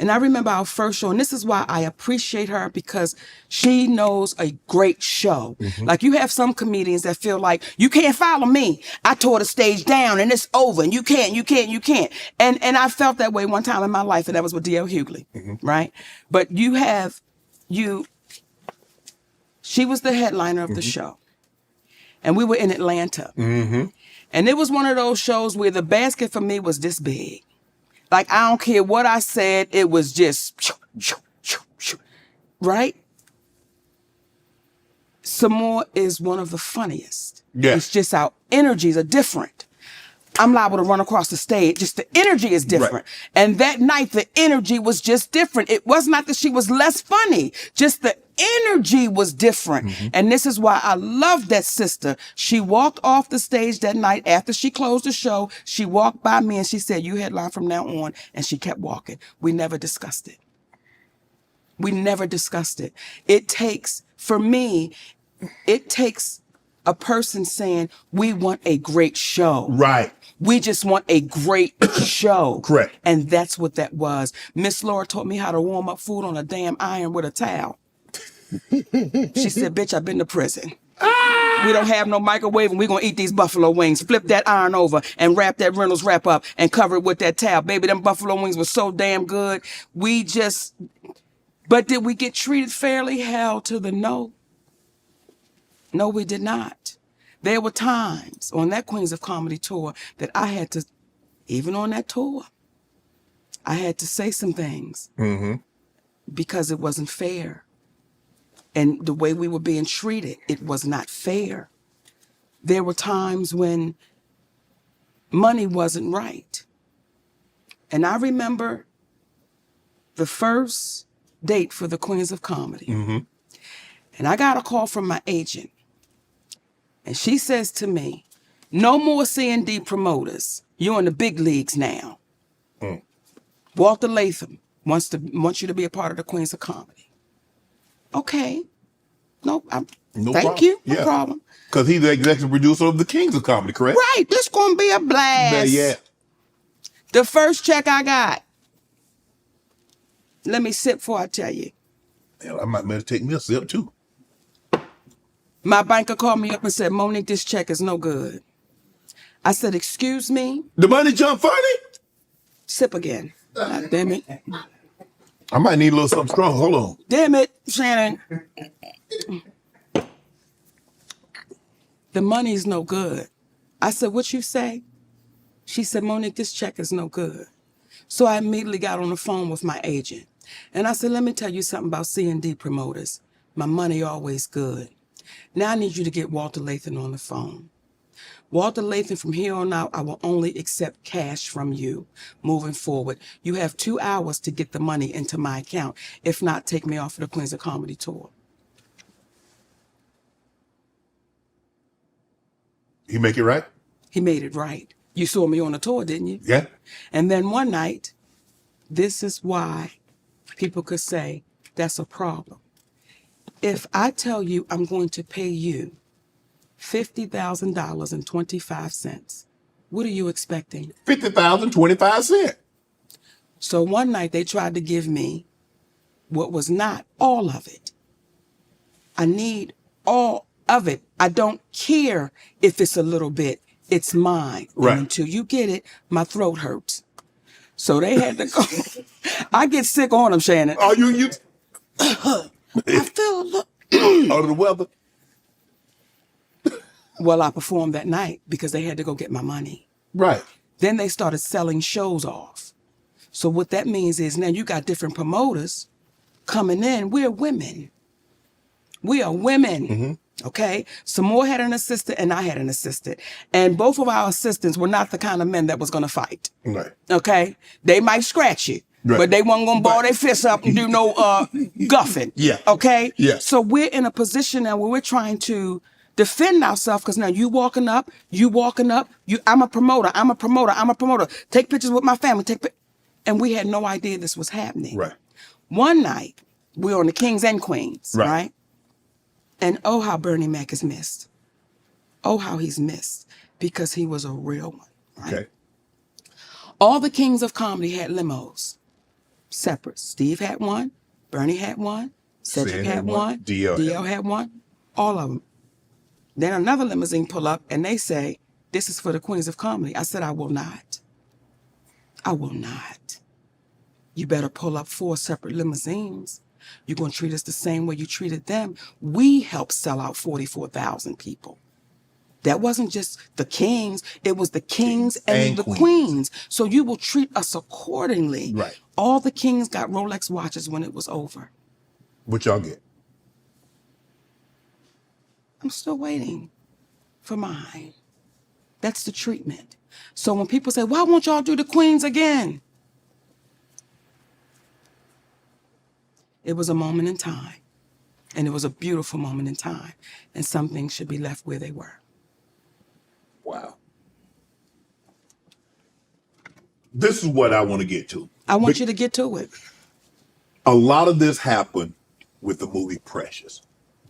And I remember our first show, and this is why I appreciate her, because she knows a great show. Like, you have some comedians that feel like, you can't follow me. I tore the stage down and it's over and you can't. And I felt that way one time in my life, and that was with D.L. Hughley, right? But she was the headliner of the show. And we were in Atlanta. And it was one of those shows where the basket for me was this big. Like, I don't care what I said, it was just, right? Samore is one of the funniest. It's just our energies are different. I'm liable to run across the stage. Just the energy is different. And that night, the energy was just different. It was not that she was less funny. Just the energy was different. And this is why I love that sister. She walked off the stage that night after she closed the show. She walked by me and she said, "You headline from now on." And she kept walking. We never discussed it. It takes, for me, a person saying, "We want a great show." We just want a great show. And that's what that was. Miss Laura taught me how to warm up food on a damn iron with a towel. She said, "Bitch, I've been to prison. We don't have no microwave and we're going to eat these buffalo wings. Flip that iron over and wrap that Reynolds wrap up and cover it with that towel." Baby, them buffalo wings were so damn good. But did we get treated fairly? Hell to the no. No, we did not. There were times on that Queens of Comedy tour that I had to, even on that tour, I had to say some things because it wasn't fair. And the way we were being treated, it was not fair. There were times when money wasn't right. And I remember the first date for the Queens of Comedy. And I got a call from my agent. And she says to me, "No more C&D promoters. You're in the big leagues now. Walter Latham wants you to be a part of the Queens of Comedy." Okay. No thank you. No problem. Because he's the executive producer of the Kings of Comedy, correct? Right. This going to be a blast. Yeah. The first check I got. Let me sip before I tell you. Hell, I might better take me a sip, too. My banker called me up and said, "Monique, this check is no good." I said, "Excuse me?" The money jump funny? Sip again. God damn it. I might need a little something strong. Hold on. Damn it, Shannon. "The money's no good." I said, "What you say?" She said, "Monique, this check is no good." So I immediately got on the phone with my agent. And I said, "Let me tell you something about C&D promoters. My money always good. Now I need you to get Walter Latham on the phone. Walter Latham, from here on out, I will only accept cash from you moving forward. You have 2 hours to get the money into my account. If not, take me off of the Queens of Comedy tour." He make it right? He made it right. You saw me on the tour, didn't you? Yeah. And then one night, this is why people could say that's a problem. If I tell you I'm going to pay you $50,000.25, what are you expecting? 50,000, 25 cents. So one night they tried to give me what was not all of it. I need all of it. I don't care if it's a little bit. It's mine. Right. And until you get it, my throat hurts. So they had to go. I get sick on them, Shannon. Oh, you I feel a little. under the weather? Well, I performed that night because they had to go get my money. Right. Then they started selling shows off. So what that means is now you got different promoters coming in. We're women. We are women. Okay? Samore had an assistant and I had an assistant. And both of our assistants were not the kind of men that was going to fight. Right. Okay? They might scratch you. Right. But they weren't gonna ball their fists up and do no guffing. Yeah. Okay? Yeah. So we're in a position now where we're trying to defend ourselves because now you walking up, I'm a promoter. Take pictures with my family, and we had no idea this was happening. Right. One night, we were on the Kings and Queens, Right. right? And oh, how Bernie Mac is missed. Oh, how he's missed because he was a real one, right? Okay. All the kings of comedy had limos, separate. Steve had one, Bernie had one, Cedric had one, DL had one, all of them. Then another limousine pull up and they say, this is for the queens of comedy. I said, I will not. I will not. You better pull up 4 separate limousines. You're going to treat us the same way you treated them. We helped sell out 44,000 people. That wasn't just the kings, it was the kings and the queens. So you will treat us accordingly. Right. All the kings got Rolex watches when it was over. What y'all get? I'm still waiting for mine. That's the treatment. So when people say, why won't y'all do the queens again? It was a moment in time. And it was a beautiful moment in time. And some things should be left where they were. Wow. This is what I want to get to. I want you to get to it. A lot of this happened with the movie Precious.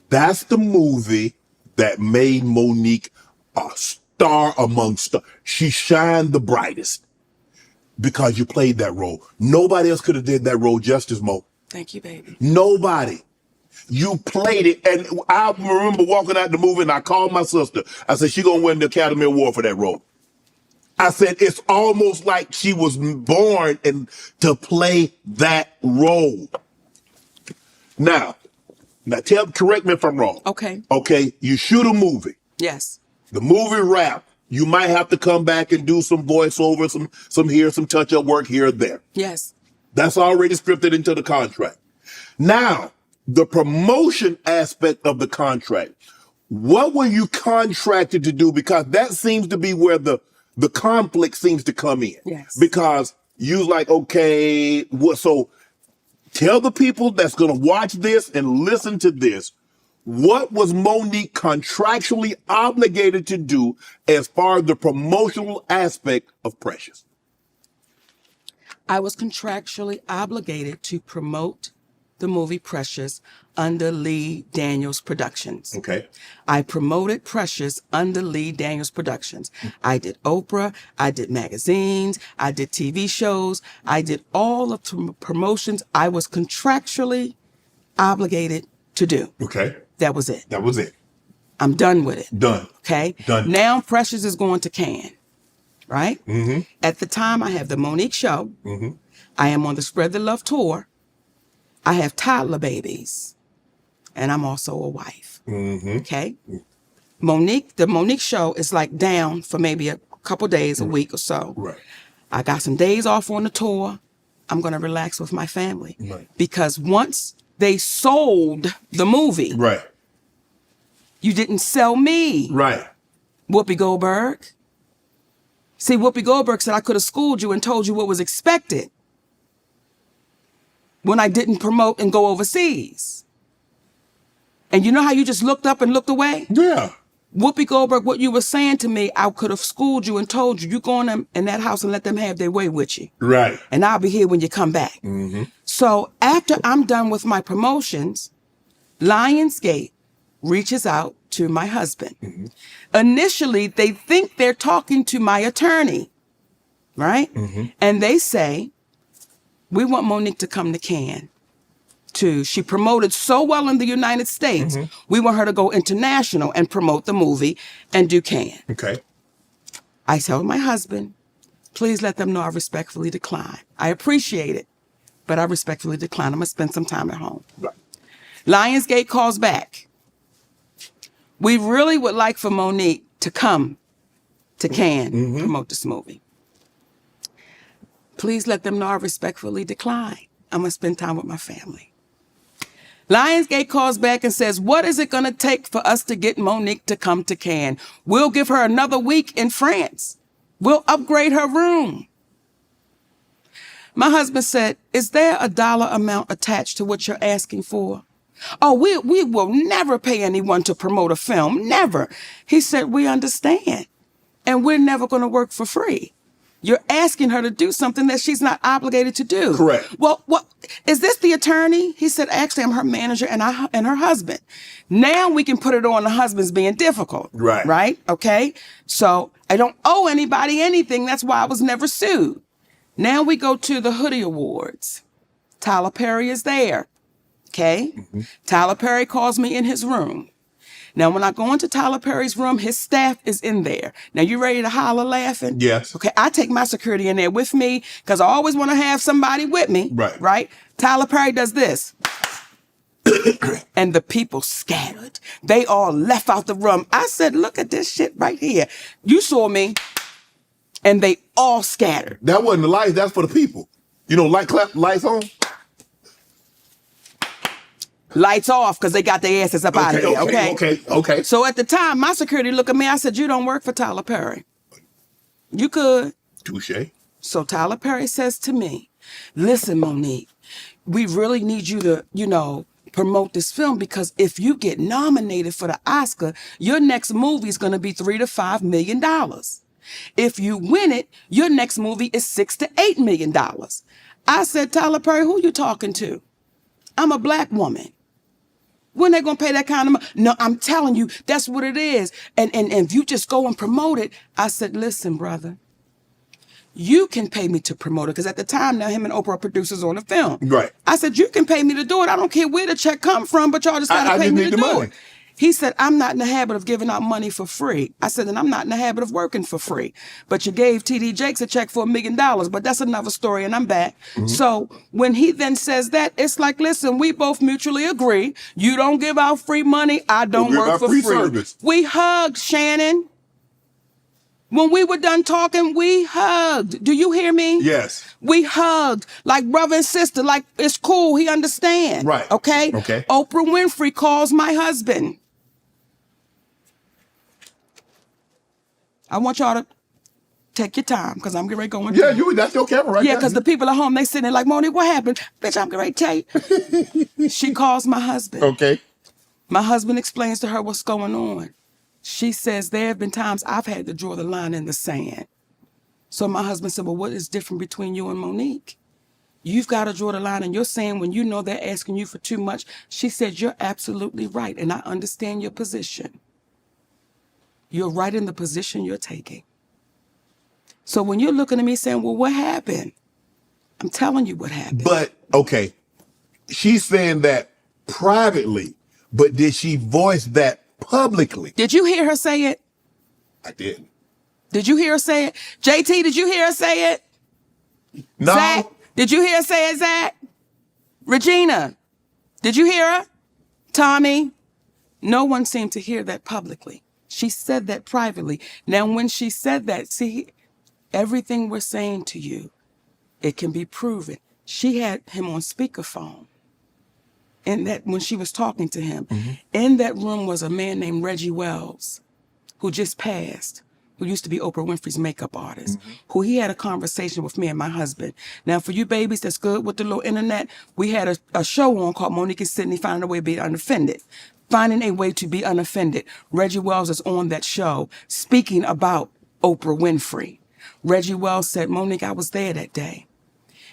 That's the movie that made Monique a star among stars. She shined the brightest because you played that role. Nobody else could have did that role justice, Mo. Thank you, baby. Nobody. You played it. And I remember walking out the movie and I called my sister. I said, she gonna win the Academy Award for that role. I said, it's almost like she was born to play that role. Now correct me if I'm wrong. Okay. Okay, you shoot a movie. Yes. The movie wrap. You might have to come back and do some voiceover, some touch-up work here or there. Yes. That's already scripted into the contract. Now, the promotion aspect of the contract. What were you contracted to do? Because that seems to be where the conflict seems to come in. Yes. Because you like, okay, so tell the people that's going to watch this and listen to this, what was Monique contractually obligated to do as far as the promotional aspect of Precious? I was contractually obligated to promote the movie Precious under Lee Daniels Productions. Okay. I promoted Precious under Lee Daniels Productions. I did Oprah, I did magazines, I did TV shows, I did all of the promotions I was contractually obligated to do. Okay. That was it. That was it. I'm done with it. Done. Okay? Done. Now Precious is going to Cannes, right? Mm-hmm. At the time, I have the Monique Show. Mm-hmm. I am on the Spread the Love tour. I have toddler babies. And I'm also a wife. Mm-hmm. Okay? The Monique Show is like down for maybe a couple days, a week or so. Right. I got some days off on the tour. I'm going to relax with my family. Right. Because once they sold the movie, Right. you didn't sell me. Right. Whoopi Goldberg. See, Whoopi Goldberg said I could have schooled you and told you what was expected when I didn't promote and go overseas. And you know how you just looked up and looked away? Yeah. Whoopi Goldberg, what you were saying to me, I could have schooled you and told you, you go in that house and let them have their way with you. Right. And I'll be here when you come back. Mm-hmm. So after I'm done with my promotions, Lionsgate reaches out to my husband. Mm-hmm. Initially, they think they're talking to my attorney, right? Mm-hmm. And they say, we want Monique to come to Cannes. She promoted so well in the United States. Mm-hmm. We want her to go international and promote the movie and do Cannes. Okay. I tell my husband, please let them know I respectfully decline. I appreciate it, but I respectfully decline. I'm going to spend some time at home. Right. Lionsgate calls back. We really would like for Monique to come to Cannes, promote this movie. Please let them know I respectfully decline. I'm going to spend time with my family. Lionsgate calls back and says, what is it going to take for us to get Monique to come to Cannes? We'll give her another week in France. We'll upgrade her room. My husband said, is there a dollar amount attached to what you're asking for? Oh, we will never pay anyone to promote a film. Never. He said, we understand. And we're never going to work for free. You're asking her to do something that she's not obligated to do. Correct. Well, what is this the attorney? He said, actually, I'm her manager and her husband. Now we can put it on the husband's being difficult. Right. Right? Okay. So I don't owe anybody anything. That's why I was never sued. Now we go to the Hoodie Awards. Tyler Perry is there. Okay. Tyler Perry calls me in his room. Now, when I go into Tyler Perry's room, his staff is in there. Now, you ready to holler laughing? Yes. Okay, I take my security in there with me because I always want to have somebody with me. Right. Right? Tyler Perry does this. And the people scattered. They all left out the room. I said, look at this shit right here. You saw me. And they all scattered. That wasn't the lights. That's for the people. You know, lights on. Lights off because they got their asses up out of there. Okay. So at the time, my security looked at me. I said, you don't work for Tyler Perry. You could. Touche. So Tyler Perry says to me, listen, Monique, we really need you to, promote this film because if you get nominated for the Oscar, your next movie is going to be $3 to $5 million. If you win it, your next movie is $6 to $8 million. I said, Tyler Perry, who you talking to? I'm a black woman. When they gonna pay that kind of money? No, I'm telling you, that's what it is. And if you just go and promote it, I said, listen, brother, you can pay me to promote it. Because at the time, now him and Oprah are producers on the film. Right. I said, you can pay me to do it. I don't care where the check come from, but y'all just gotta pay me to do it. He said, I'm not in the habit of giving out money for free. I said, and I'm not in the habit of working for free. But you gave TD Jakes a check for $1 million, but that's another story, and I'm back. So when he then says that, it's like, listen, we both mutually agree. You don't give out free money, I don't work for free. Service. We hugged, Shannon. When we were done talking, we hugged. Do you hear me? Yes. We hugged like brother and sister, like it's cool, he understands. Right. Okay? Okay. Oprah Winfrey calls my husband. I want y'all to take your time because I'm getting ready to go into That's your camera right Yeah, there. because the people at home, they sitting there like, Monique, what happened? Bitch, I'm getting ready to tell you. She calls my husband. Okay. My husband explains to her what's going on. She says, there have been times I've had to draw the line in the sand. So my husband said, well, what is different between you and Monique? You've got to draw the line, and you're saying when you know they're asking you for too much. She said, you're absolutely right, and I understand your position. You're right in the position you're taking. So when you're looking at me saying, well, what happened? I'm telling you what happened. But, okay, she's saying that privately, but did she voice that publicly? Did you hear her say it? I didn't. Did you hear her say it? JT, did you hear her say it? No. Zach, did you hear her say it, Zach? Regina, did you hear her? Tommy? No one seemed to hear that publicly. She said that privately. Now, when she said that, see, everything we're saying to you, it can be proven. She had him on speakerphone. And that when she was talking to him, in that room was a man named Reggie Wells, who just passed, who used to be Oprah Winfrey's makeup artist, who he had a conversation with me and my husband. Now, for you babies that's good with the little internet, we had a show on called Monique and Sydney Finding a Way to Be Unoffended. Finding a Way to Be Unoffended. Reggie Wells is on that show speaking about Oprah Winfrey. Reggie Wells said, Monique, I was there that day.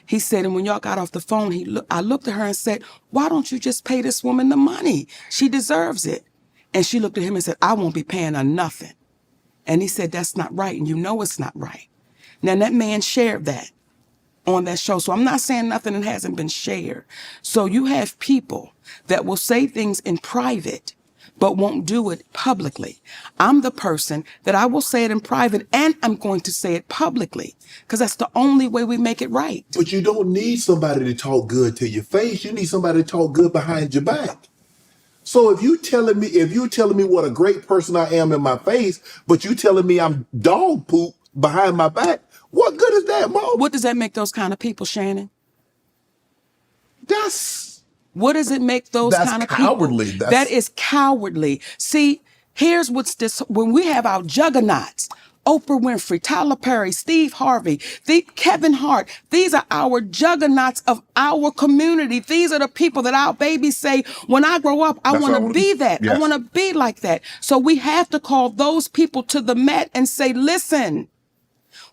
He said, and when y'all got off the phone, I looked at her and said, why don't you just pay this woman the money? She deserves it. And she looked at him and said, I won't be paying her nothing. And he said, that's not right. And you know it's not right. Now, that man shared that on that show. So I'm not saying nothing that hasn't been shared. So you have people that will say things in private, but won't do it publicly. I'm the person that I will say it in private and I'm going to say it publicly because that's the only way we make it right. But you don't need somebody to talk good to your face. You need somebody to talk good behind your back. So if you telling me what a great person I am in my face, but you telling me I'm dog poop behind my back, what good is that, Mo? What does that make those kind of people, Shannon? What does it make those kind of cowardly. people? That is cowardly. See, here's what's this. When we have our juggernauts, Oprah Winfrey, Tyler Perry, Steve Harvey, Kevin Hart, these are our juggernauts of our community. These are the people that our babies say, when I grow up, I want to be that. Yes. I want to be like that. So we have to call those people to the mat and say, listen,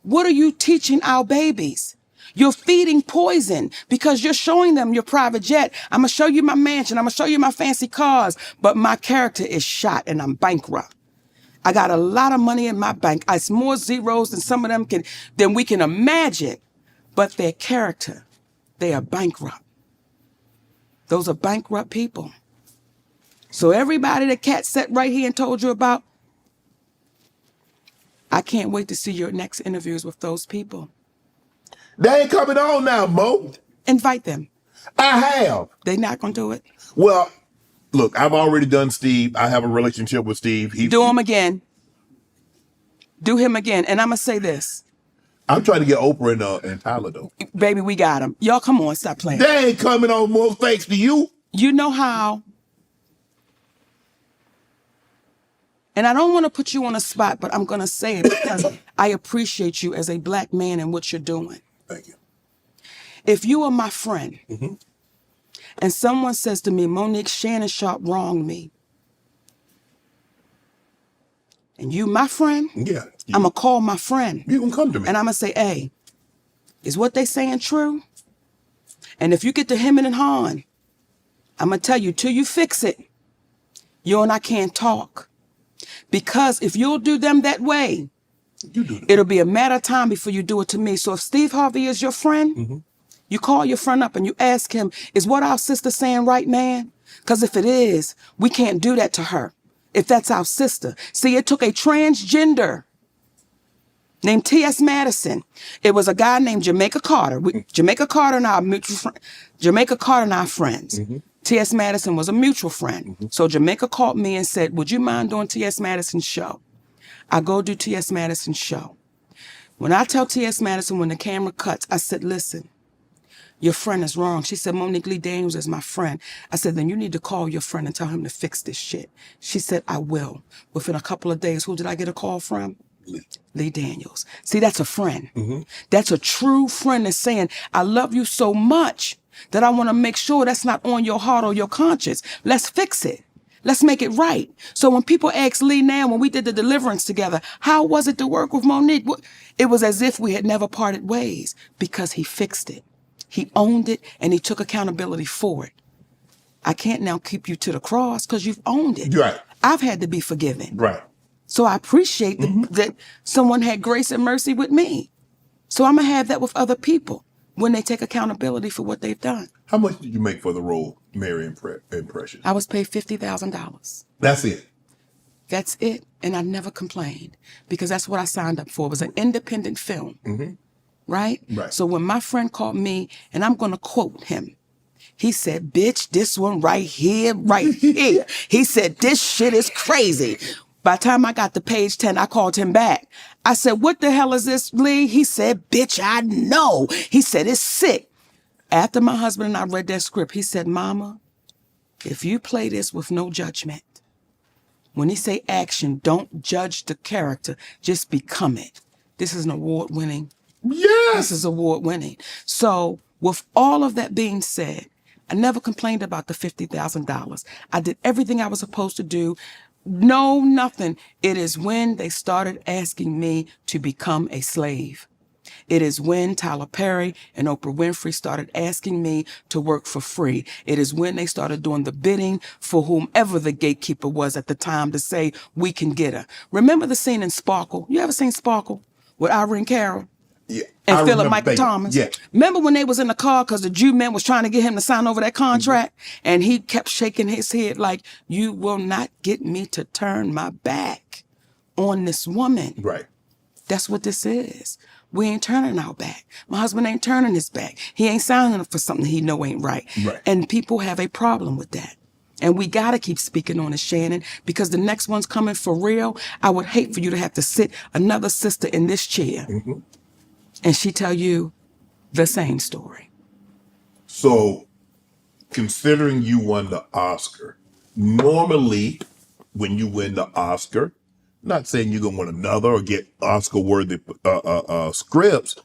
what are you teaching our babies? You're feeding poison because you're showing them your private jet. I'm going to show you my mansion. I'm going to show you my fancy cars, but my character is shot and I'm bankrupt. I got a lot of money in my bank. It's more zeros than some of them than we can imagine, but their character, they are bankrupt. Those are bankrupt people. So everybody that Kat sat right here and told you about, I can't wait to see your next interviews with those people. They ain't coming on now, Mo. Invite them. I have. They're not going to do it. Well, look, I've already done Steve. I have a relationship with Steve. Do him again. Do him again. And I'm going to say this. I'm trying to get Oprah and Tyler, though. Baby, we got him. Y'all, come on, stop playing. They ain't coming on, Mo, thanks to you. You know how. And I don't want to put you on a spot, but I'm going to say it because I appreciate you as a black man and what you're doing. Thank you. If you are my friend and someone says to me, Monique, Shannon Sharpe wronged me, and you my friend, Yeah. I'm going to call my friend. You can come to me. And I'm going to say, hey, is what they saying true? And if you get to hemming and hawing, I'm going to tell you, till you fix it, you and I can't talk. Because if you'll do them that way, it'll be a matter of time before you do it to me. So if Steve Harvey is your friend, you call your friend up and you ask him, is what our sister saying right, man? Because if it is, we can't do that to her. If that's our sister. See, it took a transgender named T.S. Madison. It was a guy named Jamaica Carter. Jamaica Carter and our mutual friend. Jamaica Carter and our friends. T.S. Madison was a mutual friend. So Jamaica called me and said, would you mind doing T.S. Madison's show? I go do T.S. Madison's show. When I tell T.S. Madison, when the camera cuts, I said, listen, your friend is wrong. She said, Monique Lee Daniels is my friend. I said, then you need to call your friend and tell him to fix this shit. She said, I will. Within a couple of days, who did I get a call from? Lee Daniels. See, that's a friend. That's a true friend that's saying, I love you so much that I want to make sure that's not on your heart or your conscience. Let's fix it. Let's make it right. So when people ask Lee now, when we did the deliverance together, how was it to work with Monique? It was as if we had never parted ways because he fixed it. He owned it and he took accountability for it. I can't now keep you to the cross because you've owned it. Right. I've had to be forgiven. Right. So I appreciate that someone had grace and mercy with me. So I'm going to have that with other people when they take accountability for what they've done. How much did you make for the role, Mary and Precious? I was paid $50,000. That's it. That's it. And I never complained because that's what I signed up for. It was an independent film. Right? Right. So when my friend called me, and I'm going to quote him, he said, bitch, this one right here, he said, this shit is crazy. By the time I got to page 10, I called him back. I said, what the hell is this, Lee? He said, bitch, I know. He said, it's sick. After my husband and I read that script, he said, Mama, if you play this with no judgment, when he say action, don't judge the character, just become it. This is an award-winning. Yes. This is award-winning. So with all of that being said, I never complained about the $50,000. I did everything I was supposed to do. No, nothing. It is when they started asking me to become a slave. It is when Tyler Perry and Oprah Winfrey started asking me to work for free. It is when they started doing the bidding for whomever the gatekeeper was at the time to say, we can get her. Remember the scene in Sparkle? You ever seen Sparkle with Irene Cara? Yeah. And I Philip remember Michael thinking, Thomas. Yeah. Remember when they was in the car because the Jew man was trying to get him to sign over that contract? And he kept shaking his head like, you will not get me to turn my back on this woman. Right. That's what this is. We ain't turning our back. My husband ain't turning his back. He ain't signing up for something he know ain't right. Right. And people have a problem with that. And we got to keep speaking on it, Shannon, because the next one's coming for real. I would hate for you to have to sit another sister in this chair and she tell you the same story. So, considering you won the Oscar, normally when you win the Oscar, not saying you're gonna win another or get Oscar-worthy scripts,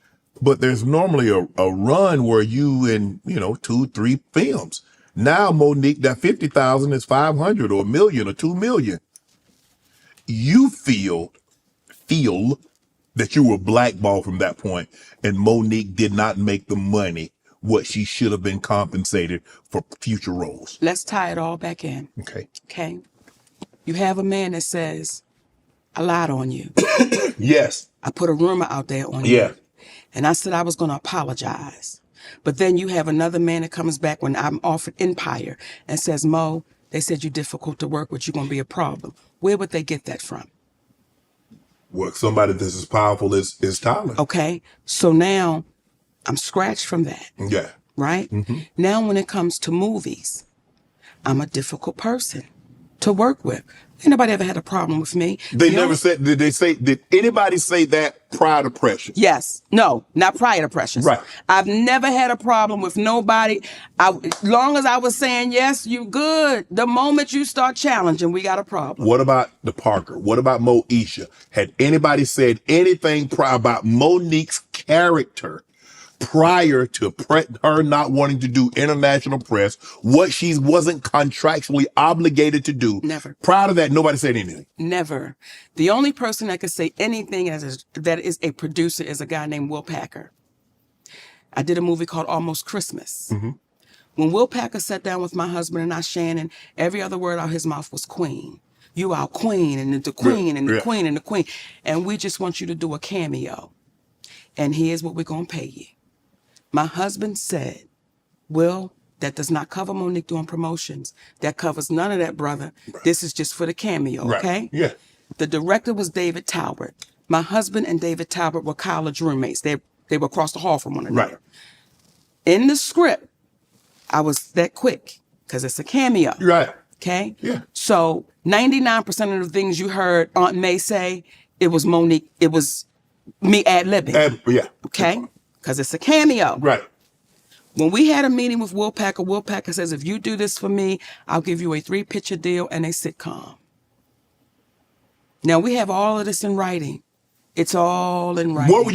but there's normally a run where you in 2-3 films. Now, Monique, that 50,000 is 500 or 1 million or 2 million. You feel that you were blackballed from that point, and Monique did not make the money what she should have been compensated for future roles. Let's tie it all back in. Okay. You have a man that says, I lied on you. Yes. I put a rumor out there on Yeah. you. And I said I was going to apologize. But then you have another man that comes back when I'm offered Empire and says, Mo, they said you're difficult to work with. You're going to be a problem. Where would they get that from? Well, somebody that's as powerful as Tyler. Okay. So now I'm scratched from that. Yeah. Right? Now when it comes to movies, I'm a difficult person to work with. Ain't nobody ever had a problem with me. They never said, did anybody say that prior to Precious? Yes. No, not prior to Precious. Right. I've never had a problem with nobody. As long as I was saying, yes, you good. The moment you start challenging, we got a problem. What about the Parker? What about Moesha? Had anybody said anything prior about Monique's character prior to her not wanting to do international press, what she wasn't contractually obligated to do? Never. Prior to that, nobody said anything. Never. The only person that could say anything that is a producer is a guy named Will Packer. I did a movie called Almost Christmas. When Will Packer sat down with my husband and I, Shannon, every other word out of his mouth was queen. You are queen and the queen and the queen and the queen. And we just want you to do a cameo. And here's what we're going to pay you. My husband said, Will, that does not cover Monique doing promotions. That covers none of that, brother. This is just for the cameo, okay? Yeah. The director was David Talbert. My husband and David Talbert were college roommates. They were across the hall from one another. Right. In the script, I was that quick because it's a cameo. Right. Okay? Yeah. So 99% of the things you heard Aunt May say, it was Monique, it was me ad-libbing. Yeah. Okay? Because it's a cameo. Right. When we had a meeting with Will Packer says, if you do this for me, I'll give you a 3-picture deal and a sitcom. Now we have all of this in writing. It's all in writing. What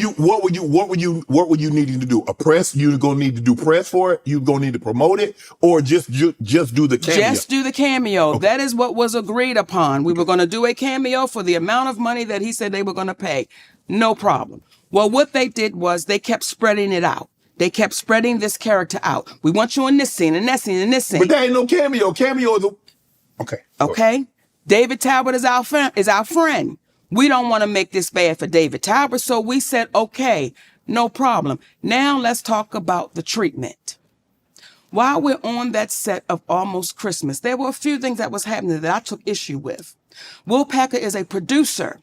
were you needing to do? A press? You gonna need to do press for it? You gonna need to promote it, or just do the cameo? Just do the cameo. Okay. That is what was agreed upon. We were going to do a cameo for the amount of money that he said they were going to pay. No problem. Well, what they did was they kept spreading it out. They kept spreading this character out. We want you in this scene and that scene and this scene. But that ain't no cameo. Cameo is okay. Okay. David Talbot is our friend. We don't want to make this bad for David Talbot, so we said, okay, no problem. Now let's talk about the treatment. While we're on that set of Almost Christmas, there were a few things that was happening that I took issue with. Will Packer is a producer.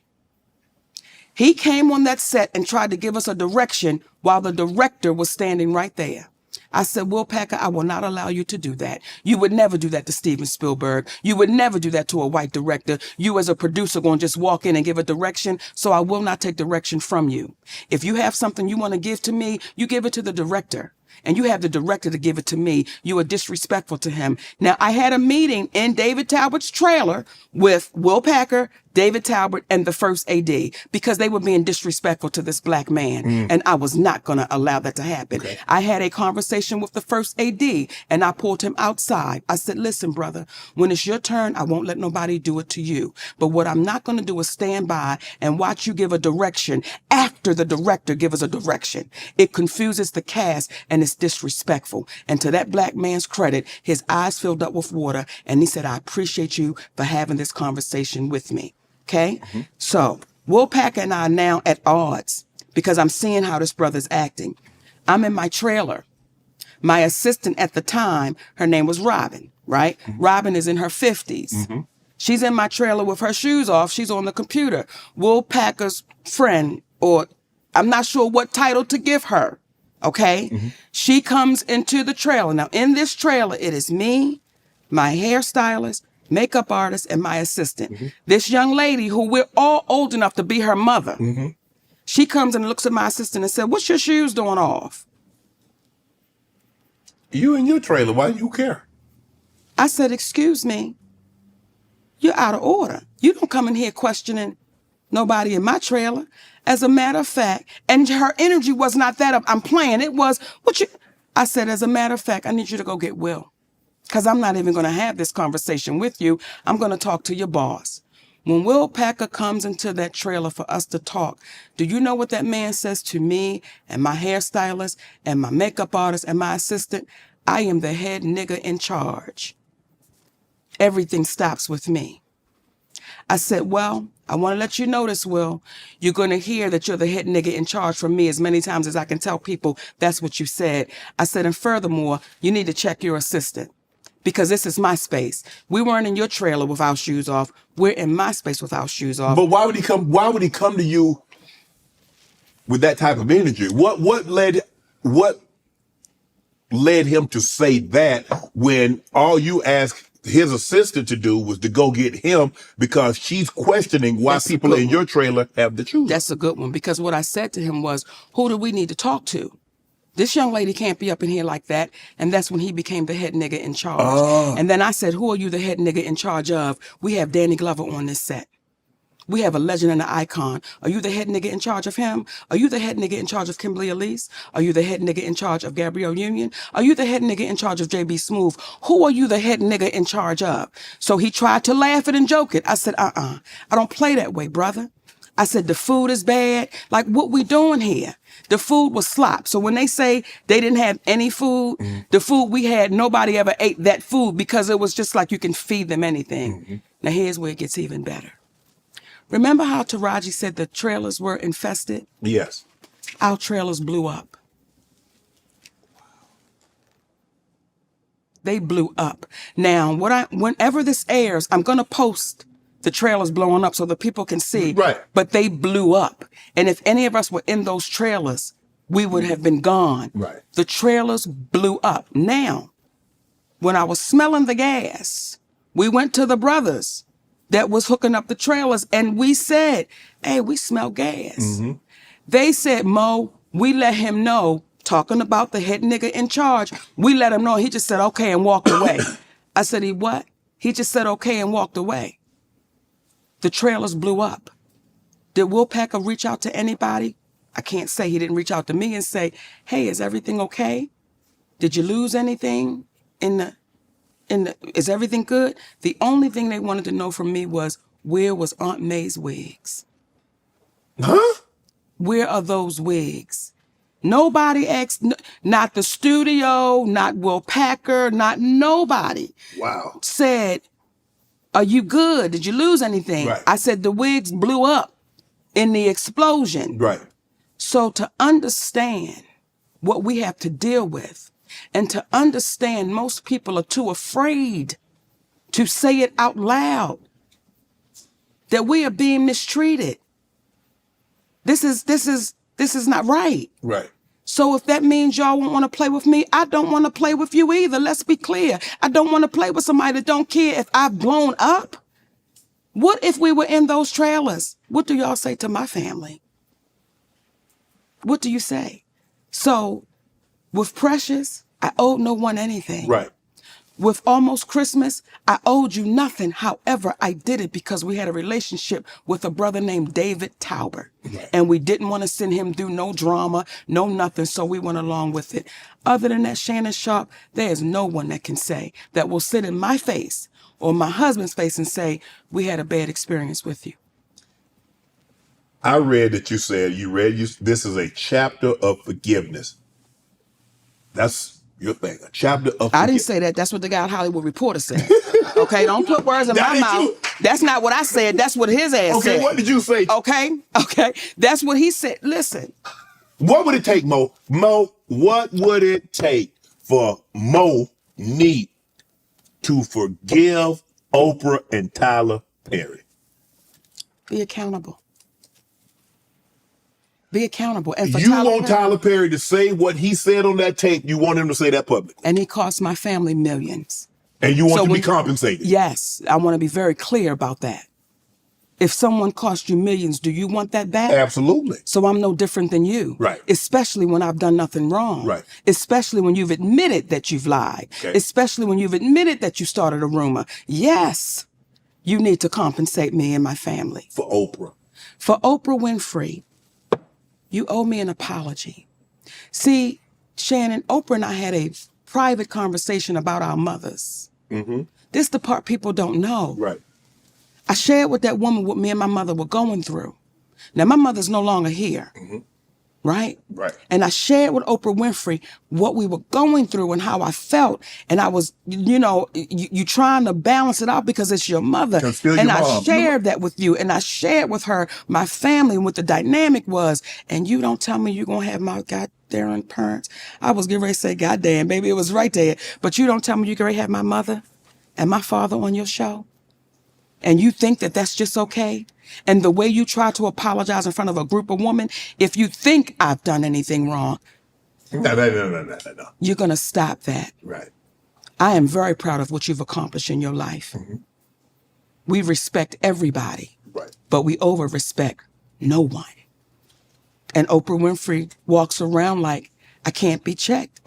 He came on that set and tried to give us a direction while the director was standing right there. I said, Will Packer, I will not allow you to do that. You would never do that to Steven Spielberg. You would never do that to a white director. You as a producer going to just walk in and give a direction, so I will not take direction from you. If you have something you want to give to me, you give it to the director. And you have the director to give it to me. You are disrespectful to him. Now, I had a meeting in David Talbot's trailer with Will Packer, David Talbot, and the first AD because they were being disrespectful to this black man. And I was not going to allow that to happen. Okay. I had a conversation with the first AD and I pulled him outside. I said, listen, brother, when it's your turn, I won't let nobody do it to you. But what I'm not going to do is stand by and watch you give a direction after the director gives us a direction. It confuses the cast and it's disrespectful. And to that black man's credit, his eyes filled up with water and he said, I appreciate you for having this conversation with me. Okay? So Will Packer and I are now at odds because I'm seeing how this brother's acting. I'm in my trailer. My assistant at the time, her name was Robin, right? Robin is in her 50s. She's in my trailer with her shoes off. She's on the computer. Will Packer's friend, or I'm not sure what title to give her, okay? She comes into the trailer. Now, in this trailer, it is me, my hairstylist, makeup artist, and my assistant. This young lady, who we're all old enough to be her mother, she comes and looks at my assistant and said, "What's your shoes doing off?" You in your trailer, why do you care? I said, "Excuse me, you're out of order. You don't come in here questioning nobody in my trailer." As a matter of fact, and her energy was not that of, "I'm playing." It was, I said, "As a matter of fact, I need you to go get Will, because I'm not even going to have this conversation with you. I'm going to talk to your boss." When Will Packer comes into that trailer for us to talk, do you know what that man says to me and my hairstylist and my makeup artist and my assistant? "I am the head nigga in charge. Everything stops with me." I said, "Well, I want to let you know this, Will. You're going to hear that you're the head nigga in charge from me as many times as I can tell people that's what you said." I said, "And furthermore, you need to check your assistant, because this is my space. We weren't in your trailer with our shoes off. We're in my space with our shoes off." But why would he come to you with that type of energy? What led him to say that when all you asked his assistant to do was to go get him because she's questioning why That's a people good in one. your trailer have the shoes? That's a good one, because what I said to him was, "Who do we need to talk to? This young lady can't be up in here like that." And that's when he became the head nigga in charge. And then I said, "Who are you the head nigga in charge of? We have Danny Glover on this set. We have a legend and an icon. Are you the head nigga in charge of him? Are you the head nigga in charge of Kimberly Elise? Are you the head nigga in charge of Gabrielle Union? Are you the head nigga in charge of JB Smooth? Who are you the head nigga in charge of?" So he tried to laugh it and joke it. I said, I don't play that way, brother. I said, "The food is bad. Like, what we doing here?" The food was slop. So when they say they didn't have any food, the food we had, nobody ever ate that food, because it was just like you can feed them anything. Now here's where it gets even better. Remember how Taraji said the trailers were infested? Yes. Our trailers blew up. They blew up. Now, whenever this airs, I'm going to post the trailers blowing up so that people can see. Right. But they blew up. And if any of us were in those trailers, we would have been gone. Right. The trailers blew up. Now, when I was smelling the gas, we went to the brothers that was hooking up the trailers, and we said, "Hey, we smell gas." They said, "Mo, we let him know," talking about the head nigga in charge. "We let him know." He just said, "Okay," and walked away. I said, "He what?" He just said, "Okay," and walked away. The trailers blew up. Did Will Packer reach out to anybody? I can't say. He didn't reach out to me and say, "Hey, is everything okay? Did you lose anything is everything good?" The only thing they wanted to know from me was, where was Aunt May's wigs? Huh? Where are those wigs? Nobody asked, not the studio, not Will Packer, not nobody. Wow. Said, "Are you good? Did you lose anything?" Right. I said, "The wigs blew up in the explosion." Right. So to understand what we have to deal with, and to understand most people are too afraid to say it out loud, that we are being mistreated. This is not right. Right. So if that means y'all won't want to play with me, I don't want to play with you either. Let's be clear. I don't want to play with somebody that don't care if I've blown up. What if we were in those trailers? What do y'all say to my family? What do you say? So with Precious, I owed no one anything. Right. With Almost Christmas, I owed you nothing. However, I did it because we had a relationship with a brother named David Tauber. Right. And we didn't want to send him through no drama, no nothing, so we went along with it. Other than that, Shannon Sharpe, there is no one that can say, that will sit in my face or my husband's face and say, "We had a bad experience with you." I read that you said this is a chapter of forgiveness. That's your thing, a chapter of forgiveness. I didn't say that. That's what the guy at Hollywood Reporter said. Okay, don't put words in my mouth. That's not what I said. That's what his ass said. Okay, what did you say? Okay. That's what he said. Listen. What would it take, Mo? Mo, what would it take for Monique to forgive Oprah and Tyler Perry? Be accountable. Be accountable. And for You want Tyler Perry to say what he said on that tape, you want him to say that publicly. And he cost my family millions. And you want So to be when- compensated. Yes, I want to be very clear about that. If someone cost you millions, do you want that back? Absolutely. So I'm no different than you. Right. Especially when I've done nothing wrong. Right. Especially when you've admitted that you've lied. Okay. Especially when you've admitted that you started a rumor. Yes, you need to compensate me and my family. For Oprah. For Oprah Winfrey, you owe me an apology. See, Shannon, Oprah and I had a private conversation about our mothers. Mm-hmm. This is the part people don't know. Right. I shared with that woman what me and my mother were going through. Now, my mother's no longer here, right? Right. And I shared with Oprah Winfrey what we were going through and how I felt. And I was, you trying to balance it out because it's your mother. 'Cause still And your I mom. shared that with you. And I shared with her my family and what the dynamic was. And you don't tell me you're going to have my goddamn parents. I was getting ready to say, goddamn, baby, it was right there. But you don't tell me you're going to have my mother and my father on your show. And you think that that's just okay? And the way you try to apologize in front of a group of women, if you think I've done anything wrong, No. you're going to stop that. Right. I am very proud of what you've accomplished in your life. We respect everybody, Right. but we over-respect no one. And Oprah Winfrey walks around like, I can't be checked.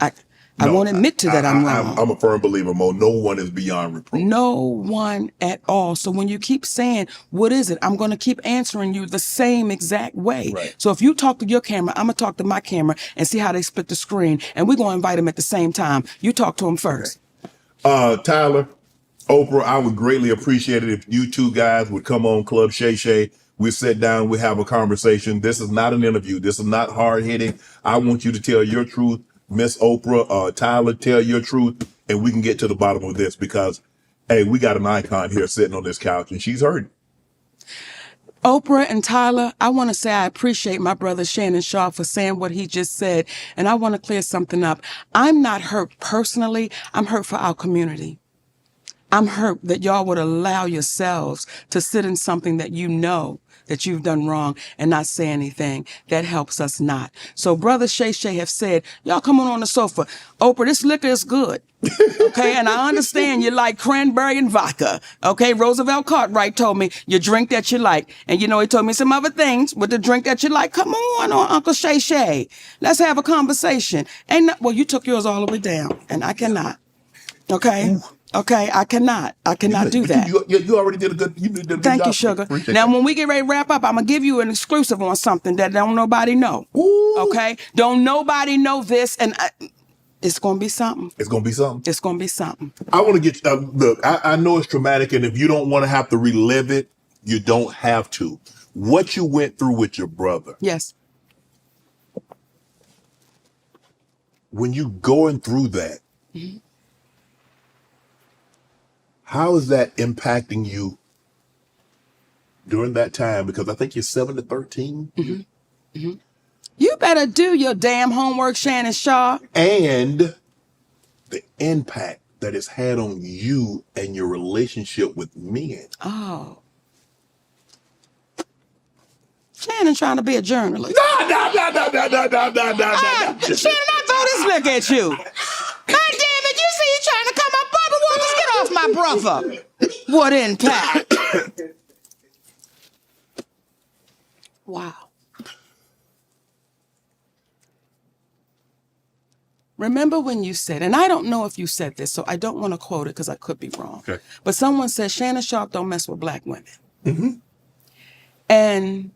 I won't admit to that I'm wrong. I'm a firm believer, Mo. No one is beyond reproach. No one at all. So when you keep saying, what is it? I'm going to keep answering you the same exact way. Right. So if you talk to your camera, I'm going to talk to my camera and see how they split the screen. And we're going to invite them at the same time. You talk to them first. Tyler, Oprah, I would greatly appreciate it if you two guys would come on Club Shay Shay. We sit down, we have a conversation. This is not an interview. This is not hard hitting. I want you to tell your truth. Miss Oprah, Tyler, tell your truth, and we can get to the bottom of this because, hey, we got an icon here sitting on this couch, and she's hurting. Oprah and Tyler, I want to say I appreciate my brother Shannon Sharpe for saying what he just said. And I want to clear something up. I'm not hurt personally. I'm hurt for our community. I'm hurt that y'all would allow yourselves to sit in something that you know that you've done wrong and not say anything. That helps us not. So Brother Shay Shay have said, y'all come on the sofa. Oprah, this liquor is good. Okay, and I understand you like cranberry and vodka. Okay, Roosevelt Cartwright told me you drink that you like. And he told me some other things with the drink that you like. Come on, Uncle Shay Shay. Let's have a conversation. Well, you took yours all the way down, and I cannot. Okay? Okay, I cannot do that. You already did a good. You did a good Thank job. you, sugar. Appreciate Now, that. when we get ready to wrap up, I'm gonna give you an exclusive on something that don't nobody know. Ooh. Okay, don't nobody know this, and it's gonna be something. It's gonna be something. It's gonna be something. I want to get look. I know it's traumatic, and if you don't want to have to relive it, you don't have to. What you went through with your brother, Yes. when you going through that, how is that impacting you during that time? Because I think you're 7 to 13, You better do your damn homework, Shannon Shaw. and the impact that it's had on you and your relationship with men. Oh. Shannon trying to be a journalist. No. Shannon, I throw this look at you. God damn it, you see you trying to come up, Bubba. Well, just get off my brother. What impact? Wow. Remember when you said, and I don't know if you said this, so I don't want to quote it because I could be wrong. Okay. But someone said Shannon Sharpe don't mess with black women. And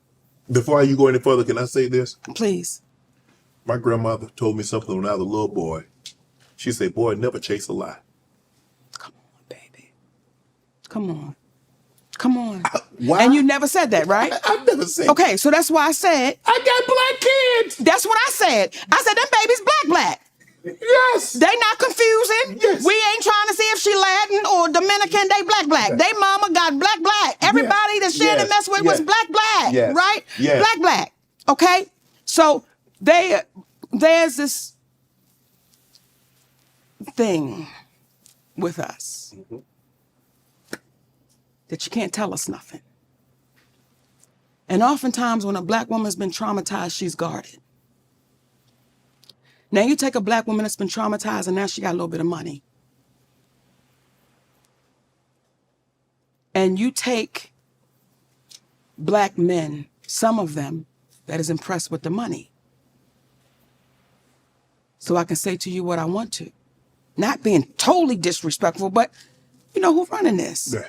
Before you go any further, can I say this? please, My grandmother told me something when I was a little boy. She said, boy, never chase a lie. come on, baby. Come on. Come on. Why? And you never said that, right? I've never said. Okay, so that's why I said, I got black kids. that's what I said. I said, them babies black. Yes. They not confusing. Yes. We ain't trying to see if she Latin or Dominican. They black. They mama got black. that Shannon Yes, messed with yes. was black, Yes, right? yes. Black. Okay? So there's this thing with us that you can't tell us nothing. And oftentimes when a black woman's been traumatized, she's guarded. Now you take a black woman that's been traumatized and now she got a little bit of money. And you take black men, some of them, that is impressed with the money. So I can say to you what I want to. Not being totally disrespectful, but you know who's running this. Yeah.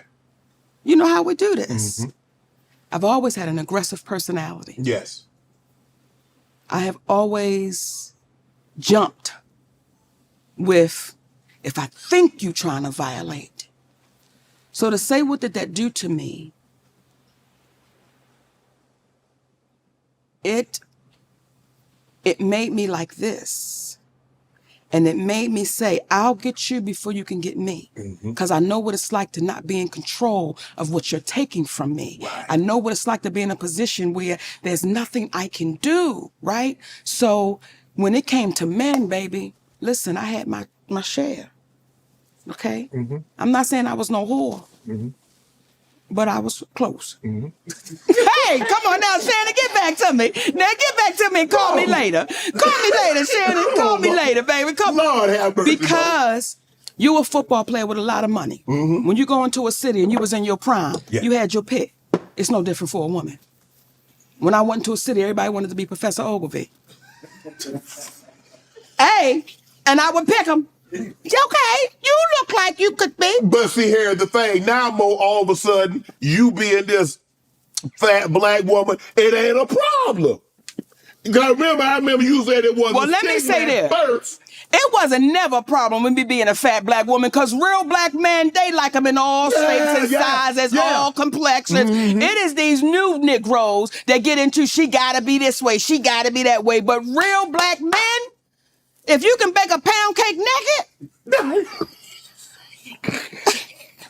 You know how we do this. I've always had an aggressive personality. Yes. I have always jumped with, if I think you trying to violate. So to say what did that do to me, it made me like this. And it made me say, I'll get you before you can get me. Because I know what it's like to not be in control of what you're taking from me. Right. I know what it's like to be in a position where there's nothing I can do, right? So when it came to men, baby, listen, I had my share, okay? I'm not saying I was no whore, but I was close. Hey, come on now, Shannon, get back to me. Now get back to me and call me later. Call me later, Shannon. Call me later, baby. Come Lord have mercy. because you a football player with a lot of money. When you go into a city and you was in your prime, Yeah. you had your pick. It's no different for a woman. When I went to a city, everybody wanted to be Professor Ogilvy. Hey, and I would pick him. Okay, you look like you could be. But see, here's the thing. Now, Mo, all of a sudden, you being this fat black woman, it ain't a problem. Because I remember you said it was Well, a let me stigma say at this. first. It wasn't never a problem with me being a fat black woman because real black men, they like them in all shapes and sizes, all complexions. It is these new Negroes that get into she gotta be this way, she gotta be that way. But real black men, if you can bake a pound cake naked,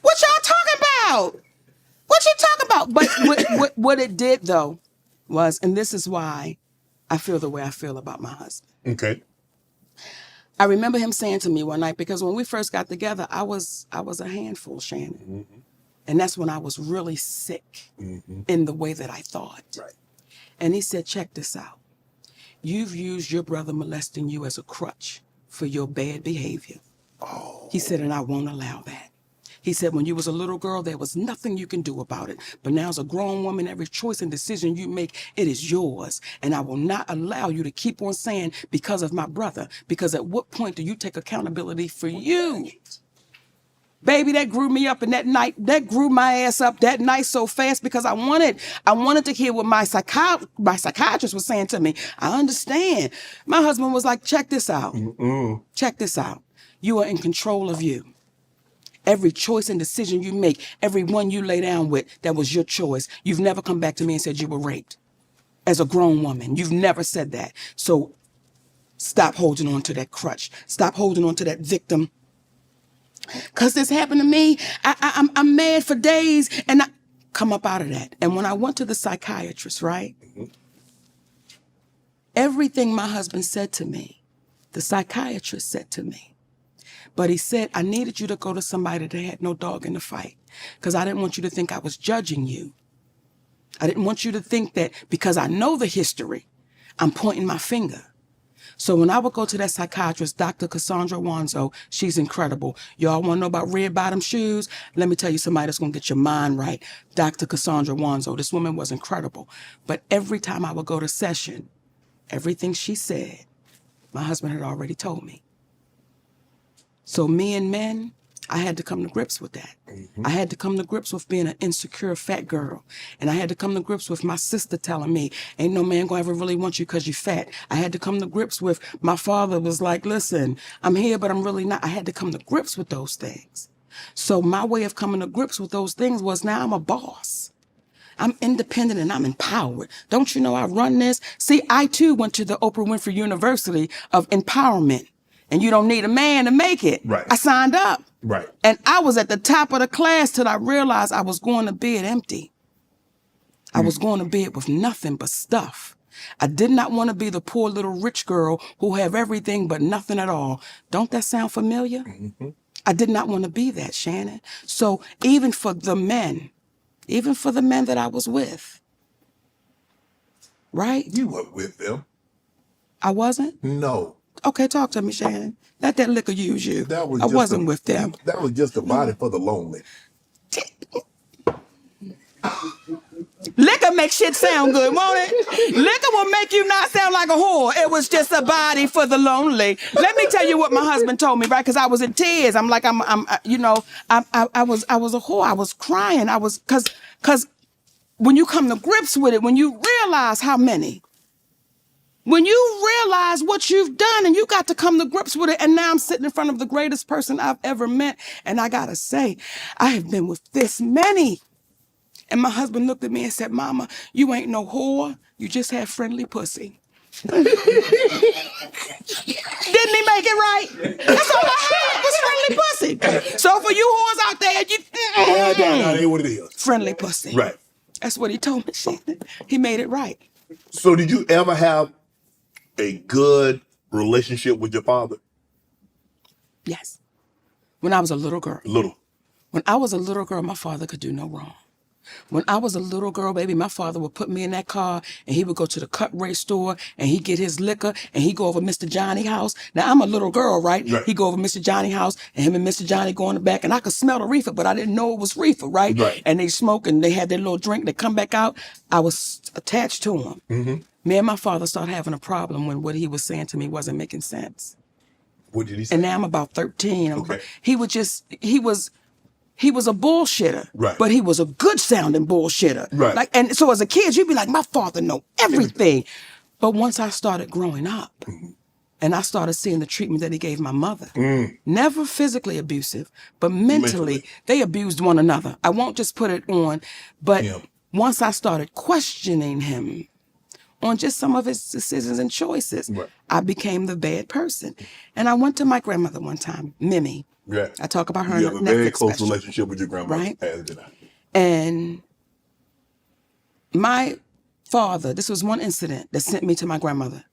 what y'all talking about? What you talking about? But what it did though was, and this is why I feel the way I feel about my husband. Okay. I remember him saying to me one night, because when we first got together, I was a handful, Shannon. And that's when I was really sick in the way that I thought. Right. And he said, check this out. You've used your brother molesting you as a crutch for your bad behavior. Oh. He said, and I won't allow that. He said, when you was a little girl, there was nothing you can do about it. But now as a grown woman, every choice and decision you make, it is yours. And I will not allow you to keep on saying because of my brother. Because at what point do you take accountability for you? Baby, that grew me up, and that grew my ass up that night so fast because I wanted to hear what my psychiatrist was saying to me. I understand. My husband was like, check this out. Check this out. You are in control of you. Every choice and decision you make, every one you lay down with, that was your choice. You've never come back to me and said you were raped. As a grown woman, you've never said that. So stop holding on to that crutch. Stop holding on to that victim. Because this happened to me. I'm mad for days, and I come up out of that. And when I went to the psychiatrist, right? Everything my husband said to me, the psychiatrist said to me. But he said, I needed you to go to somebody that had no dog in the fight because I didn't want you to think I was judging you. I didn't want you to think that because I know the history, I'm pointing my finger. So when I would go to that psychiatrist, Dr. Cassandra Wanzo, she's incredible. Y'all want to know about red bottom shoes? Let me tell you somebody that's going to get your mind right. Dr. Cassandra Wanzo, this woman was incredible. But every time I would go to session, everything she said, my husband had already told me. So me and men, I had to come to grips with that. I had to come to grips with being an insecure fat girl. And I had to come to grips with my sister telling me, ain't no man gonna ever really want you because you fat. I had to come to grips with my father was like, listen, I'm here, but I'm really not. I had to come to grips with those things. So my way of coming to grips with those things was now I'm a boss. I'm independent and I'm empowered. Don't you know I run this? See, I too went to the Oprah Winfrey University of Empowerment. And you don't need a man to make it. Right. I signed up. Right. And I was at the top of the class till I realized I was going to bed empty. I was going to bed with nothing but stuff. I did not want to be the poor little rich girl who have everything but nothing at all. Don't that sound familiar? I did not want to be that, Shannon. So even for the men that I was with, right? You weren't with them. I wasn't? No. Okay, talk to me, Shannon. Let that liquor use you. I wasn't with them. That was just a body for the lonely. Liquor makes shit sound good, won't it? Liquor will make you not sound like a whore. It was just a body for the lonely. Let me tell you what my husband told me, right? Because I was in tears. I'm like, I was a whore. I was crying. Because when you come to grips with it, when you realize when you realize what you've done and you got to come to grips with it, and now I'm sitting in front of the greatest person I've ever met, and I gotta say, I have been with this many. And my husband looked at me and said, Mama, you ain't no whore. You just have friendly pussy. Didn't he make it right? That's all I had was friendly pussy. So for you whores out there, That ain't what it is. friendly pussy. Right. That's what he told me, Shannon. He made it right. So did you ever have a good relationship with your father? Yes. When I was a little girl. When I was a little girl, my father could do no wrong. When I was a little girl, baby, my father would put me in that car and he would go to the cut rate store and he'd get his liquor and he'd go over Mr. Johnny's house. Now, I'm a little girl, right? He'd go over Mr. Johnny's house and him and Mr. Johnny go in the back and I could smell the reefer, but I didn't know it was reefer, right? And they smoke and they had their little drink. They come back out. I was attached to him. Mm-hmm. Me and my father started having a problem when what he was saying to me wasn't making sense. What did he say? And now I'm about 13. He was a bullshitter, but he was a good sounding bullshitter. Like, and so as a kid, you'd be like, my father know everything. But once I started growing up and I started seeing the treatment that he gave my mother, never physically abusive, but mentally, they abused one another. I won't just put it on, but once I started questioning him on just some of his decisions and choices, I became the bad person. And I went to my grandmother one time, Mimi. I talk about her in you the have a very Netflix close special, relationship with your grandmother, right? as did I. And my father, this was one incident that sent me to my grandmother,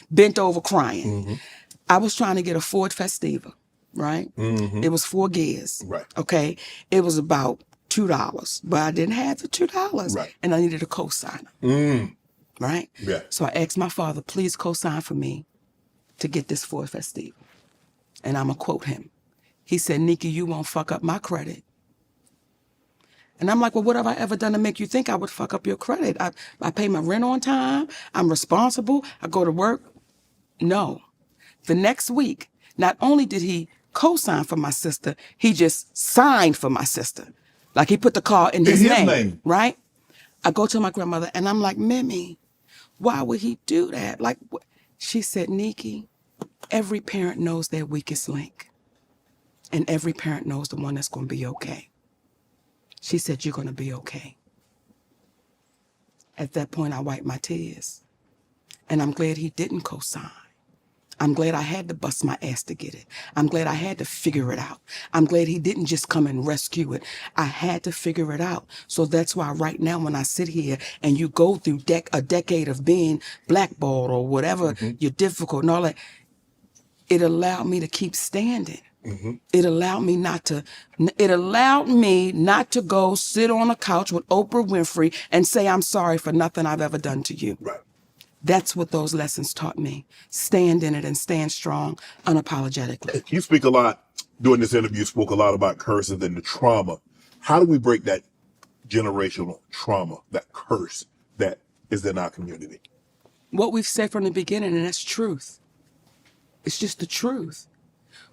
bent over crying. I was trying to get a Ford Festiva, right? It was 4 gears, okay? It was about $2, but I didn't have the $2, and I needed a co-signer, right? So I asked my father, please co-sign for me to get this Ford Festiva. And I'm going to quote him. He said, Nikki, you won't fuck up my credit. And I'm like, well, what have I ever done to make you think I would fuck up your credit? I pay my rent on time. I'm responsible. I go to work. No. The next week, not only did he co-sign for my sister, he just signed for my sister. Like he put the car in his name, right? I go to my grandmother and I'm like, Mimi, why would he do that? Like, she said, Nikki, every parent knows their weakest link. And every parent knows the one that's going to be okay. She said, you're going to be okay. At that point, I wiped my tears. And I'm glad he didn't co-sign. I'm glad I had to bust my ass to get it. I'm glad I had to figure it out. I'm glad he didn't just come and rescue it. I had to figure it out. So that's why right now when I sit here and you go through a decade of being blackballed or whatever, you're difficult and all that, it allowed me to keep standing. It allowed me not to go sit on a couch with Oprah Winfrey and say, I'm sorry for nothing I've ever done to you. That's what those lessons taught me. Stand in it and stand strong, unapologetically. You speak a lot, during this interview, you spoke a lot about curses and the trauma. How do we break that generational trauma, that curse that is in our community? What we've said from the beginning, and that's truth. It's just the truth.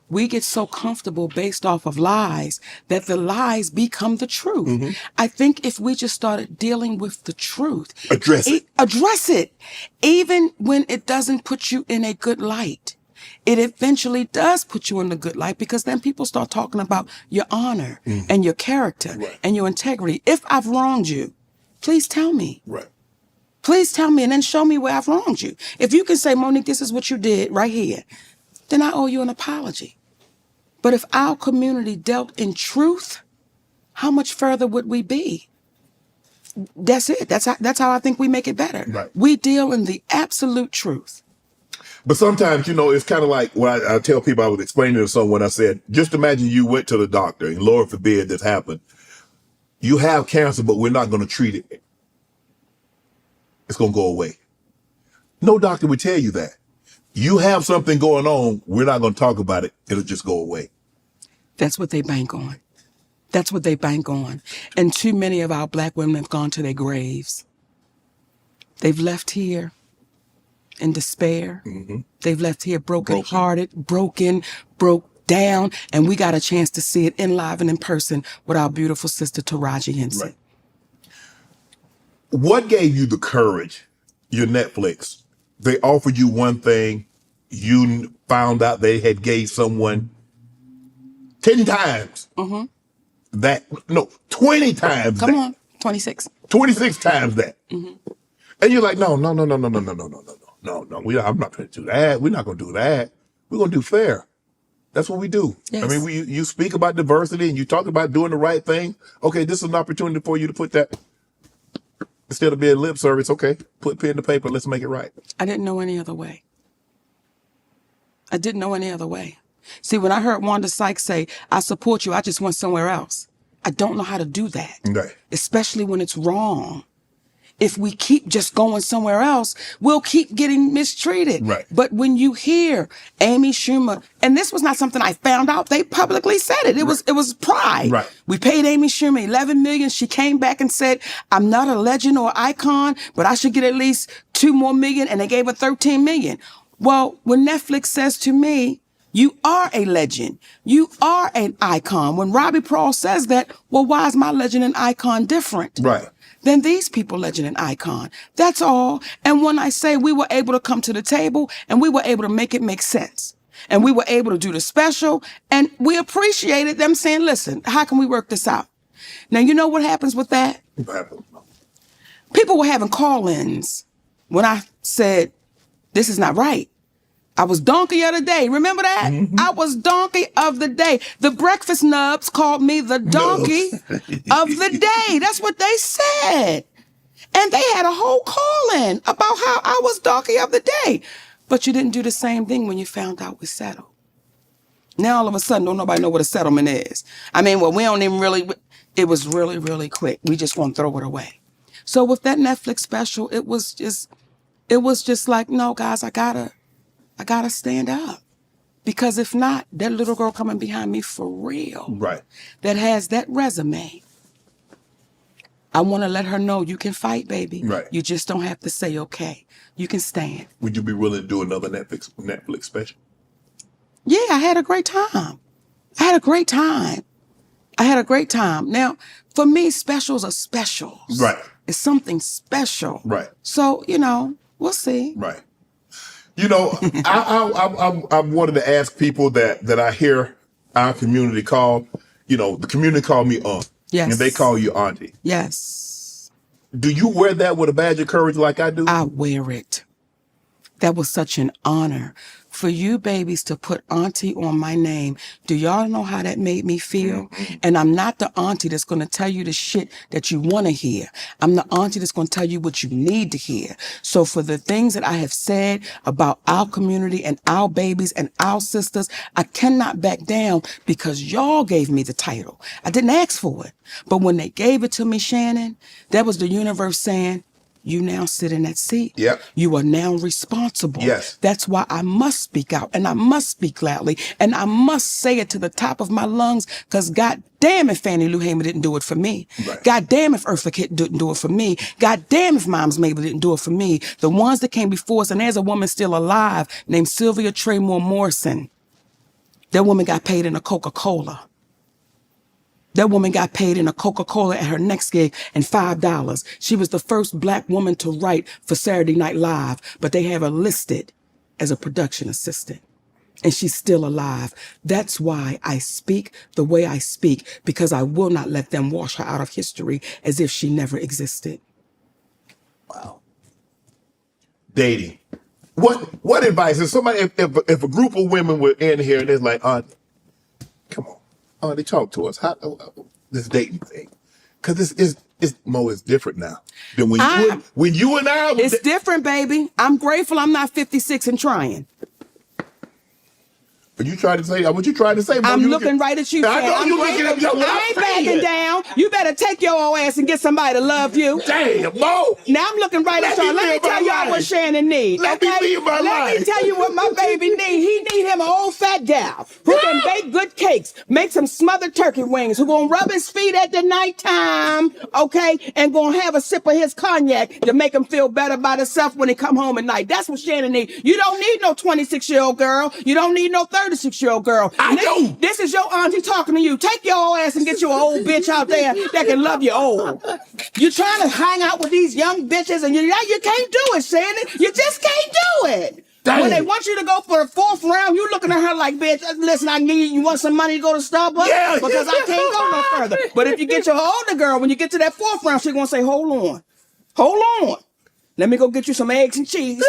We get so comfortable based off of lies that the lies become the truth. I think if we just started dealing with the truth. Address it. Even when it doesn't put you in a good light. It eventually does put you in a good light because then people start talking about your honor and your character and your integrity. If I've wronged you, please tell me. Please tell me and then show me where I've wronged you. If you can say, Monique, this is what you did right here, then I owe you an apology. But if our community dealt in truth, how much further would we be? that's it. That's how I think we make it better. Right. We deal in the absolute truth. But sometimes, it's kind of like when I tell people, I was explaining to someone, I said, just imagine you went to the doctor, and Lord forbid this happened. You have cancer, but we're not going to treat it. It's going to go away. No doctor would tell you that. You have something going on, we're not going to talk about it. It'll just go away. That's what they bank on. That's what they bank on. And too many of our Black women have gone to their graves. They've left here in despair. Mm-hmm. They've left here broken-hearted, broke down, and we got a chance to see it in live and in person with our beautiful sister Taraji Henson. Right. What gave you the courage? Your Netflix. They offered you one thing. You found out they had gave someone 10 times. Mm-hmm. 20 times Come that. on, 26. 26 times that. Mm-hmm. And you're like, no. I'm not going to do that. We're not going to do that. We're going to do fair. That's what we do. Yes. I mean, you speak about diversity and you talk about doing the right thing. Okay, this is an opportunity for you to put that, instead of being lip service, okay, put pen to paper, let's make it right. I didn't know any other way. I didn't know any other way. See, when I heard Wanda Sykes say, I support you, I just went somewhere else. I don't know how to do that. Right. Especially when it's wrong. If we keep just going somewhere else, we'll keep getting mistreated. Right. But when you hear Amy Schumer, and this was not something I found out, they publicly said it. It was pride. Right. We paid Amy Schumer $11 million. She came back and said, I'm not a legend or icon, but I should get at least $2 more million, and they gave her $13 million. Well, when Netflix says to me, you are a legend. You are an icon. When Robbie Pearl says that, well, why is my legend and icon different? Right. Than these people, legend and icon. That's all. And when I say we were able to come to the table and we were able to make it make sense, and we were able to do the special, and we appreciated them saying, listen, how can we work this out? Now, you know what happens with that? What happened? People were having call-ins when I said, this is not right. I was donkey of the day. Remember that? Mm-hmm. I was donkey of the day. The breakfast nubs called me the donkey of the day. That's what they said. And they had a whole call-in about how I was donkey of the day. But you didn't do the same thing when you found out we settled. Now all of a sudden, don't nobody know what a settlement is. I mean, well, we don't even really, it was really, really quick. We just want to throw it away. So with that Netflix special, it was just like, no, guys, I gotta stand up. Because if not, that little girl coming behind me for real, right, that has that resume, I want to let her know you can fight, baby. Right. You just don't have to say, okay, you can stand. Would you be willing to do another Netflix special? Yeah, I had a great time. Now, for me, specials are specials. Right. It's something special. Right. So, we'll see. Right. I wanted to ask people that I hear our community call, the community call me aunt. Yes. And they call you auntie. Yes. Do you wear that with a badge of courage like I do? I wear it. That was such an honor. For you babies to put auntie on my name, do y'all know how that made me feel? Mm-hmm. And I'm not the auntie that's going to tell you the shit that you want to hear. I'm the auntie that's going to tell you what you need to hear. So for the things that I have said about our community and our babies and our sisters, I cannot back down because y'all gave me the title. I didn't ask for it. But when they gave it to me, Shannon, that was the universe saying, you now sit in that seat. Yep. You are now responsible. Yes. That's why I must speak out and I must speak loudly and I must say it to the top of my lungs because God damn if Fannie Lou Hamer didn't do it for me. Right. God damn if Eartha Kitt didn't do it for me. God damn if Moms Mabel didn't do it for me. The ones that came before us, and there's a woman still alive named Sylvia Traymore Morrison. That woman got paid in a Coca-Cola. That woman got paid in a Coca-Cola at her next gig and $5. She was the first Black woman to write for Saturday Night Live, but they have her listed as a production assistant. And she's still alive. That's why I speak the way I speak, because I will not let them wash her out of history as if she never existed. Wow. Dating. What advice? If somebody, if a group of women were in here and it's like, come on. They talk to us. How this dating thing? Because It's different now than when you and I. It's different, baby. I'm grateful I'm not 56 and trying. What you trying to say? What you trying to say? Mo? I'm looking right at you. I know you looking at me. I ain't backing down. You better take your old ass and get somebody to love you. Damn, Mo. Now I'm looking right at y'all. Let me tell y'all what Shannon needs. Let me live my life. Let me tell you what my baby needs. He need him an old fat gal who can bake good cakes, make some smothered turkey wings, who gonna rub his feet at the nighttime, okay, and gonna have a sip of his cognac to make him feel better about himself when he come home at night. That's what Shannon needs. You don't need no 26-year-old girl. You don't need no 36-year-old girl. I do. This is your auntie talking to you. Take your old ass and get you an old bitch out there that can love you old. You trying to hang out with these young bitches and you can't do it, Shannon. You just can't do it. Dang. When they want you to go for the 4th round, you looking at her like, bitch, listen, you want some money to go to Starbucks? Yeah. Because I can't go no further. But if you get your older girl, when you get to that 4th round, she's going to say, hold on. Let me go get you some eggs and cheese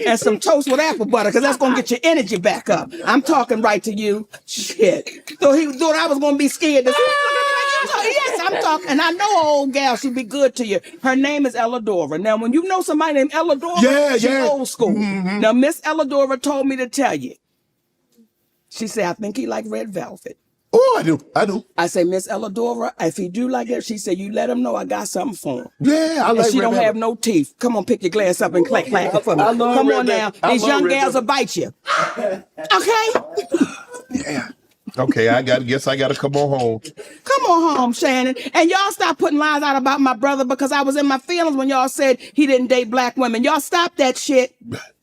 and some toast with apple butter, because that's going to get your energy back up. I'm talking right to you. Shit. So he thought I was going to be scared. Yes, I'm talking. And I know an old gal, she'd be good to you. Her name is Elladora. Now, when you know somebody named Elladora, she's old school. Mm-hmm. Now, Miss Elladora told me to tell you. She said, I think he like red velvet. Oh, I do. I say, Miss Elladora, if he do like that, she said, you let him know I got something for him. Yeah, I like and she red don't velvet. have no teeth. Come on, pick your glass up and clack for me. Come on now. These young gals will bite you. Okay? Yeah. Okay, guess I gotta come on home. Come on home, Shannon. And y'all stop putting lies out about my brother, because I was in my feelings when y'all said he didn't date black women. Y'all stop that shit.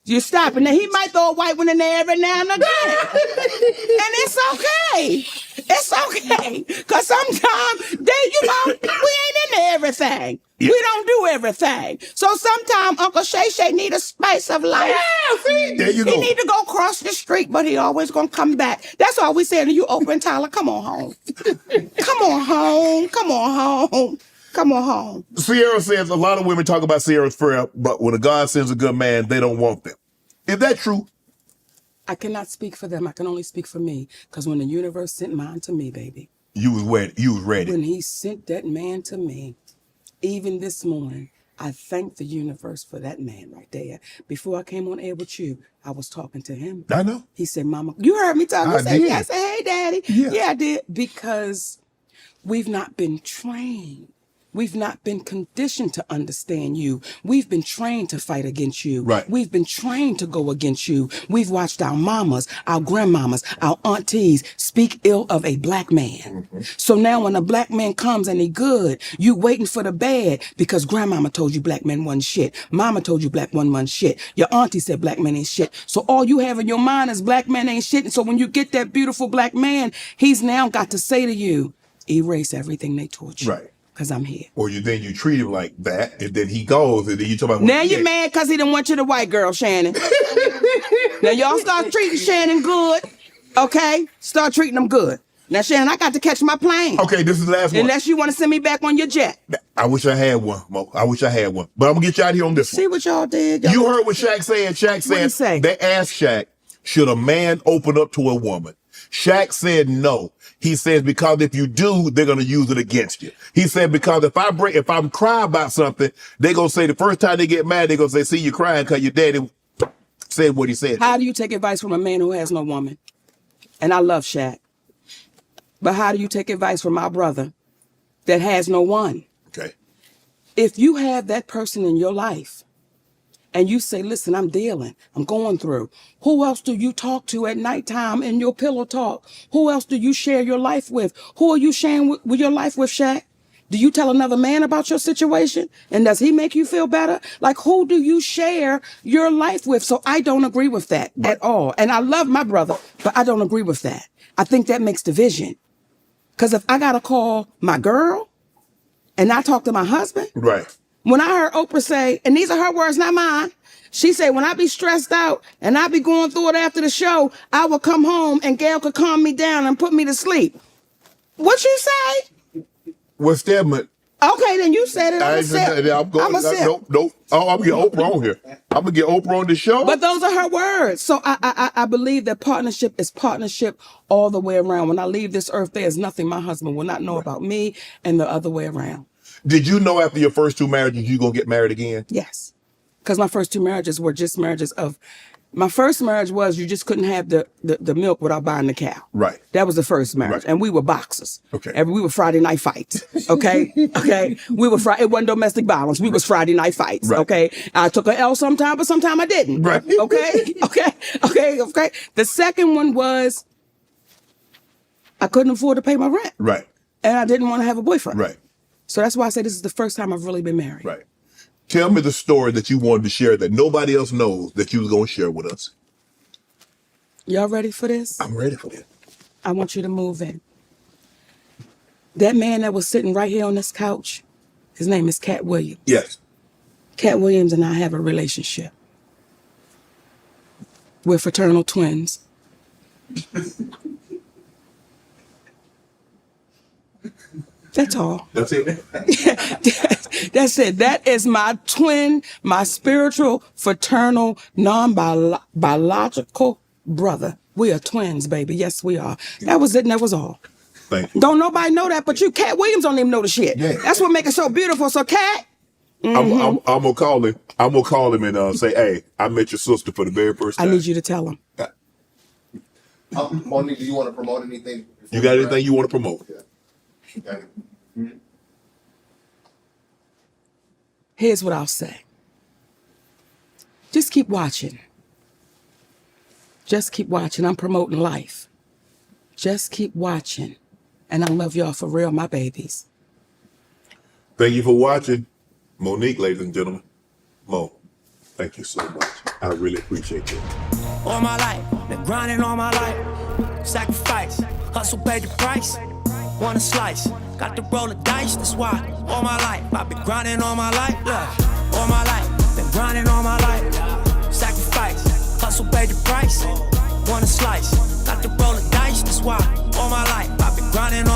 You stop it. Now, he might throw a white one in there every now and again. And it's okay. It's okay. Because sometimes, we ain't into everything. Yeah. We don't do everything. So sometimes Uncle Shay need a spice of life. Yeah, see? There you go. He need to go cross the street, but he always going to come back. That's all we saying to you, Oprah and Tyler. Come on home. Come on home. Come on home. Come on home. Sierra says a lot of women talk about Sierra's prayer, but when a God sends a good man, they don't want them. Is that true? I cannot speak for them. I can only speak for me. Because when the universe sent mine to me, baby. You was ready. When he sent that man to me, even this morning, I thank the universe for that man right there. Before I came on air with you, I was talking to him. I know. He said, Mama, you heard me talking. I said, yeah. I said, hey, Daddy. Yeah, I did. Because we've not been trained. We've not been conditioned to understand you. We've been trained to fight against you. Right. We've been trained to go against you. We've watched our mamas, our grandmamas, our aunties speak ill of a black man. Mm-hmm. So now when a black man comes and he good, you waiting for the bad because grandmama told you black men wasn't shit. Mama told you black one wasn't shit. Your auntie said black men ain't shit. So all you have in your mind is black men ain't shit. And so when you get that beautiful black man, he's now got to say to you, erase everything they taught you. Right. Because I'm here. Or then you treat him like that, and then he goes, and then you talk about... Now you're mad because he didn't want you the white girl, Shannon. Now y'all start treating Shannon good, okay? Start treating him good. Now, Shannon, I got to catch my plane. Okay, this is the last one. Unless you want to send me back on your jet. I wish I had one, Mo. I wish I had one. But I'm going to get you out here on this one. See what y'all did? You heard what Shaq said. Shaq said, what he say? They asked Shaq, should a man open up to a woman? Shaq said no. He says, because if you do, they're going to use it against you. He said, because if I'm crying about something, they're going to say the first time they get mad, they're going to say, see, you crying because your daddy said what he said. How do you take advice from a man who has no woman? And I love Shaq. But how do you take advice from my brother that has no one? Okay. If you have that person in your life and you say, listen, I'm going through. Who else do you talk to at nighttime in your pillow talk? Who else do you share your life with? Who are you sharing with your life with, Shaq? Do you tell another man about your situation? And does he make you feel better? Like, who do you share your life with? So I don't agree with that at all. And I love my brother, but I don't agree with that. I think that makes division. Because if I got to call my girl and I talk to my husband. Right. When I heard Oprah say, and these are her words, not mine. She said, when I be stressed out and I be going through it after the show, I will come home and Gail could calm me down and put me to sleep. What you say? What's that, man? Okay, then you said it. I'm going. Nope. Oh, I'm gonna get Oprah on here. I'm gonna get Oprah on the show. But those are her words. So I believe that partnership is partnership all the way around. When I leave this earth, there is nothing my husband will not know about me, and the other way around. Did you know after your first 2 marriages you gonna get married again? Yes. Because my first 2 marriages were just marriages of, my first marriage was you just couldn't have the milk without buying the cow. Right. That was the first marriage. Right. And we were boxers. Okay. We were Friday night fights. Okay. Okay. We were it wasn't domestic violence. We was Friday night fights. Right. Okay. I took a L sometime, but sometime I didn't. Right. Okay. Okay. The second one was I couldn't afford to pay my rent. Right. And I didn't want to have a boyfriend. Right. So that's why I say this is the first time I've really been married. Right. Tell me the story that you wanted to share that nobody else knows that you was gonna share with us. Y'all ready for this? I'm ready for it. I want you to move in. That man that was sitting right here on this couch, his name is Cat Williams. Yes. Cat Williams and I have a relationship. We're fraternal twins. That's all. That's it. That's it. That is my twin, my spiritual, fraternal, non-biological brother. We are twins, baby. Yes, we are. That was it, and that was all. Thank you. Don't nobody know that but you. Cat Williams don't even know the shit. Yeah. That's what makes it so beautiful. So, Cat, I'm gonna call him. I'm gonna call him and say, "Hey, I met your sister for the very first I time." need you to tell him. Monique, do you want to promote anything? You got anything you want to promote? Okay. Here's what I'll say. Just keep watching. Just keep watching. I'm promoting life. Just keep watching. And I love y'all for real, my babies. Thank you for watching, Monique, ladies and gentlemen. Mo, thank you so much. I really appreciate you. All my life, been grinding all my life. Sacrifice, hustle paid the price. Want a slice, got to roll the dice, that's why. All my life, I've been grinding all my life. Look, all my life, been grinding all my life. Sacrifice, hustle paid the price. Want a slice, got to roll the dice, that's why. All my life, I've been grinding